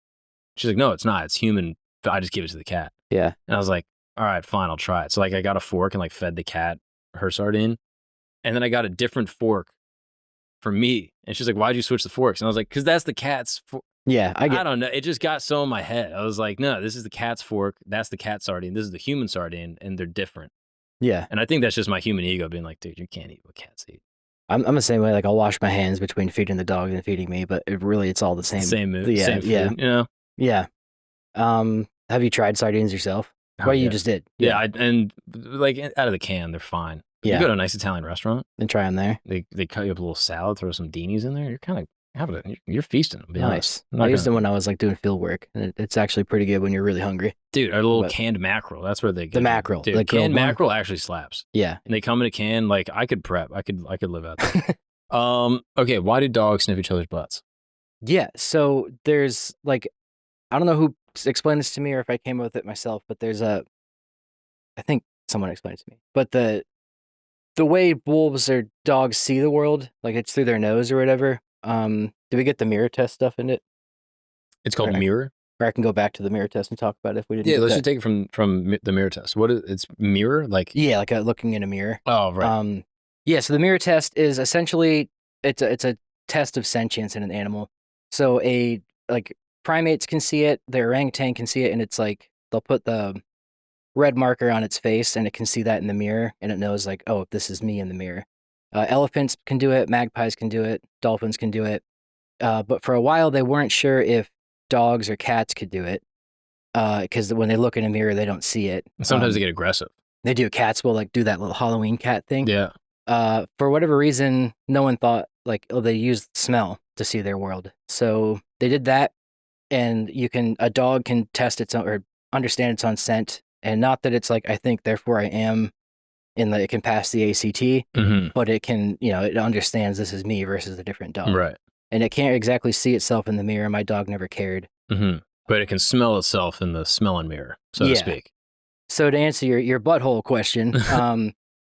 She's like, no, it's not. It's human. I just give it to the cat. Yeah. And I was like, all right, fine, I'll try it. So like I got a fork and like fed the cat her sardine. And then I got a different fork for me. And she's like, why'd you switch the forks? And I was like, because that's the cat's fork. Yeah, I don't know. It just got so in my head. I was like, no, this is the cat's fork. That's the cat sardine. This is the human sardine. And they're different. Yeah. And I think that's just my human ego being like, dude, you can't eat what cats eat. I'm the same way. Like I'll wash my hands between feeding the dog and feeding me, but it's all the same. Same move. Yeah, same food, yeah. You know? Yeah. Have you tried sardines yourself? Well, you just did. Yeah. And like out of the can, they're fine. Yeah. You go to a nice Italian restaurant. And try them there. They cut you up a little salad, throw some beanies in there. You're kind of having it. You're feasting. Nice. I used them when I was like doing field work, and it's actually pretty good when you're really hungry. Dude, a little canned mackerel. That's where they get the mackerel. Dude, like canned mackerel actually slaps. Yeah. And they come in a can. Like I could prep. I could live out there. Okay. Why do dogs sniff each other's butts? Yeah. So there's like, I don't know who explained this to me or if I came up with it myself, but I think someone explained it to me. But the way wolves or dogs see the world, like it's through their nose or whatever. Do we get the mirror test stuff in it? It's called mirror. Or I can go back to the mirror test and talk about it if we didn't. Yeah, let's just take it from the mirror test. What is it's mirror like? Yeah, like looking in a mirror. Oh, right. Yeah. So the mirror test is essentially it's a test of sentience in an animal. So primates can see it, the orangutan can see it, and it's like they'll put the red marker on its face and it can see that in the mirror and it knows like, oh, this is me in the mirror. Elephants can do it, magpies can do it, dolphins can do it. But for a while they weren't sure if dogs or cats could do it because when they look in a mirror they don't see it. Sometimes they get aggressive. They do. Cats will like do that little Halloween cat thing. Yeah. For whatever reason, no one thought like, oh, they used smell to see their world. So they did that, and a dog can test its own or understand its own scent, and not that it's like I think therefore I am, it can pass the ACT, but it can it understands this is me versus a different dog, right? And it can't exactly see itself in the mirror. My dog never cared, but it can smell itself in the smelling mirror, so to speak. So to answer your butthole question,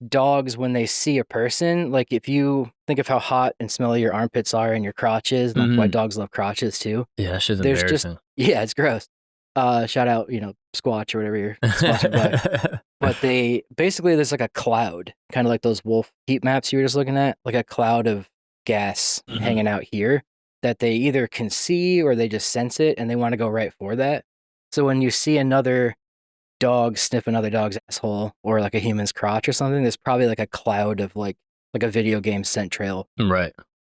dogs, when they see a person, like if you think of how hot and smelly your armpits are and your crotches, and why dogs love crotches too. Yeah, that shit's embarrassing. It's gross. Shout out, Squatch or whatever you're sponsored by. But there's like a cloud, kind of like those wolf heat maps you were just looking at, like a cloud of gas hanging out here that they either can see or they just sense it and they want to go right for that. So when you see another dog sniff another dog's asshole or like a human's crotch or something, there's probably like a cloud of like a video game scent trail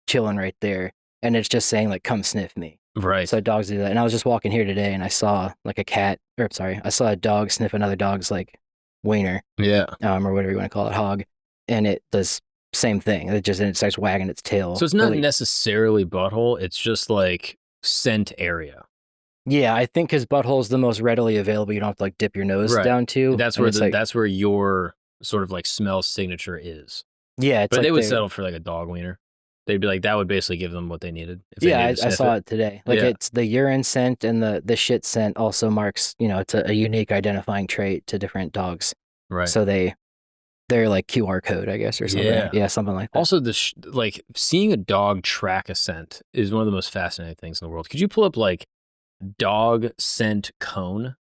chilling right there, and it's just saying like, come sniff me. Right. So dogs do that. And I was just walking here today and I saw like I saw a dog sniff another dog's like wiener, or whatever you want to call it, hog, and it does same thing. It starts wagging its tail. So it's not necessarily butthole, it's just like scent area. Yeah, I think because butthole's the most readily available. You don't have to like dip your nose down to. That's where that's where your sort of like smell signature is. Yeah, but they would settle for like a dog wiener. They'd be like, that would basically give them what they needed. I saw it today. Like it's the urine scent and the shit scent also marks. It's a unique identifying trait to different dogs. Right. So they're like QR code, I guess, or something. Yeah, something like that. Also, like seeing a dog track a scent is one of the most fascinating things in the world. Could you pull up like dog scent cone?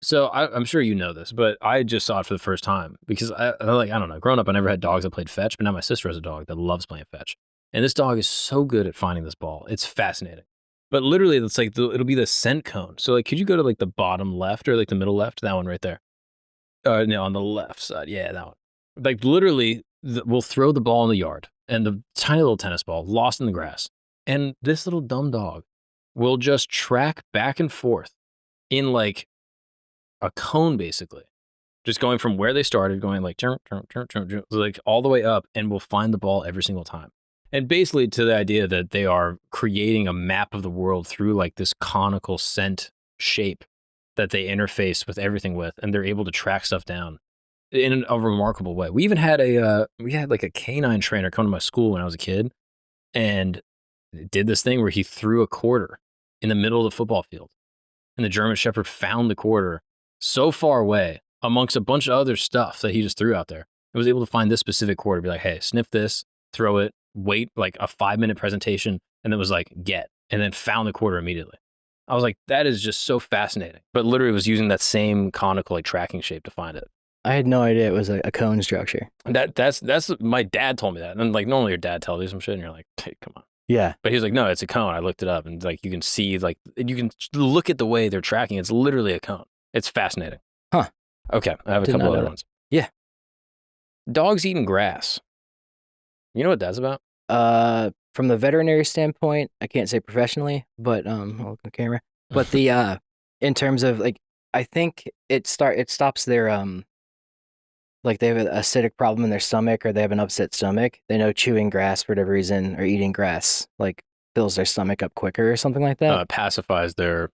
So I'm sure you know this, but I just saw it for the first time because I don't know. Growing up, I never had dogs that played fetch, but now my sister has a dog that loves playing fetch, and this dog is so good at finding this ball. It's fascinating. But literally, it's like it'll be the scent cone. So like, could you go to like the bottom left or like the middle left? That one right there. No, on the left side. Yeah, that one. Like literally, we'll throw the ball in the yard, and the tiny little tennis ball lost in the grass, and this little dumb dog will just track back and forth in like a cone basically, just going from where they started, going like like all the way up, and will find the ball every single time. And basically to the idea that they are creating a map of the world through like this conical scent shape that they interface with everything with, and they're able to track stuff down in a remarkable way. We even had like a canine trainer come to my school when I was a kid, and did this thing where he threw a quarter in the middle of the football field, and the German Shepherd found the quarter so far away amongst a bunch of other stuff that he just threw out there. It was able to find this specific quarter, be like, hey, sniff this, throw it, wait like a 5-minute presentation, and then was like, get, and then found the quarter immediately. I was like, that is just so fascinating. But literally was using that same conical like tracking shape to find it. I had no idea it was a cone structure. That's my dad told me that. And like normally your dad tells you some shit and you're like, hey, come on. Yeah. But he was like, no, it's a cone. I looked it up, and like you can see, like you can look at the way they're tracking. It's literally a cone. It's fascinating. Huh. Okay. I have a couple other ones. Yeah. Dogs eating grass. You know what that's about? From the veterinary standpoint, I can't say professionally, but I'll look on the camera. But the in terms of like, I think it stops their like they have an acidic problem in their stomach, or they have an upset stomach. They know chewing grass for whatever reason, or eating grass like fills their stomach up quicker or something like that. Pacifies the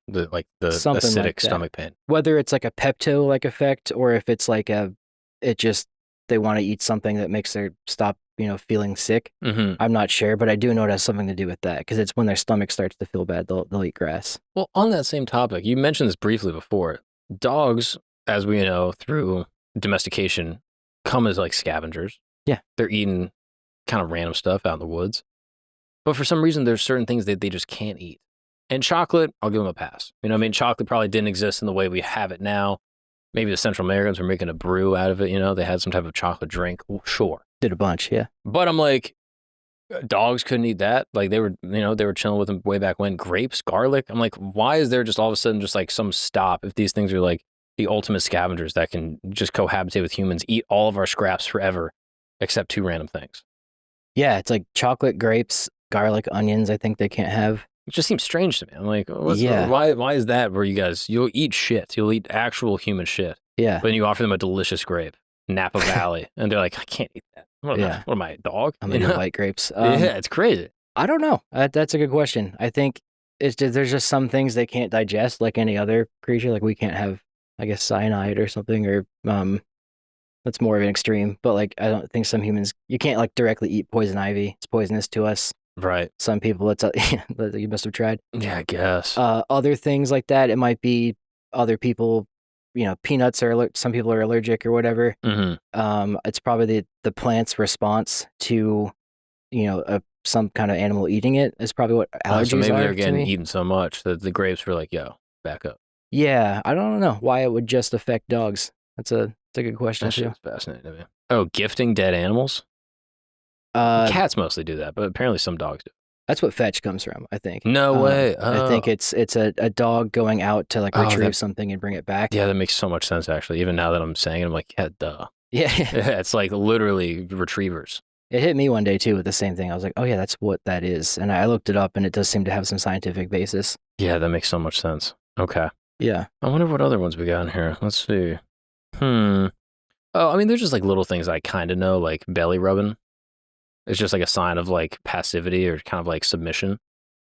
Something acidic like that. stomach pain. Whether it's like a Pepto like effect, or if it's like they want to eat something that makes their stop feeling sick. Mm-hmm. I'm not sure, but I do know it has something to do with that, because it's when their stomach starts to feel bad, they'll eat grass. Well, on that same topic, you mentioned this briefly before. Dogs, as we know through domestication, come as like scavengers. Yeah. They're eating kind of random stuff out in the woods. But for some reason, there's certain things that they just can't eat. And chocolate, I'll give them a pass. You know what I mean? Chocolate probably didn't exist in the way we have it now. Maybe the Central Americans were making a brew out of it. They had some type of chocolate drink. Well, sure. Did a bunch, yeah. But I'm like, dogs couldn't eat that. Like they were chilling with them way back when. Grapes, garlic. I'm like, why is there just all of a sudden just like some stop if these things are like the ultimate scavengers that can just cohabitate with humans, eat all of our scraps forever, except 2 random things? Yeah, it's like chocolate, grapes, garlic, onions. I think they can't have. It just seems strange to me. I'm like, Yeah. why is that where you'll eat shit. You'll eat actual human shit. Yeah. But then you offer them a delicious grape, Napa Valley, and they're like, I can't eat that. What am I, a dog? I'm into white grapes. Yeah, it's crazy. I don't know. That's a good question. I think there's just some things they can't digest like any other creature. Like we can't have, I guess, cyanide or something, or that's more of an extreme. But like, I don't think some humans, you can't like directly eat poison ivy. It's poisonous to us. Right. Some people, you must have tried. Yeah, I guess. Other things like that, it might be other people, peanuts some people are allergic or whatever. Mm-hmm. It's probably the plant's response to, some kind of animal eating it is probably what allergies so maybe are. they're getting eaten so much that the grapes were like, yo, back up. Yeah, I don't know why it would just affect dogs. That's a good question That too. shit's fascinating to me. Oh, gifting dead animals? Cats mostly do that, but apparently some dogs do. That's what fetch comes from, I think. No way. I think it's a dog going out to like retrieve something and bring it back. Yeah, that makes so much sense actually. Even now that I'm saying it, I'm like, yeah, duh. Yeah. It's like literally retrievers. It hit me one day too with the same thing. I was like, oh yeah, that's what that is. And I looked it up, and it does seem to have some scientific basis. Yeah, that makes so much sense. Okay. Yeah. I wonder what other ones we got in here. Let's see. Oh, I mean, there's just like little things I kind of know, like belly rubbing. It's just like a sign of like passivity or kind of like submission.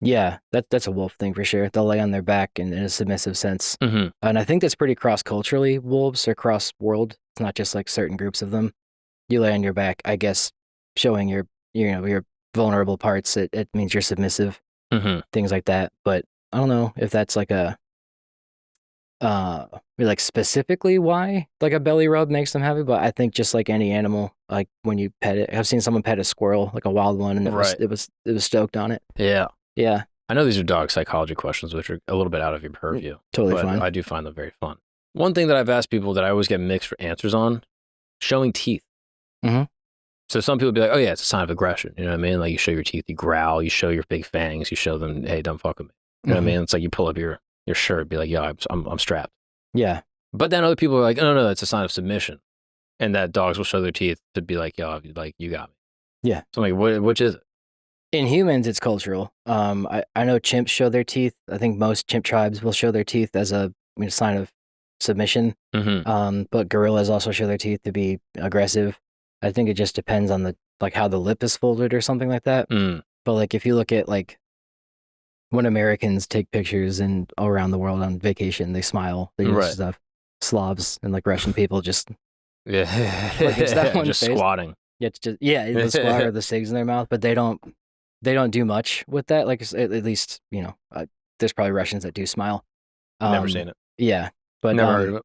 Yeah, that's a wolf thing for sure. They'll lay on their back in a submissive sense. Mm-hmm. And I think that's pretty cross-culturally, wolves are cross-world. It's not just like certain groups of them. You lay on your back, I guess, showing your vulnerable parts. It means you're submissive, things like that. But I don't know if that's like like specifically why like a belly rub makes them happy, but I think just like any animal, like when you pet it, I've seen someone pet a squirrel, like a wild one, and it was stoked on it. Yeah. Yeah. I know these are dog psychology questions, which are a little bit out of your purview. Totally but fine. I do find them very fun. One thing that I've asked people that I always get mixed answers on, showing teeth. Mm-hmm. So some people be like, oh yeah, it's a sign of aggression. You know what I mean? Like you show your teeth, you growl, you show your big fangs, you show them, hey, don't fuck with me. You know what I mean? It's like you pull up your shirt, be like, yo, I'm strapped. Yeah. But then other people are like, no, it's a sign of submission. And that dogs will show their teeth to be like, yo, like you got me. Yeah. So I'm like, which is it? In humans, it's cultural. I know chimps show their teeth. I think most chimp tribes will show their teeth as a sign of submission. But gorillas also show their teeth to be aggressive. I think it just depends on the like how the lip is folded or something like that. But like if you look at like when Americans take pictures and all around the world on vacation, they smile, they do stuff. Slavs and like Russian people just like it's that one just face. squatting. Yeah, it's just the squat or the cigs in their mouth, but they don't do much with that. Like at least there's probably Russians that do smile. Never seen it. Yeah, but never heard of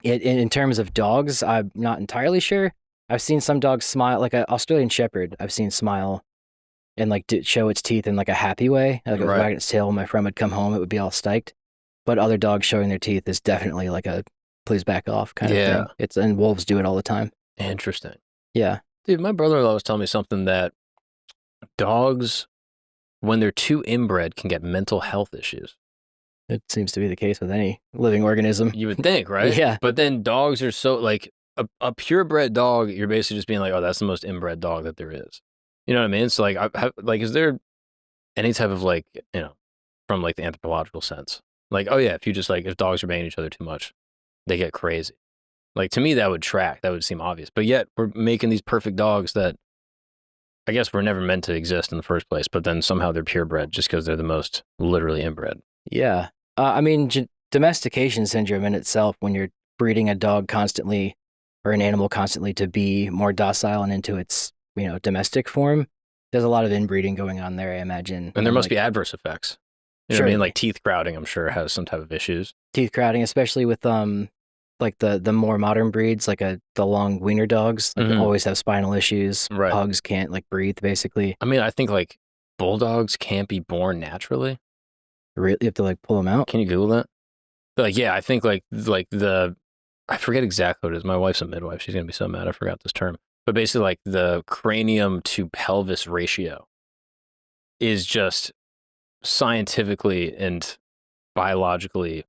it. In terms of dogs, I'm not entirely sure. I've seen some dogs smile, like an Australian Shepherd. I've seen smile and like show its teeth in like a happy way. Like it was wagging its tail when my friend would come home, it would be all stoked. But other dogs showing their teeth is definitely like a please back off kind of thing. And wolves do it all the time. Interesting. Yeah. Dude, my brother-in-law was telling me something that dogs, when they're too inbred, can get mental health issues. It seems to be the case with any living organism. You would think, right? Yeah. But then dogs are so, like, a purebred dog, you're basically just being like, oh, that's the most inbred dog that there is. You know what I mean? So, like, is there any type of, like, from, like, the anthropological sense? Like, oh, yeah, if dogs are banging each other too much, they get crazy. Like, to me, that would track. That would seem obvious. But yet, we're making these perfect dogs that I guess were never meant to exist in the first place, but then somehow they're purebred just because they're the most literally inbred. Yeah. I mean, domestication syndrome in itself, when you're breeding a dog constantly or an animal constantly to be more docile and into its, domestic form, there's a lot of inbreeding going on there, I imagine. And there must be adverse effects. You know what I mean? Like teeth crowding, I'm sure, has some type of issues. Teeth crowding, especially with like the more modern breeds, like the long wiener dogs, like always have spinal issues. Right. Pugs can't like breathe, basically. I mean, I think like bulldogs can't be born naturally. Really, you have to like pull them out. Can you Google that? Like, yeah, I think like I forget exactly what it is. My wife's a midwife. She's gonna be so mad. I forgot this term. But basically, like the cranium to pelvis ratio is just scientifically and biologically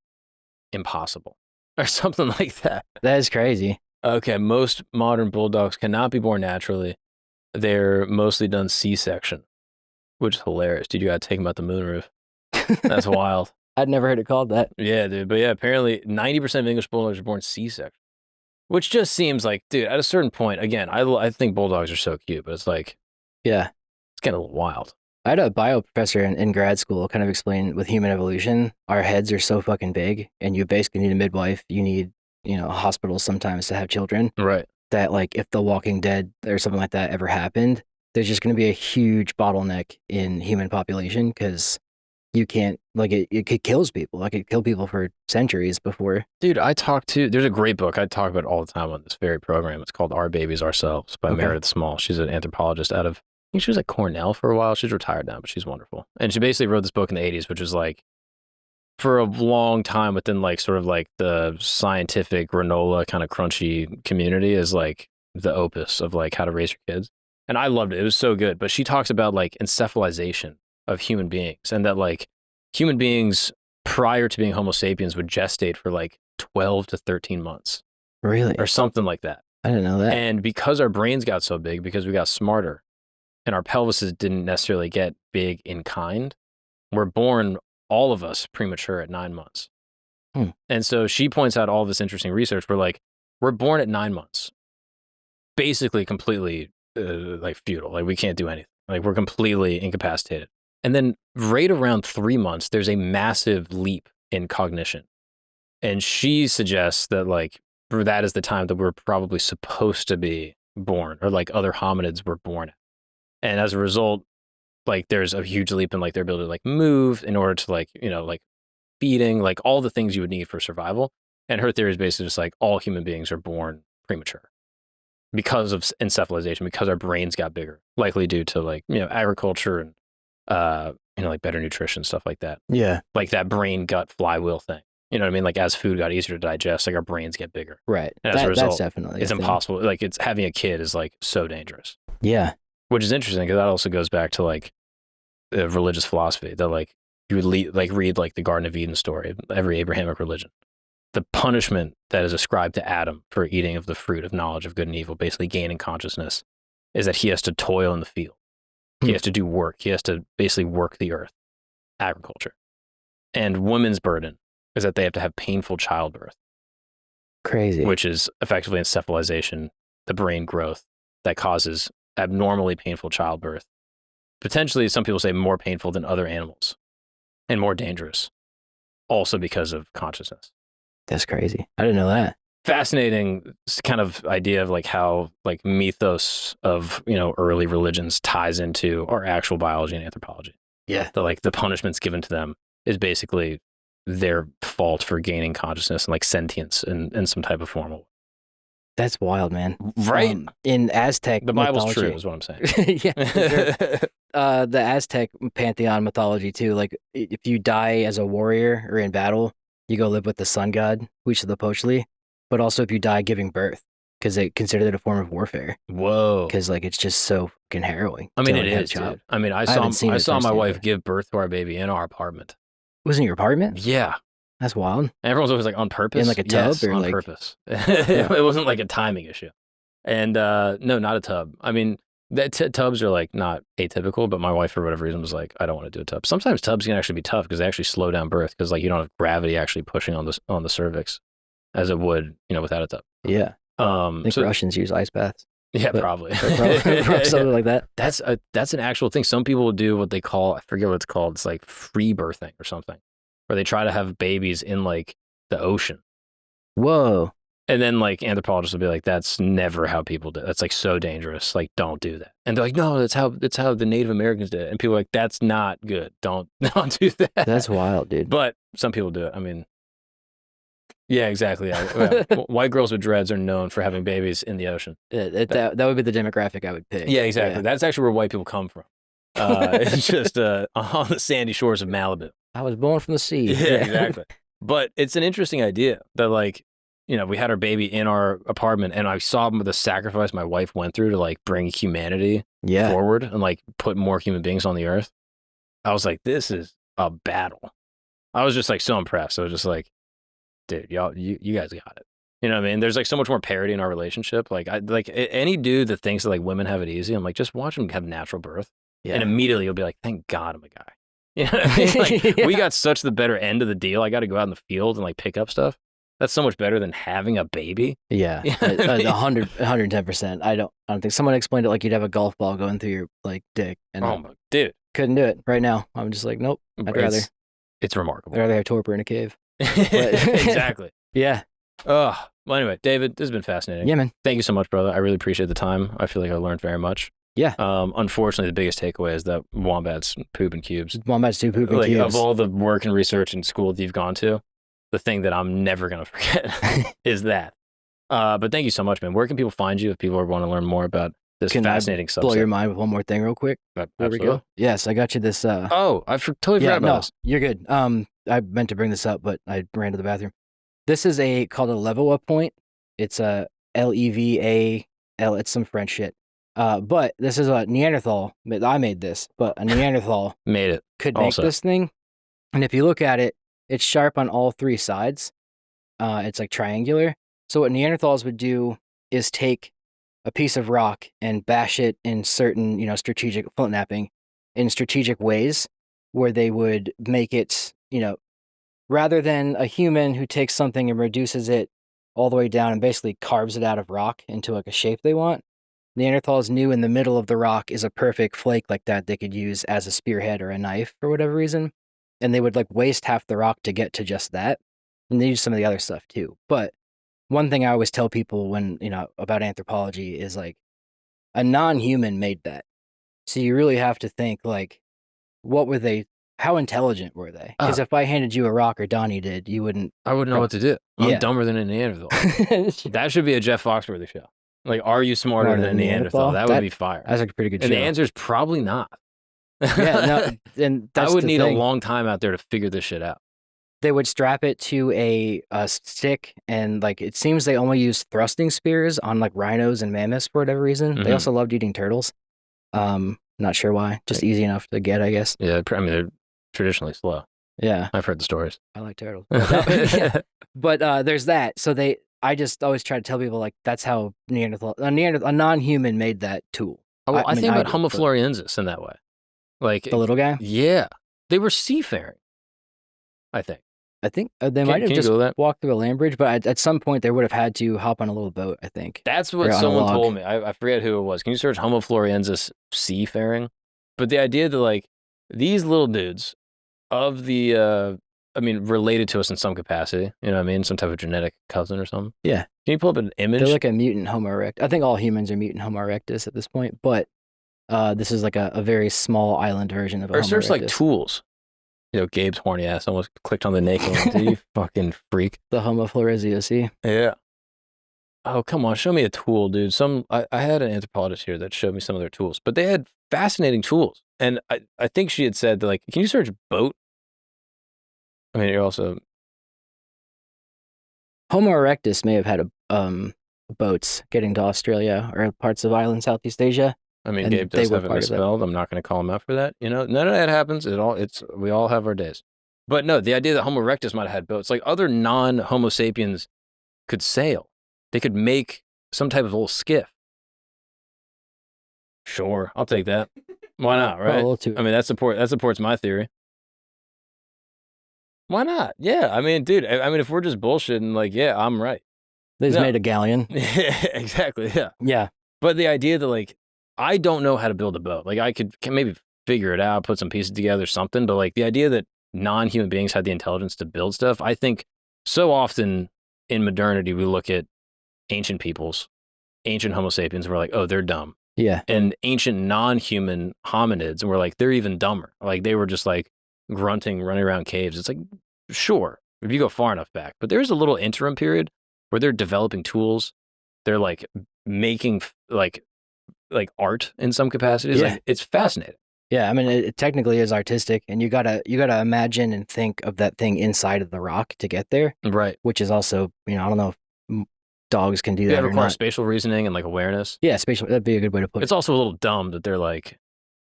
impossible. Or something like that. That is crazy. Okay, most modern bulldogs cannot be born naturally. They're mostly done C-section, which is hilarious. Dude, you gotta take them out the moonroof. That's wild. I'd never heard it called that. Yeah, dude. But yeah, apparently 90% of English bulldogs are born C-section, which just seems like, dude, at a certain point, again, I think bulldogs are so cute, but it's like, yeah, it's getting a little wild. I had a bio professor in grad school kind of explain with human evolution, our heads are so fucking big, and you basically need a midwife. You need, hospitals sometimes to have children. Right. That like if The Walking Dead or something like that ever happened, there's just going to be a huge bottleneck in human population because you can't, like it kills people. Like it killed people for centuries before. Dude, there's a great book I talk about all the time on this very program. It's called Our Babies Ourselves by Meredith Small. She's an anthropologist I think she was at Cornell for a while. She's retired now, but she's wonderful. And she basically wrote this book in the 80s, which was like, for a long time within like sort of like the scientific granola kind of crunchy community is like the opus of like how to raise your kids. And I loved it. It was so good. But she talks about like encephalization of human beings and that like human beings prior to being Homo sapiens would gestate for like 12 to 13 months. Really? Or something like that. I didn't know that. And because our brains got so big, because we got smarter, and our pelvises didn't necessarily get big in kind, we're born, all of us, premature at 9 months. And so she points out all this interesting research where like, we're born at 9 months, basically completely like futile. Like we can't do anything. Like we're completely incapacitated. And then right around 3 months, there's a massive leap in cognition. And she suggests that like, that is the time that we're probably supposed to be born, or like other hominids were born at. And as a result, like there's a huge leap in like their ability to like move in order to like, like feeding, like all the things you would need for survival. And her theory is basically just like all human beings are born premature because of encephalization, because our brains got bigger, likely due to like, agriculture and, like better nutrition, stuff like that. Yeah. Like that brain gut flywheel thing. You know what I mean? Like as food got easier to digest, like our brains get bigger. Right. And as a result, that's definitely it's impossible. Like it's having a kid is like so dangerous. Yeah. Which is interesting because that also goes back to like religious philosophy that like you would read like the Garden of Eden story of every Abrahamic religion. The punishment that is ascribed to Adam for eating of the fruit of knowledge of good and evil, basically gaining consciousness, is that he has to toil in the field. He has to do work. He has to basically work the earth, agriculture. And women's burden is that they have to have painful childbirth Crazy. which is effectively encephalization, the brain growth that causes abnormally painful childbirth. Potentially, some people say more painful than other animals and more dangerous, also because of consciousness. That's crazy. I didn't know that. Fascinating kind of idea of like how like mythos of, early religions ties into our actual biology and anthropology. Yeah. The punishments given to them is basically their fault for gaining consciousness and like sentience in some type of form. That's wild, man. Right? In Aztec The Bible's mythology, true is what I'm saying. yeah, for sure. The Aztec pantheon mythology too. Like if you die as a warrior or in battle, you go live with the sun god, Huitzilopochtli. But also if you die giving birth, because they consider it a form of warfare. Whoa. Because like it's just so fucking harrowing. I mean, to, it like, have a is, child. dude. I mean, I haven't seen saw it my firsthand, wife but- give birth to our baby in our apartment. Was it in your apartment? Yeah. That's wild. And everyone's always like, on purpose? In like a tub Yes, or on like purpose. It wasn't like a timing issue. And no, not a tub. I mean, tubs are like not atypical, but my wife for whatever reason was like, I don't want to do a tub. Sometimes tubs can actually be tough because they actually slow down birth because like you don't have gravity actually pushing on the cervix as it would, without a tub. Yeah. I think Russians use ice baths. Yeah, But- probably. Something like that. That's an actual thing. Some people will do what they call, I forget what it's called. It's like free birthing or something, where they try to have babies in like the ocean. Whoa. And then like anthropologists will be like, that's never how people do it. That's like so dangerous. Like, don't do that. And they're like, no, that's how the Native Americans did it. And people are like, that's not good. Don't do that. That's wild, dude. But some people do it. I mean, yeah, exactly. Yeah. White girls with dreads are known for having babies in the ocean. That would be the demographic I would pick. Yeah, exactly. That's actually where white people come from. It's just on the sandy shores of Malibu. I was born from the sea. Yeah, exactly. But it's an interesting idea that like, we had our baby in our apartment and I saw the sacrifice my wife went through to like bring humanity forward and like put more human beings on the earth. I was like, this is a battle. I was just like so impressed. I was just like, dude, y'all, you guys got it. You know what I mean? There's like so much more parity in our relationship. Like any dude that thinks that like women have it easy, I'm like, just watch them have natural birth. Yeah. And immediately you'll be like, thank God I'm a guy. You know what I mean? Like we got such the better end of the deal. I got to go out in the field and like pick up stuff. That's so much better than having a baby. Yeah. 110%. I don't think someone explained it like you'd have a golf ball going through your like dick. And Oh my dude. couldn't do it right now. I'm just like, nope. It's remarkable. I'd rather have torpor in a cave. Exactly. Yeah. Oh, well, anyway, David, this has been fascinating. Yeah, man. Thank you so much, brother. I really appreciate the time. I feel like I learned very much. Yeah. Unfortunately, the biggest takeaway is that wombats poop in cubes. Wombats do poop in Like cubes. of all the work and research and school that you've gone to, the thing that I'm never gonna forget is that. But thank you so much, man. Where can people find you if people want to learn more about this fascinating subject? Blow your mind with one more thing real quick? There we go. Yes, I got you this. Oh, I totally forgot about this. You're good. I meant to bring this up, but I ran to the bathroom. This is called a level up point. It's a LEVAL. It's some French shit. But this is a Neanderthal. I made this, but a Neanderthal Made it. could make Also. this thing. And if you look at it, it's sharp on all three sides. It's like triangular. So what Neanderthals would do is take a piece of rock and bash it in certain, strategic flint knapping in strategic ways where they would make it, rather than a human who takes something and reduces it all the way down and basically carves it out of rock into like a shape they want. Neanderthals knew in the middle of the rock is a perfect flake like that they could use as a spearhead or a knife for whatever reason. And they would like waste half the rock to get to just that. And they use some of the other stuff too. But one thing I always tell people when, about anthropology is like a non-human made that. So you really have to think like, what were they? How intelligent were they? Because if I handed you a rock or Donnie did, you wouldn't. I wouldn't know what to do. I'm Yeah. dumber than a Neanderthal. That should be a Jeff Foxworthy show. Like, are you smarter than a Neanderthal? That would be fire. That's like a pretty good And show. the answer is probably not. Yeah, no, and that's I would the need thing. a long time out there to figure this shit out. They would strap it to a stick, and like it seems they only use thrusting spears on like rhinos and mammoths for whatever reason. They Mhm. also loved eating turtles. Not sure why. Just easy enough to get, I guess. Yeah, I mean, they're traditionally slow. Yeah, I've heard the stories. I like turtles. Yeah. But there's that. So I just always try to tell people like that's how a non-human made that tool. Oh, I mean, think about do, Homo but- floresiensis in that way. Like, The little guy. yeah, they were seafaring, I think. I think they might have can you just Google that? walked through a land bridge, but at some point they would have had to hop on a little boat, I think. That's Or what on a someone log. told me. I forget who it was. Can you search Homo floresiensis seafaring? But the idea that like these little dudes of the I mean, related to us in some capacity, you know what I mean? Some type of genetic cousin or something. Yeah. Can you pull up an image? They're like a mutant Homo erectus. I think all humans are mutant Homo erectus at this point, but this is like a very small island version of a or Homo search erectus. like tools. You know, Gabe's horny ass almost clicked on the naked one. Did you fucking freak? The Homo floresiosi. Yeah. Oh, come on. Show me a tool, dude. I had an anthropologist here that showed me some of their tools, but they had fascinating tools. And I think she had said that, like, can you search boat? I mean, you're also... Homo erectus may have had boats getting to Australia or parts of island Southeast Asia. I mean, And Gabe they does were have it part of that. misspelled. I'm not going to call him out for that. You know, none of that happens. We all have our days. But no, the idea that Homo erectus might have had boats, like other non-Homo sapiens could sail. They could make some type of little skiff. Sure, I'll take that. Why not, Oh, a right? little too. I mean, that supports my theory. Why not? Yeah, I mean, dude, I mean, if we're just bullshitting, like, yeah, I'm right. They just No. made a galleon. Exactly, yeah. Yeah. But the idea that, like, I don't know how to build a boat. Like, I can maybe figure it out, put some pieces together, something. But, like, the idea that non-human beings had the intelligence to build stuff, I think so often in modernity, we look at ancient peoples, ancient Homo sapiens, and we're like, oh, they're dumb. Yeah. And ancient non-human hominids, and we're like, they're even dumber. Like, they were just, like, grunting, running around caves. It's like, sure, if you go far enough back. But there's a little interim period where they're developing tools. They're, like, making, like art in some capacities. Yeah. Like, it's fascinating. Yeah, I mean, it technically is artistic, and you gotta imagine and think of that thing inside of the rock to get there, Right. which is also, you know, I don't know if dogs can do They that or require not. spatial reasoning and, like, awareness. Yeah, spatial. That'd be a good way to put it. It's also a little dumb that they're, like,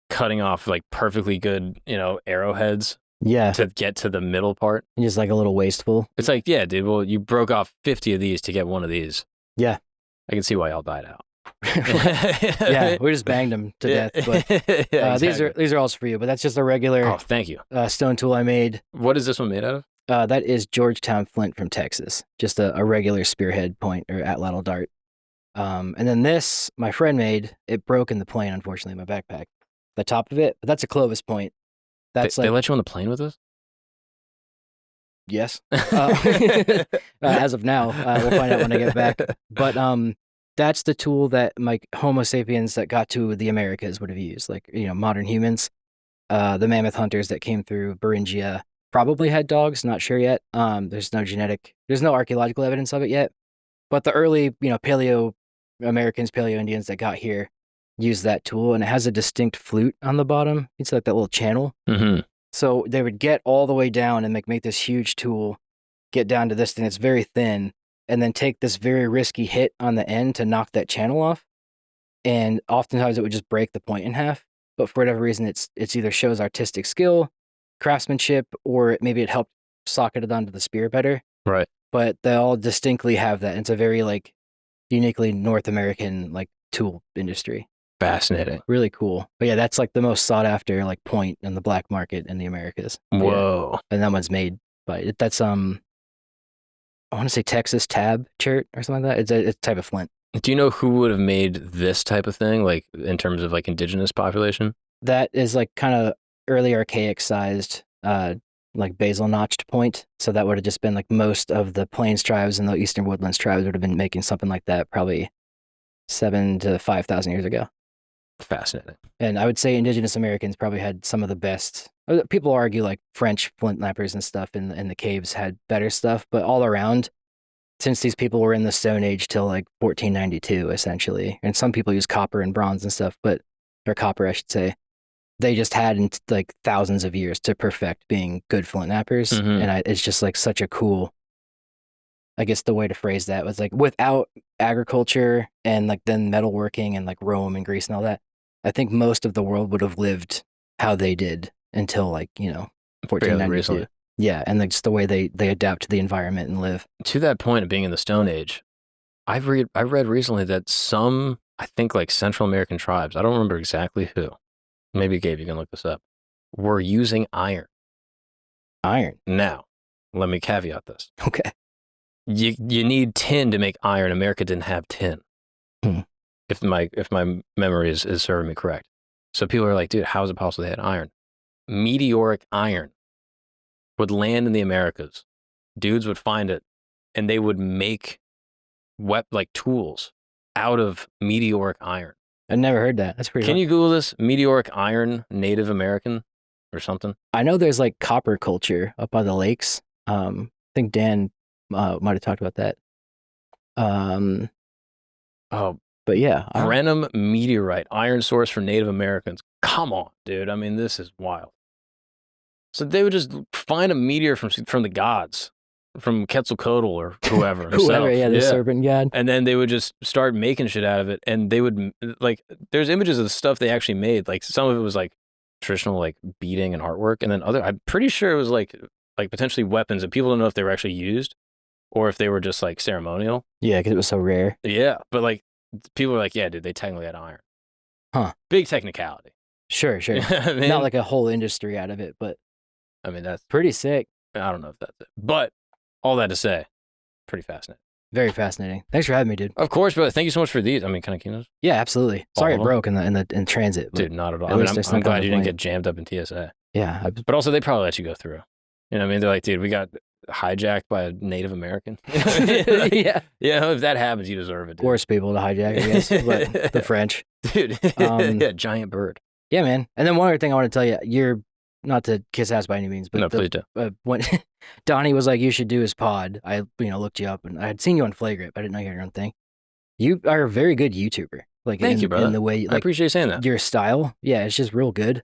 cutting off, like, perfectly good, you know, arrowheads Yeah, to get to the middle part. just like a little wasteful. It's like, yeah, dude, well, you broke off 50 of these to get one of these. Yeah. I can see why y'all died out. Yeah, we just banged them to death. But Yeah, these are also for you. But that's just a regular Oh, thank you. stone tool I made. What is this one made out of? That is Georgetown flint from Texas. Just a regular spearhead point or atlatl dart. And then this, my friend made. It broke in the plane, unfortunately, in my backpack. The top of it, but that's a Clovis point. That's They let you on the plane with this? yes. As of now, we'll find out when I get back. But that's the tool that like Homo sapiens that got to the Americas would have used, like, you know, modern humans. The mammoth hunters that came through Beringia probably had dogs, not sure yet. There's no archaeological evidence of it yet. But the early, you know, Paleo Americans, Paleo Indians that got here used that tool, and it has a distinct flute on the bottom. It's like that little channel. Mm-hmm. So they would get all the way down and make this huge tool, get down to this thing that's very thin, and then take this very risky hit on the end to knock that channel off. And oftentimes it would just break the point in half. But for whatever reason, it's either shows artistic skill, craftsmanship, or maybe it helped socket it onto the spear better. Right. But they all distinctly have that. It's a very like uniquely North American like tool industry. Fascinating. Really cool. But yeah, that's like the most sought after like point in the black market in the Americas. Whoa. Yeah. And that one's made by that's I want to say Texas tab chert or something like that. It's a type of flint. Do you know who would have made this type of thing, like in terms of like indigenous population? That is like kind of early archaic sized like basal notched point. So that would have just been like most of the plains tribes and the eastern woodlands tribes would have been making something like that probably 7,000 to 5,000 years ago. Fascinating. And I would say indigenous Americans probably had some of the best. People argue like French flint knappers and stuff in the caves had better stuff, but all around, since these people were in the Stone Age till like 1492, essentially, and some people use copper and bronze and stuff, or copper, I should say, they just had like thousands of years to perfect being good flint knappers. Mhm. And it's just like such a cool, I guess the way to phrase that was like without agriculture and like then metalworking and like Rome and Greece and all that, I think most of the world would have lived how they did until like, you know, 1492. recently. Yeah, and like just the way they adapt to the environment and live. To that point of being in the Stone Age, I read recently that some, I think like Central American tribes, I don't remember exactly who, maybe Gabe, you can look this up, were using iron. Iron. Now, let me caveat this. Okay. You need tin to make iron. America didn't have tin. If my memory is serving me correct. So people are like, dude, how is it possible they had iron? Meteoric iron would land in the Americas. Dudes would find it, and they would make tools out of meteoric iron. I never heard that. That's pretty. Can you Google this? Meteoric iron, Native American, or something? I know there's like copper culture up by the lakes. I think Dan might have talked about that. But yeah, Brenham meteorite, iron source for Native Americans. Come on, dude. I mean, this is wild. So they would just find a meteor from the gods, from Quetzalcoatl or whoever. Whoever, the serpent god. And then they would just start making shit out of it. And they would, there's images of the stuff they actually made. Like, some of it was like traditional, like beading and artwork. And then I'm pretty sure it was like potentially weapons. And people don't know if they were actually used or if they were just like ceremonial. Yeah, because it was so rare. Yeah. But like, people are like, yeah, dude, they technically had iron. Huh. Big technicality. Sure. I mean, not like a whole industry out of it, but I mean, that's pretty sick. I don't know if that's it. But all that to say, pretty fascinating. Very fascinating. Thanks for having me, dude. Of course, but thank you so much for these. I mean, can I keep those? Yeah, absolutely. Sorry it broke in transit. Dude, not at all. I mean, I'm glad you didn't get jammed up in TSA. Yeah. But also, they probably let you go through. You know what I mean? They're like, dude, we got hijacked by a Native American. Yeah. Yeah, if that happens, you deserve it. Dude. Worst people to hijack, I guess, but the French. Dude, yeah, giant bird. Yeah, man. And then one other thing I want to tell you, you're not to kiss ass by any means, but no, please do. When Donnie was like, you should do his pod, I looked you up and I had seen you on Flagrant, but I didn't know you had your own thing. You are a very good YouTuber. Like, thank you, brother. In the way, I appreciate you saying that. Your style, yeah, it's just real good.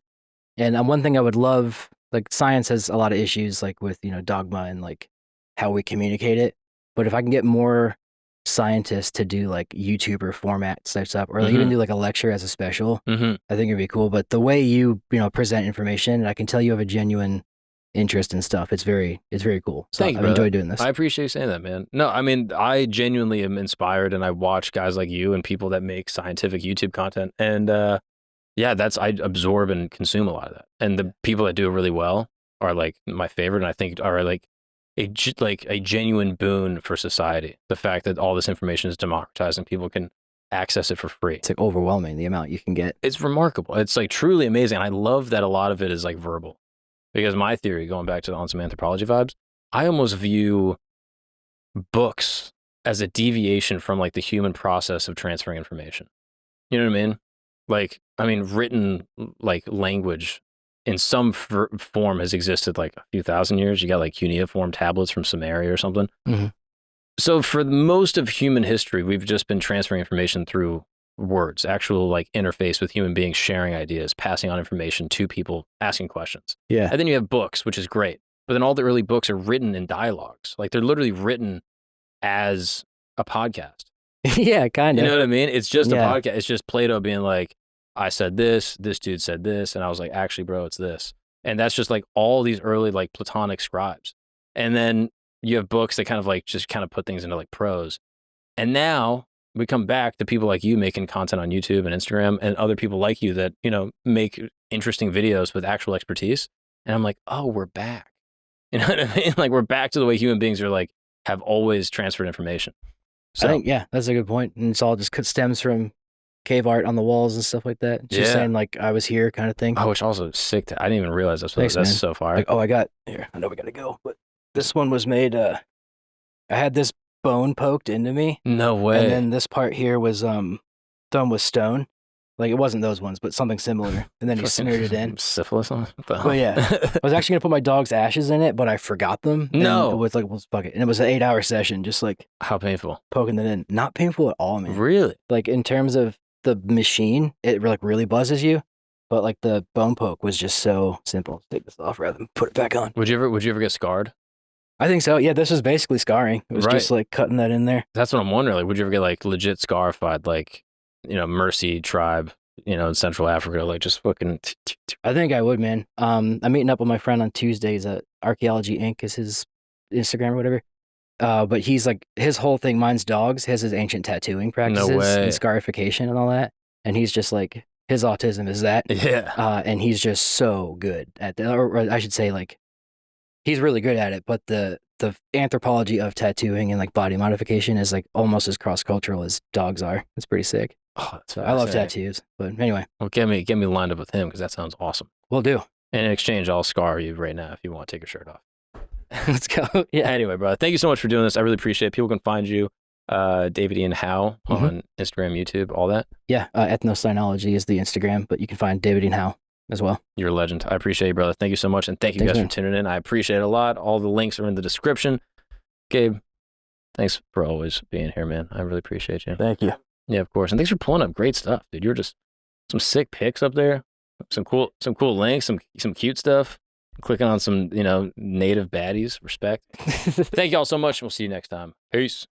And one thing I would love, like, science has a lot of issues, like with dogma and like how we communicate it. But if I can get more scientists to do like YouTuber format type stuff, or like even do like a lecture as a special, I think it'd be cool. But the way you present information, I can tell you have a genuine interest in stuff. It's very cool. So I've enjoyed doing this. I appreciate you saying that, man. No, I mean, I genuinely am inspired, and I watch guys like you and people that make scientific YouTube content, and yeah, I absorb and consume a lot of that. And the people that do it really well are like my favorite, and I think are like a genuine boon for society. The fact that all this information is democratized and people can access it for free. It's like overwhelming, the amount you can get. It's remarkable. It's like truly amazing. I love that a lot of it is like verbal, because my theory, going back to on some anthropology vibes, I almost view books as a deviation from like the human process of transferring information. You know what I mean? Like, I mean, written like language in some form has existed like a few thousand years. You got like cuneiform tablets from Sumeria or something. So for most of human history, we've just been transferring information through words, actual like interface with human beings, sharing ideas, passing on information to people, asking questions. Yeah. And then you have books, which is great. But then all the early books are written in dialogues. Like, they're literally written as a podcast. Yeah, kind of. You know what I mean? It's just a podcast. It's just Plato being like, I said this dude said this, and I was like, actually, bro, it's this. And that's just like all these early like Platonic scribes. And then you have books that kind of like just kind of put things into like prose. And now we come back to people like you making content on YouTube and Instagram, and other people like you that, make interesting videos with actual expertise. And I'm like, oh, we're back. You know what I mean? Like, we're back to the way human beings are like, have always transferred information. So, I think, yeah, that's a good point. And it's all just stems from cave art on the walls and stuff like that. Just saying like, I was here kind of thing. Oh, which also sick. I didn't even realize that's Thanks, that's so far. Like, oh, I know we got to go, but this one was made, I had this bone poked into me. No way. And then this part here was done with stone. Like, it wasn't those ones, but something similar. And then he smeared it in. Syphilis on it? But yeah, I was actually going to put my dog's ashes in it, but I forgot them. No. And it was like, well, fuck it. And it was an 8-hour session, just like. How painful? Poking it in. Not painful at all, man. Really? Like, in terms of the machine, it like really buzzes you. But like the bone poke was just so simple. Let's take this off rather than put it back on. Would you ever get scarred? I think so. Yeah, this was basically scarring. It was just like cutting that in there. That's what I'm wondering. Like, would you ever get like legit scarified, like, Mercy tribe, in Central Africa, like just fucking. I think I would, man. I'm meeting up with my friend on Tuesdays at Archaeology Inc. is his Instagram or whatever. But he's like, his whole thing, mine's dogs, his is ancient tattooing practices and scarification and all that. And he's just like, his autism is that. Yeah. And he's just so good at that. Or I should say, like, he's really good at it, but the anthropology of tattooing and like body modification is like almost as cross cultural as dogs are. It's pretty sick. Oh, that's So I love tattoos. But anyway, well, get me lined up with him because that sounds awesome. we'll do. And in exchange, I'll scar you right now if you want to take your shirt off. Let's go. Yeah. Anyway, bro, thank you so much for doing this. I really appreciate it. People can find you, David Ian Howe on Instagram, YouTube, all that. Yeah. Ethnocynology is the Instagram, but you can find David Ian Howe as well. You're a legend. I appreciate you, brother. Thank you so much. And thank you guys for tuning in. I appreciate it a lot. All the links are in the description. Gabe, thanks for always being here, man. I really appreciate you. Thank you. Yeah, of course. And thanks for pulling up great stuff, dude. You're just some sick pics up there. Some cool links, some cute stuff. Clicking on some, native baddies. Respect. Thank y'all so much. We'll see you next time. Peace.